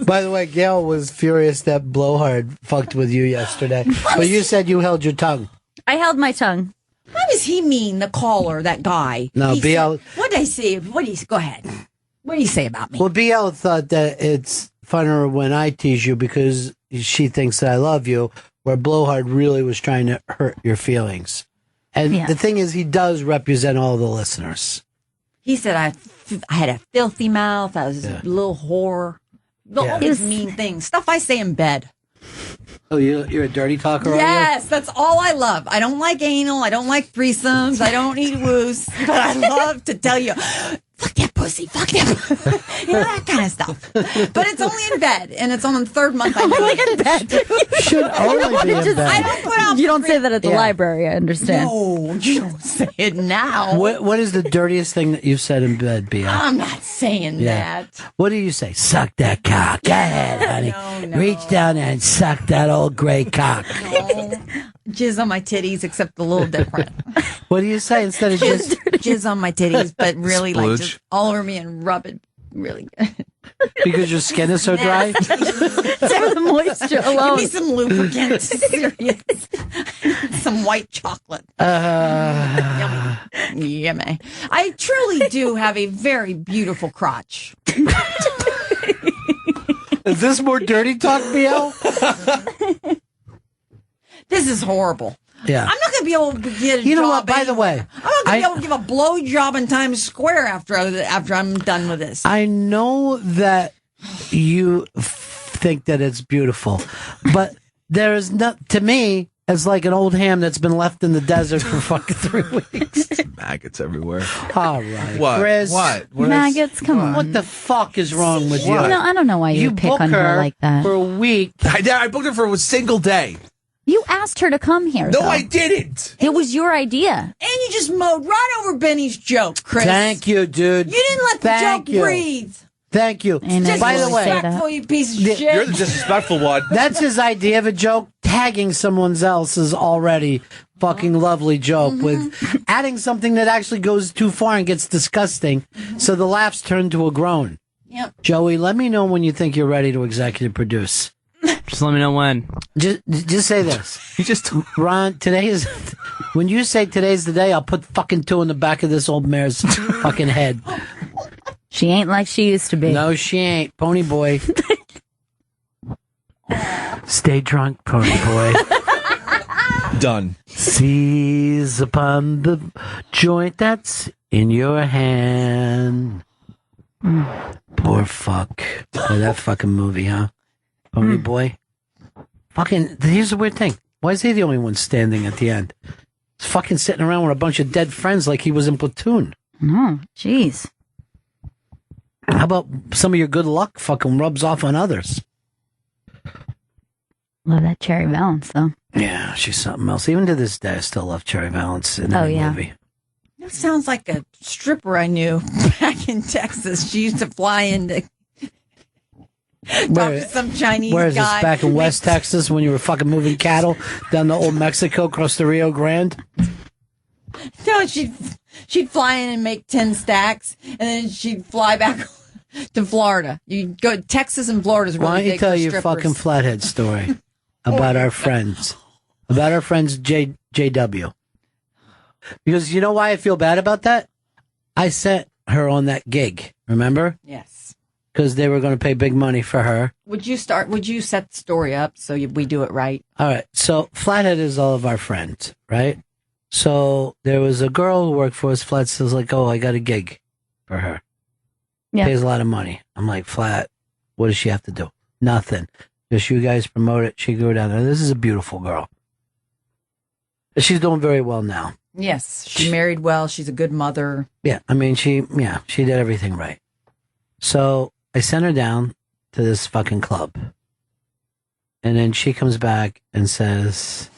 By the way, Gail was furious that Blowhard fucked with you yesterday. But you said you held your tongue. I held my tongue. What does he mean, the caller, that guy? No, He BL. said- what did I say? Go ahead. What do you say about me? Well, BL thought that it's funner when I tease you because she thinks that I love you, where Blowhard really was trying to hurt your feelings. And Yeah. the thing is, he does represent all the listeners. He said I had a filthy mouth. I was a little whore. Yeah. All these mean things. Stuff I say in bed. Oh, you're a dirty talker, Yes, that's all I love. I don't like anal. I don't like threesomes. I don't eat woos. But I love to tell you, fuck that pussy, fuck that, you know, that kind of stuff. But it's only in bed, and it's on the third month. I know in bed. Should only be in bed. I don't put out. You don't say that at the Yeah. library, I understand. No, you don't say it now. What is the dirtiest thing that you've said in bed, BL? I'm not saying Yeah. that. What do you say? Suck that cock. Go ahead, honey. Reach down there and suck that old gray cock. No. Jizz on my titties, except a little different. What do you say instead of just Jizz on my titties, but really like Splooge. just all over me and rub it really good. because your skin is so dry? For the moisture alone. Give me some lubricant. Serious. Some white chocolate. Yummy. I truly do have a very beautiful crotch. Is this more dirty talk, BL? This is horrible. Yeah. I'm not going to be able to get a You know job what? By the way, I'm not going going to be able to give a blowjob in Times Square after I'm done with this. I know that you think that it's beautiful, but there is not, to me, it's like an old ham that's been left in the desert for fucking 3 weeks. Maggots everywhere. All right, What? Chris. What? Maggots, come on. What the fuck is wrong with you? No, I don't know why you pick book on her like that. for a week. I booked her for a single day. You asked her to come here. No, though. I didn't. It was your idea. And you just mowed right over Benny's joke, Chris. Thank you, dude. You didn't let the Thank joke you. breathe. Thank you. By the way, Disrespectful, you piece of shit. You're the disrespectful one. that's his idea of a joke. Tagging someone else's already fucking lovely joke with adding something that actually goes too far and gets disgusting. So the laughs turn to a groan. Yep. Joey, let me know when you think you're ready to executive produce. Just let me know when. Just say this. You just Ron, today is when you say today's the day, I'll put fucking 2 in the back of this old mare's fucking head. She ain't like she used to be. No, she ain't. Pony boy. Stay drunk, pony boy. done. Seize upon the joint that's in your hand. Poor fuck. Oh, that fucking movie, huh? Pony boy. Fucking, here's the weird thing. Why is he the only one standing at the end? He's fucking sitting around with a bunch of dead friends like he was in Platoon. No, jeez. How about some of your good luck fucking rubs off on others? Love that Cherry Valance, though. Yeah, she's something else. Even to this day, I still love Cherry Valance in that movie. That sounds like a stripper I knew back in Texas. She used to fly into talk to some Chinese Where is guy. this? Back in West Texas when you were fucking moving cattle down to old Mexico across the Rio Grande? No, she'd fly in and make 10 stacks, and then she'd fly back to Florida. You go Texas and Florida's really Why don't you big tell for your strippers. fucking flathead story about our friends? About our friends JW. Because you know why I feel bad about that? I sent her on that gig, remember? Yes. Because they were going to pay big money for her. Would you set the story up so we do it right? All right. So Flathead is all of our friends, right? So there was a girl who worked for us. Flat says like, "Oh, I got a gig for her. Yeah. Pays a lot of money." I'm like, "Flat, what does she have to do? Nothing. Just you guys promote it. She go down there. This is a beautiful girl. She's doing very well now. Yes. She married well. She's a good mother. Yeah. I mean, she did everything right. So I sent her down to this fucking club. And then she comes back and says,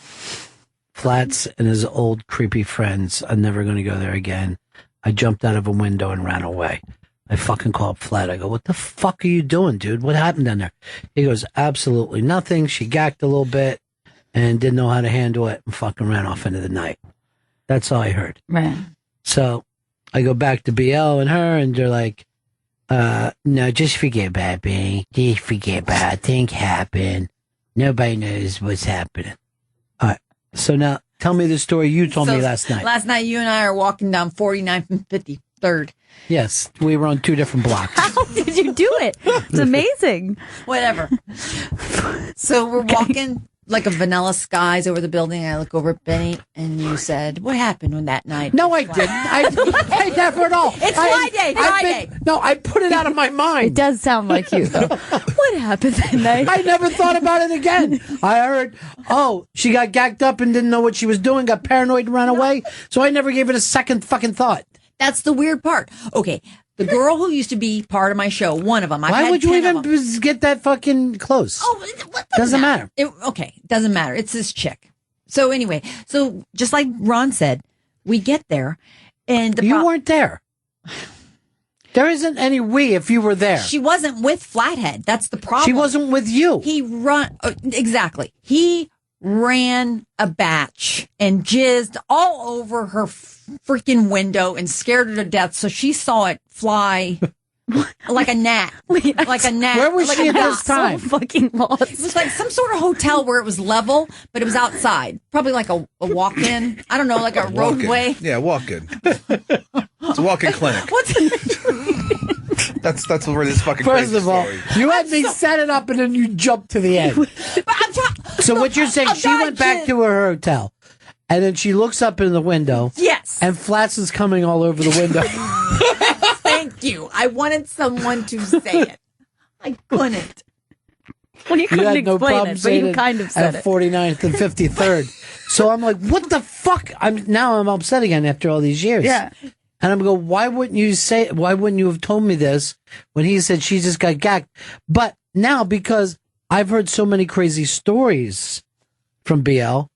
Flats and his old creepy friends are never going to go there again. I jumped out of a window and ran away. I fucking called Flat. I go, "What the fuck are you doing, dude? What happened down there?" He goes, "Absolutely nothing. She gacked a little bit and didn't know how to handle it and fucking ran off into the night." That's all I heard. Right. So I go back to BL and her, and they're like, "No, just forget about it, man. Just forget about it. Things happen. Nobody knows what's happening." All right. So now tell me the story you told me last night. Last night, you and I are walking down 49th and 53rd. Yes, we were on 2 different blocks. How did you do it? It's amazing. Whatever. So we're walking like a vanilla skies over the building. I look over at Benny, and you said, "What happened on that night?" No, I didn't. I never at all. It's Friday. I put it out of my mind. It does sound like you, though. What happened that night? I never thought about it again. I heard, oh, she got gacked up and didn't know what she was doing, got paranoid and ran away. So I never gave it a second fucking thought. That's the weird part. Okay, the girl who used to be part of my show, one of them. Why would you even get that fucking close? Oh, doesn't matter. Okay, doesn't matter. It's this chick. So anyway, so just like Ron said, we get there, and you weren't there. There isn't any we if you were there. She wasn't with Flathead. That's the problem. She wasn't with you. Exactly. He ran a batch and jizzed all over her freaking window and scared her to death. So she saw it fly like a gnat. Like a gnat. Where was like she at this time? So fucking lost. It was like some sort of hotel where it was level, but it was outside. Probably like a walk-in. I don't know, like a roadway. Yeah, walk-in. It's a walk-in clinic. That's where this fucking First crazy of all, story. you had me set it up and then you jumped to the end. So what you're saying, she went back to her hotel And then she looks up in the window. Yes. And Flats is coming all over the window. Thank you. I wanted someone to say it. I couldn't. Well, you couldn't had no explain problem it, but you saying kind of said at it. 49th and 53rd. So I'm like, what the fuck? I'm upset again after all these years. Yeah. And I'm going, why wouldn't you have told me this when he said she just got gacked? But now, because I've heard so many crazy stories from BL,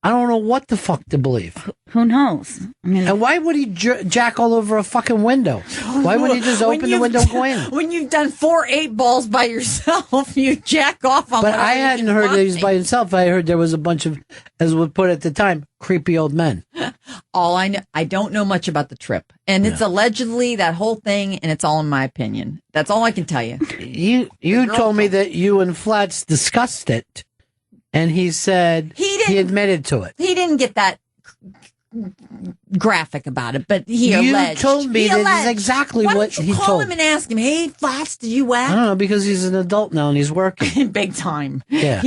I don't know what the fuck to believe. Who knows? I mean, and why would he jack all over a fucking window? Why would he just open the window and go in? When you've done 4 8-balls by yourself, you jack off on. But I hadn't heard that he was by himself. I heard there was a bunch of, as we put it at the time, creepy old men. All I know, I don't know much about the trip, and it's allegedly that whole thing, and it's all in my opinion. That's all I can tell you. You told me that you and Flats discussed it, and he said he admitted to it. He didn't get that graphic about it, but he You alleged. told me He that is alleged. exactly Why what don't you he call told. him and ask him, hey, Flats, did you whack? I don't know, because he's an adult now and he's working. Big time. Yeah.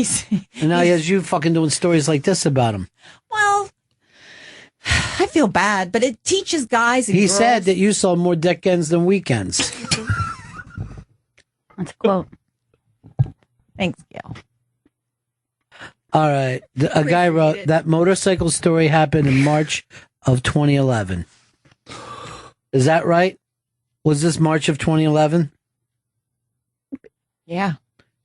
And now he has you fucking doing stories like this about him. Well, I feel bad, but it teaches guys and He girls. said that you saw more weekends than weekends. That's a quote. Thanks, Gail. All right. A guy wrote that motorcycle story happened in March of 2011. Is that right? Was this March of 2011? Yeah.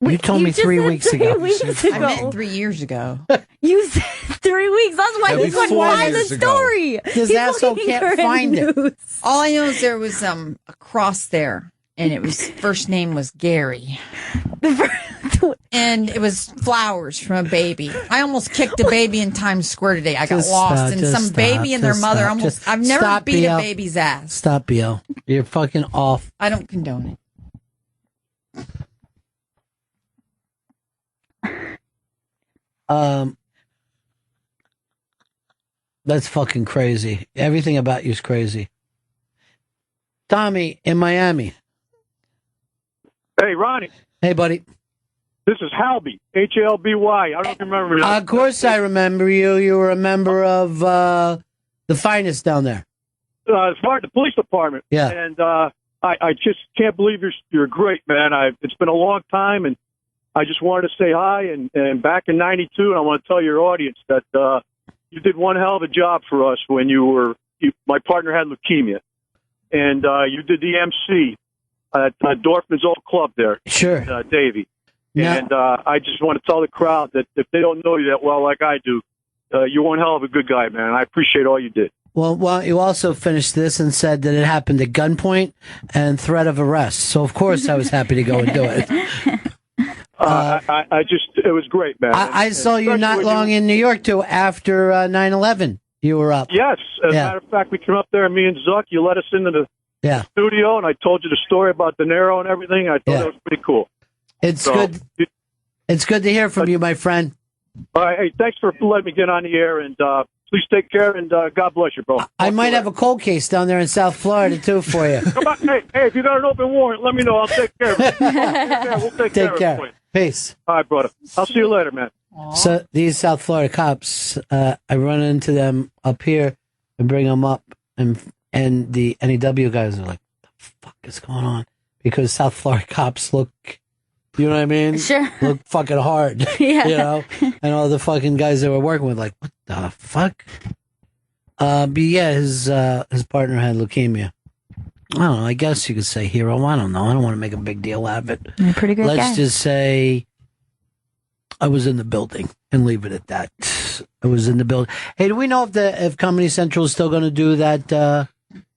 You told me just 3 said weeks 3 ago. weeks I ago. meant 3 years ago. You said 3 weeks. That's why That'd he be couldn't 4 find the years ago. story. This He's asshole looking can't for find it. news. All I know is there was a cross there, and it was first name was Gary. And it was flowers from a baby. I almost kicked a baby in Times Square today. I got Just lost, stop, and just some stop, baby and their just mother stop, almost. just I've never stop, beat a BL. baby's ass. Stop, BL. You're fucking off. I don't condone it. That's fucking crazy. Everything about you is crazy. Tommy in Miami. Hey, Ronnie. Hey, buddy. This is Halby, Halby. I don't remember that. Of course I remember you. You were a member of the finest down there. As far as the police department. Yeah. And I just can't believe you're great, man. It's been a long time, and I just wanted to say hi. And back in '92, and I want to tell your audience that you did one hell of a job for us when my partner had leukemia, and you did the MC at Dorfman's old club there. Sure. Davey. Yeah. And I just want to tell the crowd that if they don't know you that well like I do, you're one hell of a good guy, man. I appreciate all you did. Well, you also finished this and said that it happened at gunpoint and threat of arrest. So, of course, I was happy to go and do it. It was great, man. I saw you especially not when long in New York, too, after 9/11. You were up. Yes. As a Yeah. matter of fact, we came up there, me and Zuck, you let us into the Yeah. studio, and I told you the story about De Niro and everything. I thought it was pretty cool. It's good. It's good to hear from you, my friend. All right. Hey, thanks for letting me get on the air, and please take care, and God bless you, bro. I might have a cold case down there in South Florida, too, for you. Come on. Hey, if you got an open warrant, let me know. I'll take care of it. We'll take care Take of it care. for you. Peace. All right, brother. I'll see you later, man. So these South Florida cops, I run into them up here and bring them up, and the NEW guys are like, "What the fuck is going on?" Because South Florida cops look, you know what I mean? Sure. Look fucking hard. Yeah. You know, and all the fucking guys they were working with, like, what the fuck? But yeah, his partner had leukemia. I don't know. I guess you could say hero. I don't know. I don't want to make a big deal out of it. You're a pretty great Let's guy. just say I was in the building and leave it at that. I was in the building. Hey, do we know if Comedy Central is still going to do that?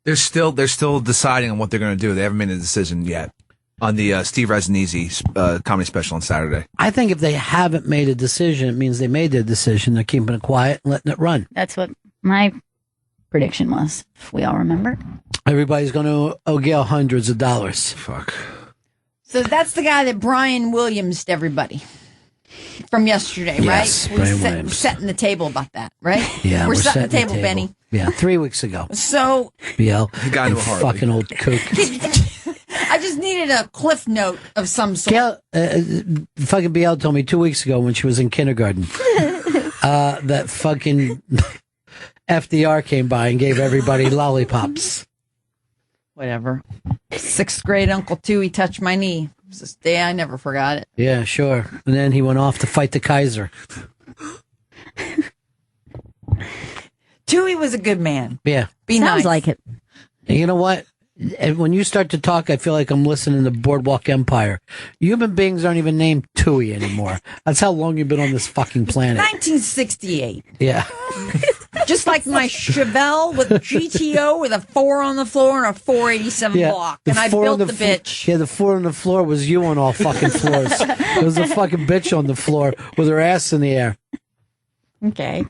They're still deciding on what they're going to do. They haven't made a decision yet on the Steve Resnizzi comedy special on Saturday. I think if they haven't made a decision, it means they made their decision. They're keeping it quiet and letting it run. That's what my prediction was. If we all remember. Everybody's going to owe Gail hundreds of dollars. Fuck. So that's the guy that Brian Williams to everybody from yesterday, Yes, right? Brian We're Williams. setting the table about that, right? Yeah, we're setting the table, Benny. Yeah, 3 weeks ago. So BL, He got into you a Harley. fucking old kook. I just needed a cliff note of some sort. Gail, fucking BL told me 2 weeks ago when she was in kindergarten that fucking FDR came by and gave everybody lollipops. Whatever. 6th grade, Uncle Tooey touched my knee. It was this day I never forgot it. Yeah, sure. And then he went off to fight the Kaiser. Tooey was a good man. Yeah. Be Sounds nice. like it. And you know what? And when you start to talk, I feel like I'm listening to Boardwalk Empire. Human beings aren't even named Tooey anymore. That's how long you've been on this fucking planet. 1968. Yeah. Just like my Chevelle with GTO with a 4 on the floor and a 487 Yeah. block. And I built the bitch. Yeah, the 4 on the floor was you on all fucking floors. There was a fucking bitch on the floor with her ass in the air. Okay.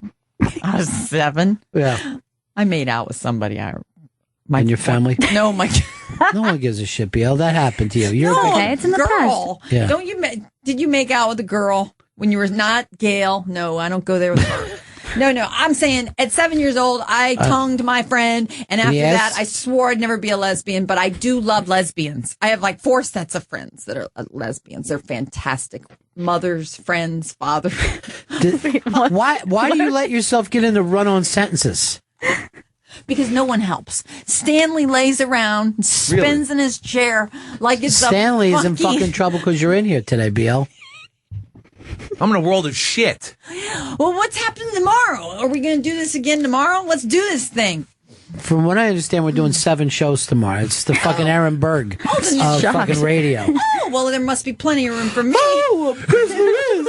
I was 7. Yeah. I made out with somebody. And your family? No, my. No one gives a shit, BL. That happened to you. You're No, a big, Okay, it's in the girl. Yeah. Don't you? Did you make out with a girl when you were not Gail? No, I don't go there with her. No. I'm saying at 7 years old, I tongued my friend, and after Yes. that, I swore I'd never be a lesbian. But I do love lesbians. I have like 4 sets of friends that are lesbians. They're fantastic. Mothers, friends, fathers. Why do you let yourself get into run-on sentences? Because no one helps. Stanley lays around, and spins in his chair like it's Stanley a is in fucking trouble because you're in here today, BL. I'm in a world of shit. Well, what's happening tomorrow? Are we going to do this again tomorrow? Let's do this thing. From what I understand, we're doing 7 shows tomorrow. It's the fucking Aaron Berg then of you're fucking shocked. radio. Oh, well, there must be plenty of room for me. Oh, because there is.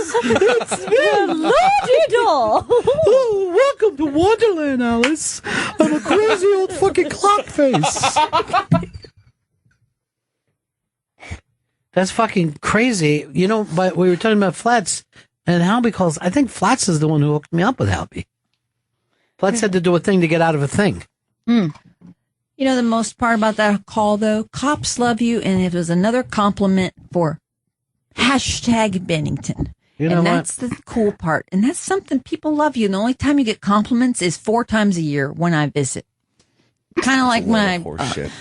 It's me. Oh, welcome to Wonderland, Alice. I'm a crazy old fucking clock face. That's fucking crazy. You know, but we were talking about Flats, and Halby calls. I think Flats is the one who hooked me up with Halby. Flats had to do a thing to get out of a thing. You know the most part about that call, though? Cops love you, and it was another compliment for hashtag Bennington. You know and what? that's the cool part. And that's something people love you. And the only time you get compliments is 4 times a year when I visit. Kind of like my... Horseshit.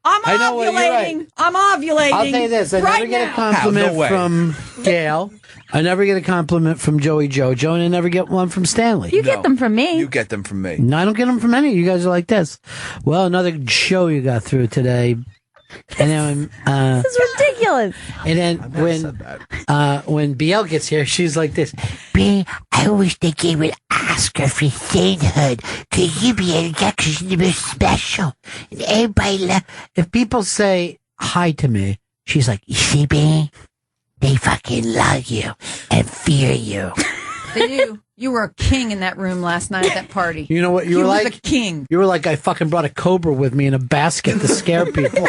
I'm I know what- you're right. ovulating. I'm ovulating. I'll tell you this: I right never get a now. compliment No way. from Gail. I never get a compliment from Joey Jojo, and I never get one from Stanley. You get them from me. You get them from me. No, I don't get them from any. You guys are like this. Well, another show you got through today, and then This is ridiculous. and then when BL gets here, she's like this. B, I wish they gave an Oscar for sainthood. Could you be a because you're the most special? And everybody If people say hi to me, she's like, you see, B? They fucking love you and fear you. They do. You were a king in that room last night at that party. you know what you He were was like? a king. You were like, I fucking brought a cobra with me in a basket to scare people.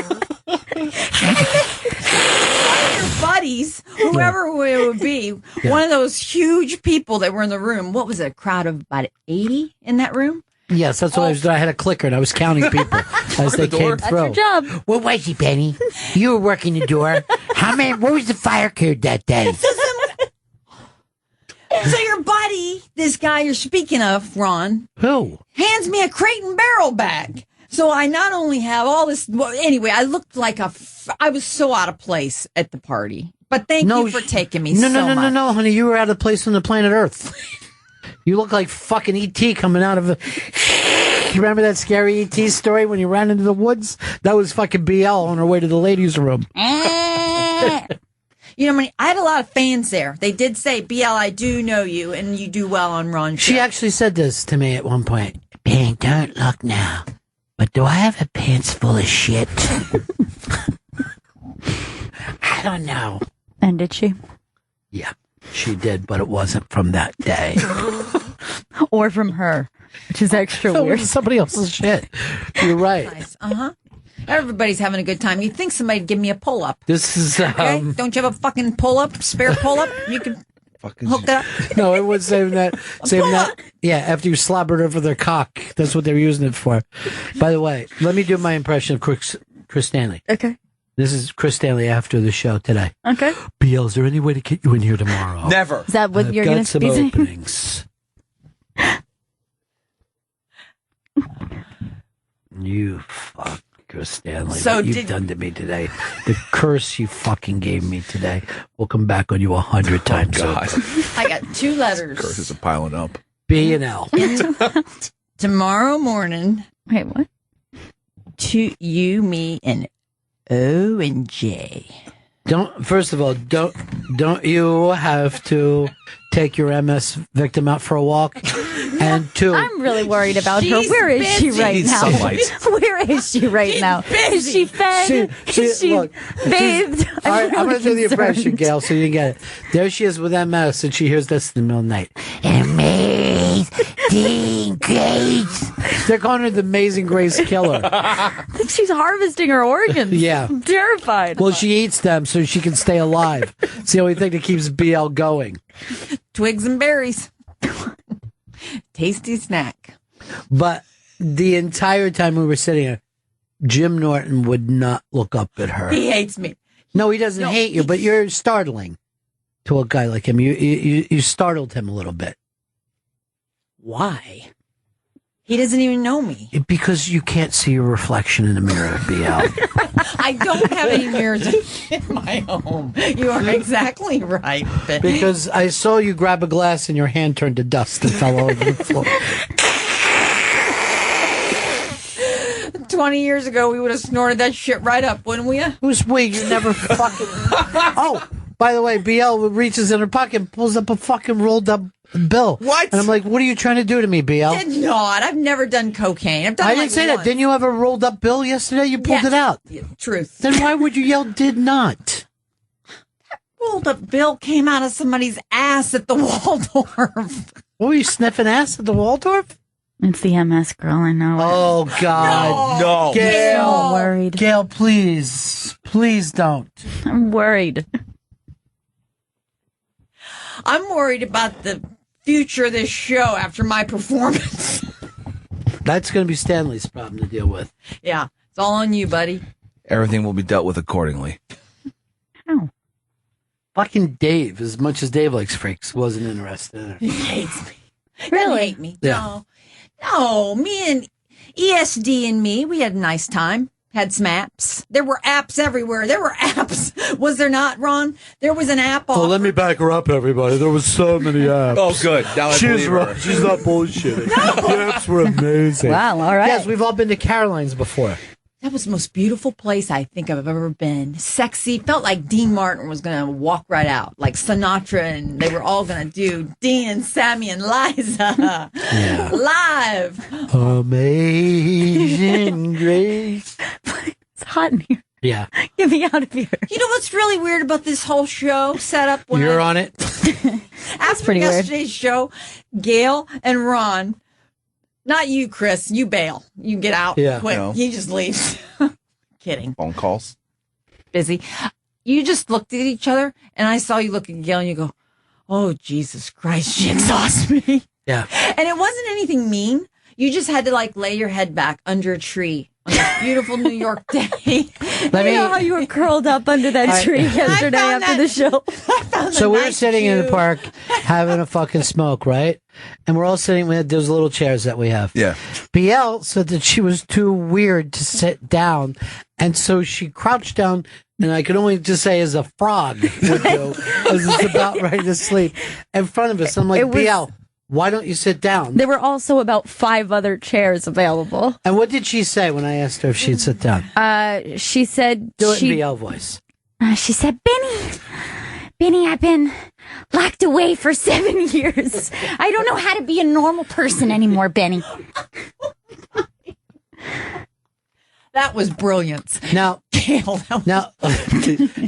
Your buddies, whoever it would be, one of those huge people that were in the room. What was it, a crowd of about 80 in that room? Yes, that's what I was doing. I had a clicker and I was counting people as they came That's through. your job. What was it, Benny? You were working the door. How many? What was the fire code that day? So your buddy, this guy you're speaking of, Ron, Who? hands me a crate and barrel bag. So I not only have all this, well, anyway, I looked like I was so out of place at the party. But thank you for taking me No, so no, no, much. no, honey. You were out of place on the planet Earth. You look like fucking E.T. coming out of a... You remember that scary E.T. story when he ran into the woods? That was fucking BL on her way to the ladies' room. You know, I had a lot of fans there. They did say, BL, I do know you, and you do well on Ron's show. She actually said this to me at one point. Ben, don't look now. But do I have a pants full of shit? I don't know. And did she? Yeah, she did, but it wasn't from that day. Or from her, which is extra That weird. was somebody else's shit. You're right. Nice. Uh-huh. Everybody's having a good time. You think somebody'd give me a pull-up. This is... Okay? Don't you have a fucking pull-up, spare pull-up? You can hook that up. No, it was saving that. Yeah, after you slobbered over their cock. That's what they're using it for. By the way, let me do my impression of Chris Stanley. Okay. This is Chris Stanley after the show today. Okay. BL, is there any way to get you in here tomorrow? Never. Is that what I've you're got going to some be saying? openings. You fuck, Chris Stanley. So what you've did- done to me today. The curse you fucking gave me today will come back on you 100 times God. over. I got 2 letters. Curses are piling up. B and L. Tomorrow morning. Wait, what? You, me, and O and J. First of all, don't you have to take your MS victim out for a walk? And two, I'm really worried about her. She's Where is she busy. right Needs now? sunlight. Where is she right now? Is she fed? Is she look, bathed? all right, I'm going to do the really impression, concerned. Gail, so you get it. There she is with MS, and she hears this in the middle of the night. Amazing Grace. They're calling her the Amazing Grace Killer. I think she's harvesting her organs. Yeah. I'm terrified. Well, she eats them so she can stay alive. It's the only thing that keeps BL going. Twigs and berries. Tasty snack. But the entire time we were sitting here, Jim Norton would not look up at her. He hates me. No, he doesn't hate you, but you're startling to a guy like him. You startled him a little bit. Why? He doesn't even know me. Because you can't see your reflection in the mirror, BL. I don't have any mirrors in my home. You are exactly right. Because I saw you grab a glass and your hand turned to dust and fell all over the floor. 20 years ago, we would have snorted that shit right up, wouldn't we? Who's we? You never fucking... Oh, by the way, BL reaches in her pocket and pulls up a fucking rolled up bill. What? And I'm like, what are you trying to do to me, BL? Did not. I've never done cocaine. I've done I didn't say that. once. Didn't you have a rolled up bill yesterday? You pulled Yes. it out. Yeah, truth. Then why would you yell did not? Rolled up bill came out of somebody's ass at the Waldorf. What were you sniffing ass at the Waldorf? It's the MS girl, I know. Oh, God. No. Gail. I'm worried. Gail, please. Please don't. I'm worried. I'm worried about the future of this show after my performance. That's going to be Stanley's problem to deal with. Yeah, it's all on you, buddy. Everything will be dealt with accordingly. Fucking Dave, as much as Dave likes freaks, wasn't interested in her. He hates me. Really? He hate me. Yeah. No, me and ESD and me, we had a nice time. Had some apps. There were apps everywhere. There were apps. Was there not, Ron? There was an app. Oh, let me back her up, everybody. There was so many apps. Oh, good. Now I She's believe her. right. She's not bullshitting. The apps were amazing. Wow, all right. Yes, we've all been to Caroline's before. That was the most beautiful place I think I've ever been. Sexy. Felt like Dean Martin was going to walk right out. Like Sinatra, and they were all going to do Dean and Sammy and Liza. Yeah. Live. Amazing Grace. It's hot in here. Yeah. Get me out of here. You know what's really weird about this whole show setup? You're on it? After pretty weird. yesterday's show, Gail and Ron, not you, Chris, you bail. You get out Yeah. quick. No. He just leaves. Kidding. Phone calls. Busy. You just looked at each other, and I saw you look at Gail, and you go, oh, Jesus Christ, she exhausts me. Yeah. And it wasn't anything mean. You just had to, like, lay your head back under a tree on this beautiful New York day. Let You me. know how you were curled up under that tree yesterday found after the show? So we're nice sitting in the Jew. park having a fucking smoke, right? And we're all sitting with those little chairs that we have. Yeah. BL said that she was too weird to sit down, and so she crouched down, and I could only just say as a frog would do, as it's about ready to sleep in front of us. I'm like, It was- BL, why don't you sit down? There were also about 5 other chairs available. And what did she say when I asked her if she'd sit down? She said Do it she, in BL voice. she said, Benny, I've been locked away for 7 years. I don't know how to be a normal person anymore, Benny. That was brilliant. Now, Gail, that was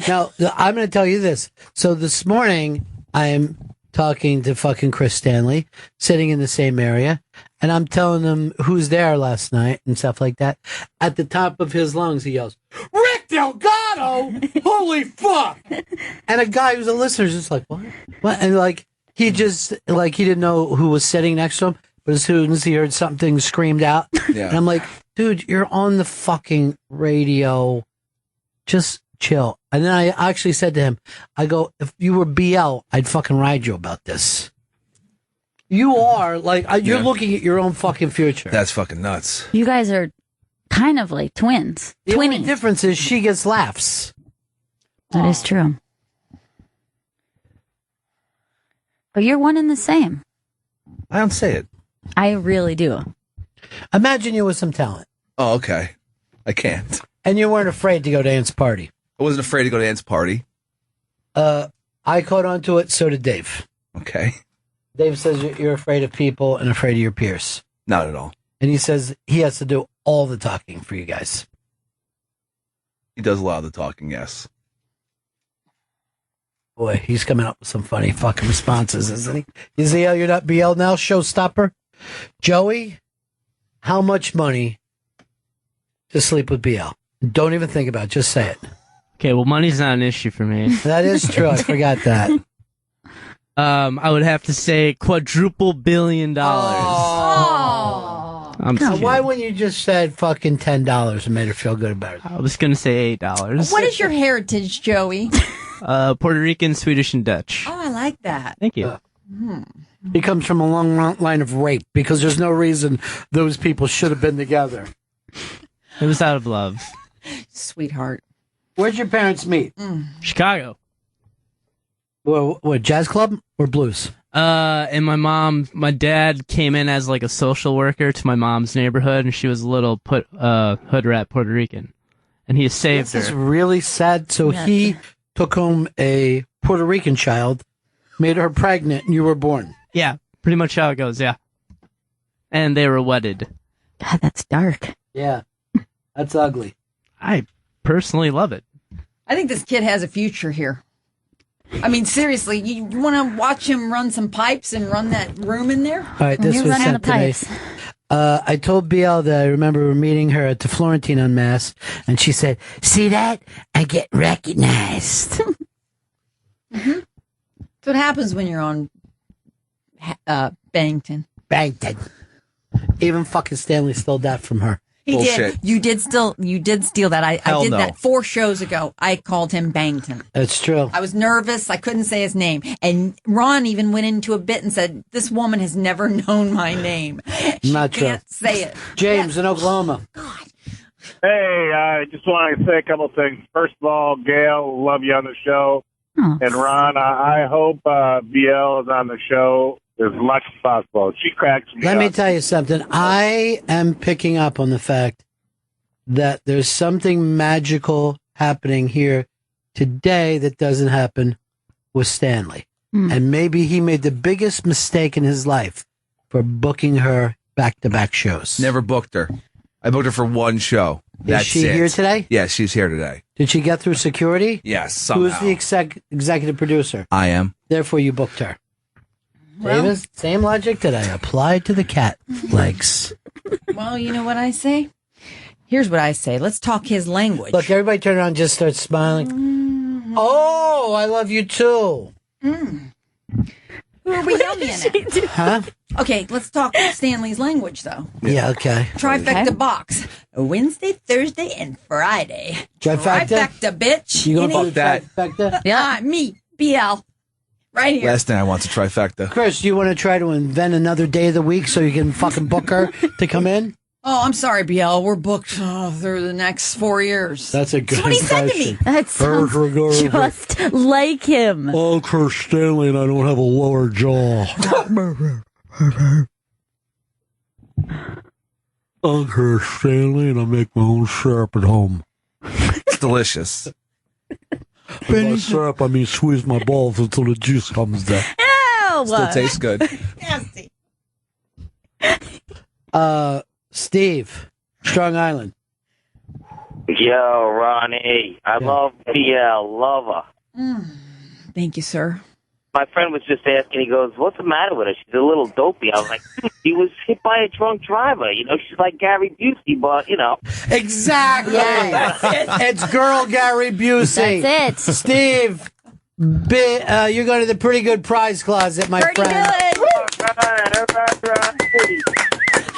now, now, I'm going to tell you this. So this morning, I am talking to fucking Chris Stanley, sitting in the same area, and I'm telling him who's there last night and stuff like that. At the top of his lungs, he yells, Rick Delgado! Holy fuck! And a guy who's a listener is just like, what? What? And like, he just, like, he didn't know who was sitting next to him, but as soon as he heard something screamed out, Yeah. and I'm like, dude, you're on the fucking radio. Just chill. And then I actually said to him, I go, if you were BL, I'd fucking ride you about this. You are, like, you're Yeah. looking at your own fucking future. That's fucking nuts. You guys are kind of like twins. The only Twinnies. difference is she gets laughs. That is true. But you're one and the same. I don't say it. I really do. Imagine you with some talent. Oh, okay. I can't. And you weren't afraid to go to Ant's party. I wasn't afraid to go to Ant's party. I caught on to it, so did Dave. Okay. Dave says you're afraid of people and afraid of your peers. Not at all. And he says he has to do all the talking for you guys. He does a lot of the talking, yes. Boy, he's coming up with some funny fucking responses, isn't he? You see how you're not BL now, showstopper? Joey, how much money to sleep with BL? Don't even think about it. Just say it. Okay, well, money's not an issue for me. That is true. I forgot that. I would have to say quadruple $billion. Oh. I'm just Why kidding. wouldn't you just said fucking $10 and made her feel good about it? I was going to say $8. What is your heritage, Joey? Puerto Rican, Swedish, and Dutch. Oh, I like that. Thank you. He comes from a long line of rape because there's no reason those people should have been together. It was out of love. Sweetheart. Where'd your parents meet? Chicago. What, jazz club or blues? And my dad came in as like a social worker to my mom's neighborhood, and she was a little hood rat Puerto Rican, and he saved This is her. really sad. So he took home a Puerto Rican child, made her pregnant, and you were born. Yeah, pretty much how it goes. Yeah, and they were wedded. God, that's dark. Yeah, that's ugly. I personally love it. I think this kid has a future here. I mean, seriously, you want to watch him run some pipes and run that room in there? All right, this was sent today. I told BL that I remember meeting her at the Florentine Unmasked, and she said, "See that? I get recognized." That's what happens when you're on Bangton. Bangton. Even fucking Stanley stole that from her. He Bullshit. did. You did steal that. I Hell did no. that 4 shows ago. I called him Bangton. That's true. I was nervous. I couldn't say his name. And Ron even went into a bit and said, "This woman has never known my name. She Not true. can't say it." James in Oklahoma. Hey, I just want to say a couple things. First of all, Gail, love you on the show. And Ron, I hope BL is on the show as much as possible. She cracks me Let up. me tell you something. I am picking up on the fact that there's something magical happening here today that doesn't happen with Stanley. And maybe he made the biggest mistake in his life for booking her back-to-back shows. Never booked her. I booked her for one show. That's Is she it. here today? Yes, she's here today. Did she get through security? Yes, somehow. Who's the executive producer? I am. Therefore, you booked her. Well- Davis, same logic that I applied to the cat legs. Well, you know what I say? Here's what I say. Let's talk his language. Look, everybody turn around and just start smiling. Oh, I love you too. Who are we yelling at? Huh? Okay, let's talk Stanley's language, though. Yeah, okay. Trifecta box. Wednesday, Thursday, and Friday. Trifecta? Trifecta, bitch. You gonna Any- do that? Trifecta? Yeah. Me, BL. Right here. Last thing I want is a trifecta. Chris, do you want to try to invent another day of the week so you can fucking book her to come in? Oh, I'm sorry, BL. We're booked through the next 4 years. That's a good That's what he said to me. That sounds just like him. Oh, Chris Stanley and I don't have a lower jaw. I'm Chris Stanley and I make my own syrup at home. It's delicious. By syrup, I mean squeeze my balls until the juice comes out. Ew! Still tastes good. Nasty. Steve, Strong Island. Yo, Ronnie, I love BL, love her. Thank you, sir. My friend was just asking, he goes, "What's the matter with her? She's a little dopey." I was like, "She was hit by a drunk driver. You know, she's like Gary Busey, but, you know." Exactly. It's girl Gary Busey. That's it. Steve, you're going to the pretty good prize closet, my Pretty friend.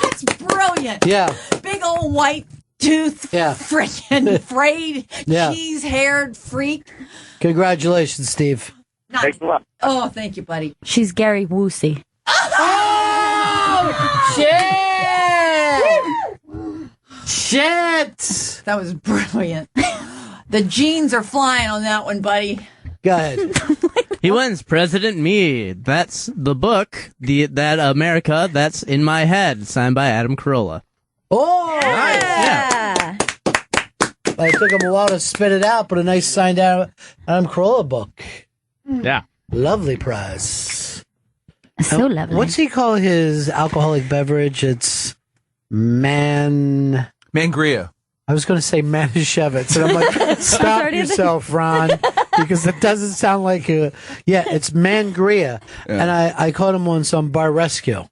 That's brilliant. Yeah. Big old white tooth, freaking frayed, Yeah. cheese-haired freak. Congratulations, Steve. Oh, thank you, buddy. She's Gary Woosey. Oh, shit! Shit! That was brilliant. The jeans are flying on that one, buddy. Go ahead. He wins. President Me. That's the book. That America. That's in my head. Signed by Adam Carolla. Oh, nice. Yeah. It took him a while to spit it out, but a nice signed Adam Carolla book. Yeah. Lovely prize. So lovely. What's he call his alcoholic beverage? It's Mangria. I was going to say Manischewitz, and I'm like, stop yourself, Ron, because it doesn't sound like a... Yeah, it's Mangria, and I caught him on some bar rescue.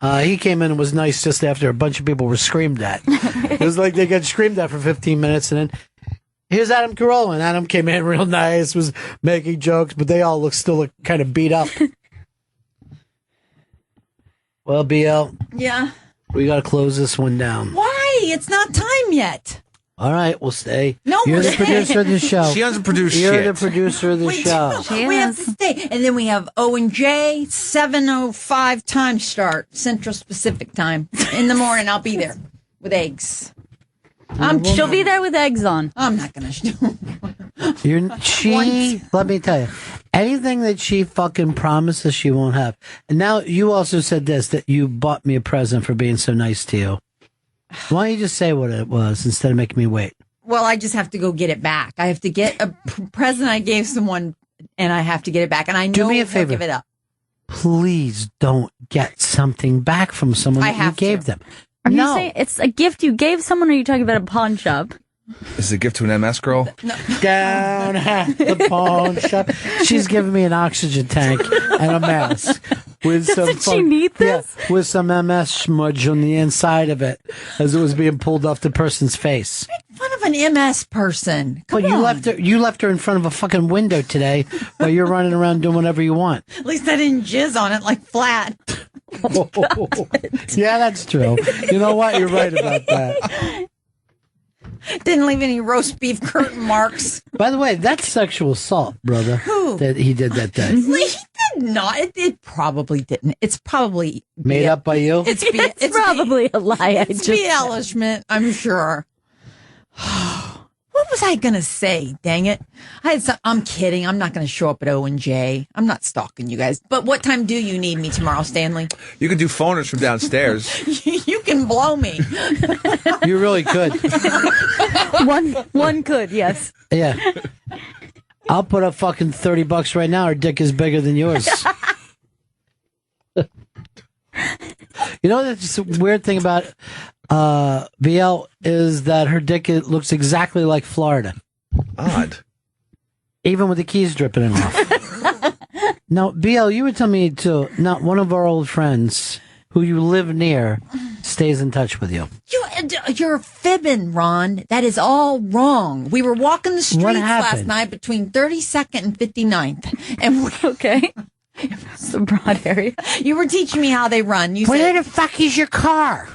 He came in and was nice just after a bunch of people were screamed at. It was like they got screamed at for 15 minutes, and then here's Adam Carolla, and Adam came in real nice, was making jokes, but they all still look kind of beat up. Well, BL, Yeah. we got to close this one down. Why? It's not time yet. All right, we'll stay. No, You're we're the producer of the show. She doesn't produce You're shit. the producer of the show. We have to stay. And then we have O&J, 7:05 time start, Central Pacific time. In the morning, I'll be there with eggs. She'll be there with eggs on. I'm not going to. Let me tell you, anything that she fucking promises she won't have. And now you also said this, that you bought me a present for being so nice to you. Why don't you just say what it was instead of making me wait? Well, I just have to go get it back. I have to get a present I gave someone, and I have to get it back. And I know Do me a he'll favor. give it up. Please don't get something back from someone I that you have gave them. Are you No. saying it's a gift you gave someone, or are you talking about a pawn shop? Is it a gift to an MS girl? Down at the pawn shop. She's giving me an oxygen tank and a mask. With Doesn't she need this? Yeah, with some MS smudge on the inside of it as it was being pulled off the person's face. Fun of an MS person. Come But on. you left her in front of a fucking window today while you're running around doing whatever you want. At least I didn't jizz on it like flat. Yeah, that's true. You know what? You're right about that. Didn't leave any roast beef curtain marks. By the way, that's sexual assault, brother. Who? That he did that day. He did not. It probably didn't. It's probably Made up by you? It's probably a lie. It's embellishment, I'm sure. What was I gonna say? Dang it! I'm kidding. I'm not gonna show up at O&J. I'm not stalking you guys. But what time do you need me tomorrow, Stanley? You can do phoners from downstairs. You can blow me. You really could. One could, yes. Yeah. I'll put up fucking $30 right now. Her dick is bigger than yours. You know, that's the weird thing about VL is that her dick looks exactly like Florida. Odd. Even with the keys dripping off. Now, BL, you were telling me too, not one of our old friends who you live near stays in touch with you. You're fibbing, Ron. That is all wrong. We were walking the streets last happened? night between 32nd and 59th. And okay. It's a broad area. You were teaching me how they run. You Where said, the fuck is your car?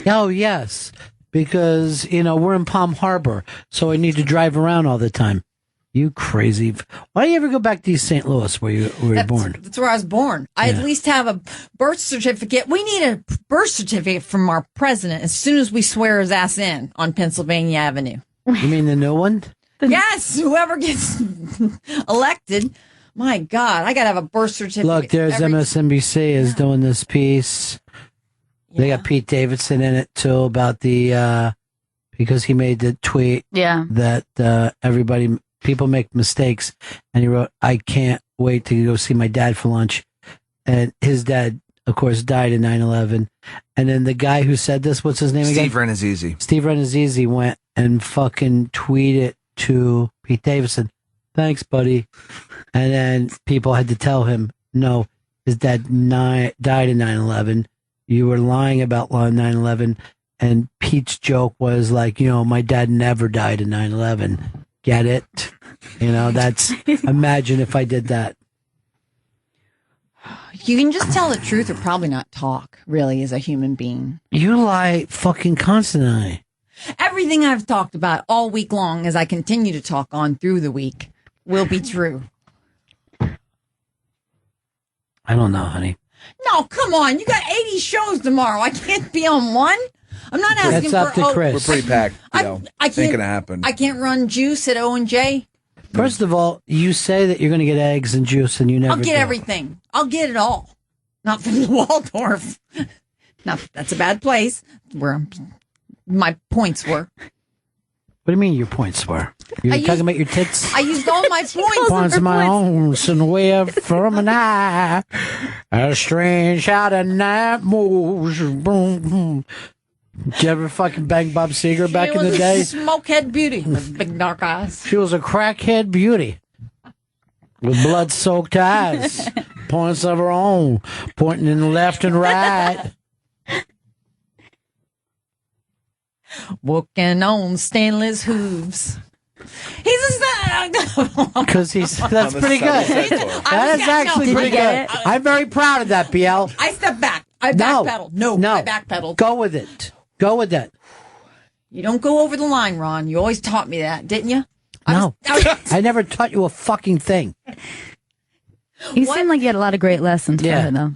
Oh, yes. Because, we're in Palm Harbor, so I need to drive around all the time. You crazy. Why don't you ever go back to East St. Louis where you were born? That's where I was born. I at least have a birth certificate. We need a birth certificate from our president as soon as we swear his ass in on Pennsylvania Avenue. You mean the new one? Yes, whoever gets elected. My God, I got to have a birth certificate. Look, there's MSNBC is doing this piece. They got Pete Davidson in it too about the because he made the tweet that people make mistakes, and he wrote, "I can't wait to go see my dad for lunch," and his dad, of course, died in 9/11. And then the guy who said this, what's his name again? Steve Renazizi. Steve Renazizi went and fucking tweeted to Pete Davidson, "Thanks, buddy," and then people had to tell him, "No, his dad died in 9/11. You were lying about 9/11." And Pete's joke was like, my dad never died in 9/11. Get it? That's, imagine if I did that. You can just tell the truth or probably not talk, really, as a human being. You lie fucking constantly. Everything I've talked about all week long, as I continue to talk on through the week, will be true. I don't know, honey. No, come on. You got 80 shows tomorrow. I can't be on one. I'm not asking That's up for to Chris. We're pretty packed. I can't, Ain't gonna happen. I can't run juice at O&J. First of all, you say that you're going to get eggs and juice, and you never I'll get do. everything. I'll get it all. Not from the Waldorf. Not that's a bad place where my points were. What do you mean your points were? You're talking about your tits? I used all my points. Points of my own, and away from an eye. A strange how the night moves. Boom, boom. Did you ever fucking bang Bob Seger back in the day? Smokehead beauty with big dark eyes. She was a crackhead beauty with blood-soaked eyes, points of her own, pointing in left and right. Walking on stainless hooves. He's Because that's pretty good. That is actually pretty good. I'm very proud of that, BL. I step back. I backpedal. No, I backpedal. Go with it. Go with it. You don't go over the line, Ron. You always taught me that, didn't you? No. I never taught you a fucking thing. You seem like you had a lot of great lessons for her, though.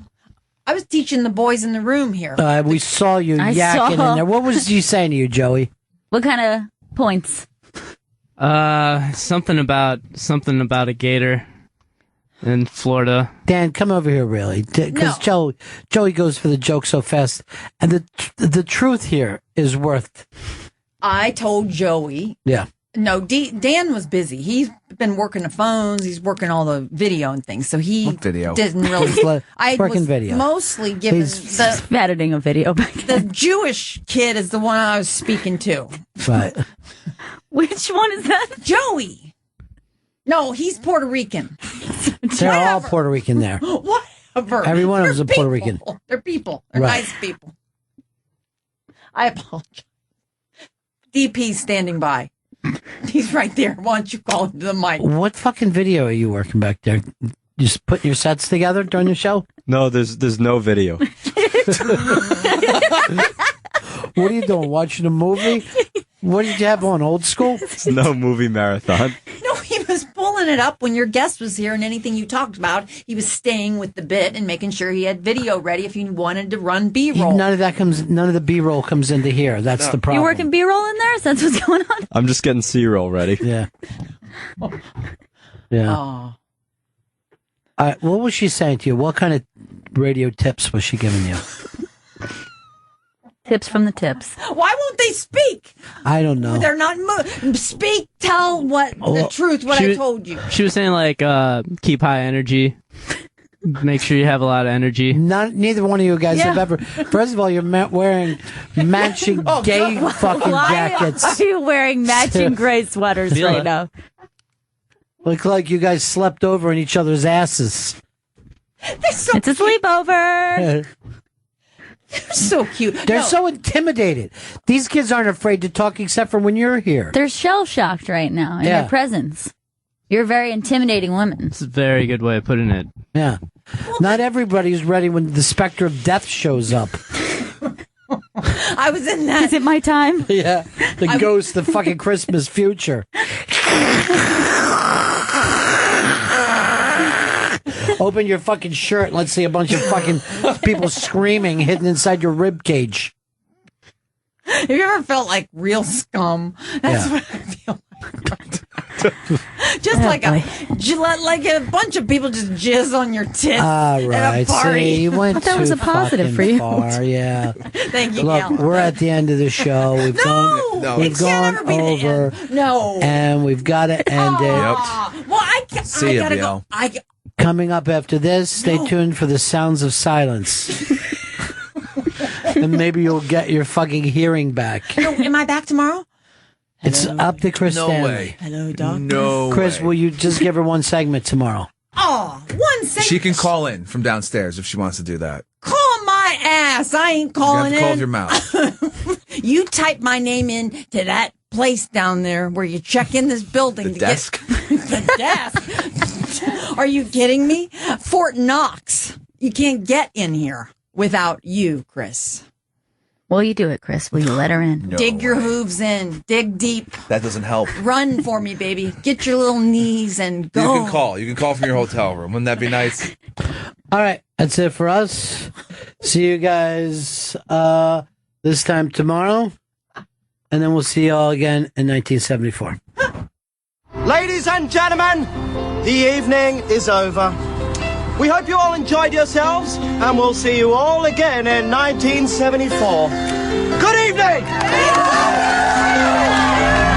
I was teaching the boys in the room here. We saw you yakking in there. What was you saying to you, Joey? What kind of points? Something about a gator in Florida. Dan, come over here, really, because Joey goes for the joke so fast, and the truth here is worth. I told Joey. Yeah. No, Dan was busy. He's been working the phones. He's working all the video and things. So he didn't really. I was video. mostly given the editing a video back the Jewish kid is the one I was speaking to. Right. Which one is that? Joey. No, he's Puerto Rican. They're all Puerto Rican there. Whatever. Every one of them is a Puerto Rican. They're people. They're Right. nice people. I apologize. DP's standing by. He's right there. Why don't you call him to the mic? What fucking video are you working back there? Just putting your sets together during the show? No, there's no video. What are you doing? Watching a movie? What did you have on? Old school? No movie marathon. No, he was pulling it up when your guest was here, and anything you talked about, he was staying with the bit and making sure he had video ready if he wanted to run B-roll. None of the B-roll comes into here. That's the problem. You working B-roll in there? That's what's going on? I'm just getting C-roll ready. Yeah. Yeah. Oh. What was she saying to you? What kind of radio tips was she giving you? Tips from the tips. Why won't they speak? I don't know. They're not speak. Tell the truth. What I told you. She was saying like keep high energy. Make sure you have a lot of energy. Neither one of you guys have ever. First of all, you're wearing matching gay fucking jackets. Why are you wearing matching gray sweaters right now? Look like you guys slept over in each other's asses. It's a sleepover. They're so cute. They're so intimidated. These kids aren't afraid to talk except for when you're here. They're shell-shocked right now in your presence. You're a very intimidating woman. It's a very good way of putting it. Yeah. Not everybody's ready when the specter of death shows up. I was in that. Is it my time? Yeah. The ghost of fucking Christmas future. Open your fucking shirt and let's see a bunch of fucking people screaming hidden inside your rib cage. Have you ever felt like real scum? That's what I feel like. Just like a bunch of people just jizz on your tits All at right. a party. See, you went that was too a positive fucking for you. far, yeah. Thank you, Look, Gal. we're at the end of the show. We've it gone can't ever be the over. end. No. And we've got to end it. Well, I See ya, gotta BL. go. Coming up after this, stay tuned for the sounds of silence. And maybe you'll get your fucking hearing back. No, am I back tomorrow? It's up to Chris No Stanley. way. Hello, doctor. No Chris, way. will you just give her one segment tomorrow? Oh, one second. She can call in from downstairs if she wants to do that. Call my ass. I ain't You calling have to call in. with your mouth. You type my name in to that place down there where you check in this building. The desk. The desk. Are you kidding me? Fort Knox. You can't get in here without you, Chris. Will you do it, Chris? Will you let her in? No Dig your way. hooves in. Dig deep. That doesn't help. Run for me, baby. Get your little knees and go. You can call. You can call from your hotel room. Wouldn't that be nice? All right, that's it for us. See you guys this time tomorrow, and then we'll see you all again in 1974. Ladies and gentlemen, the evening is over. We hope you all enjoyed yourselves, and we'll see you all again in 1974. Good evening!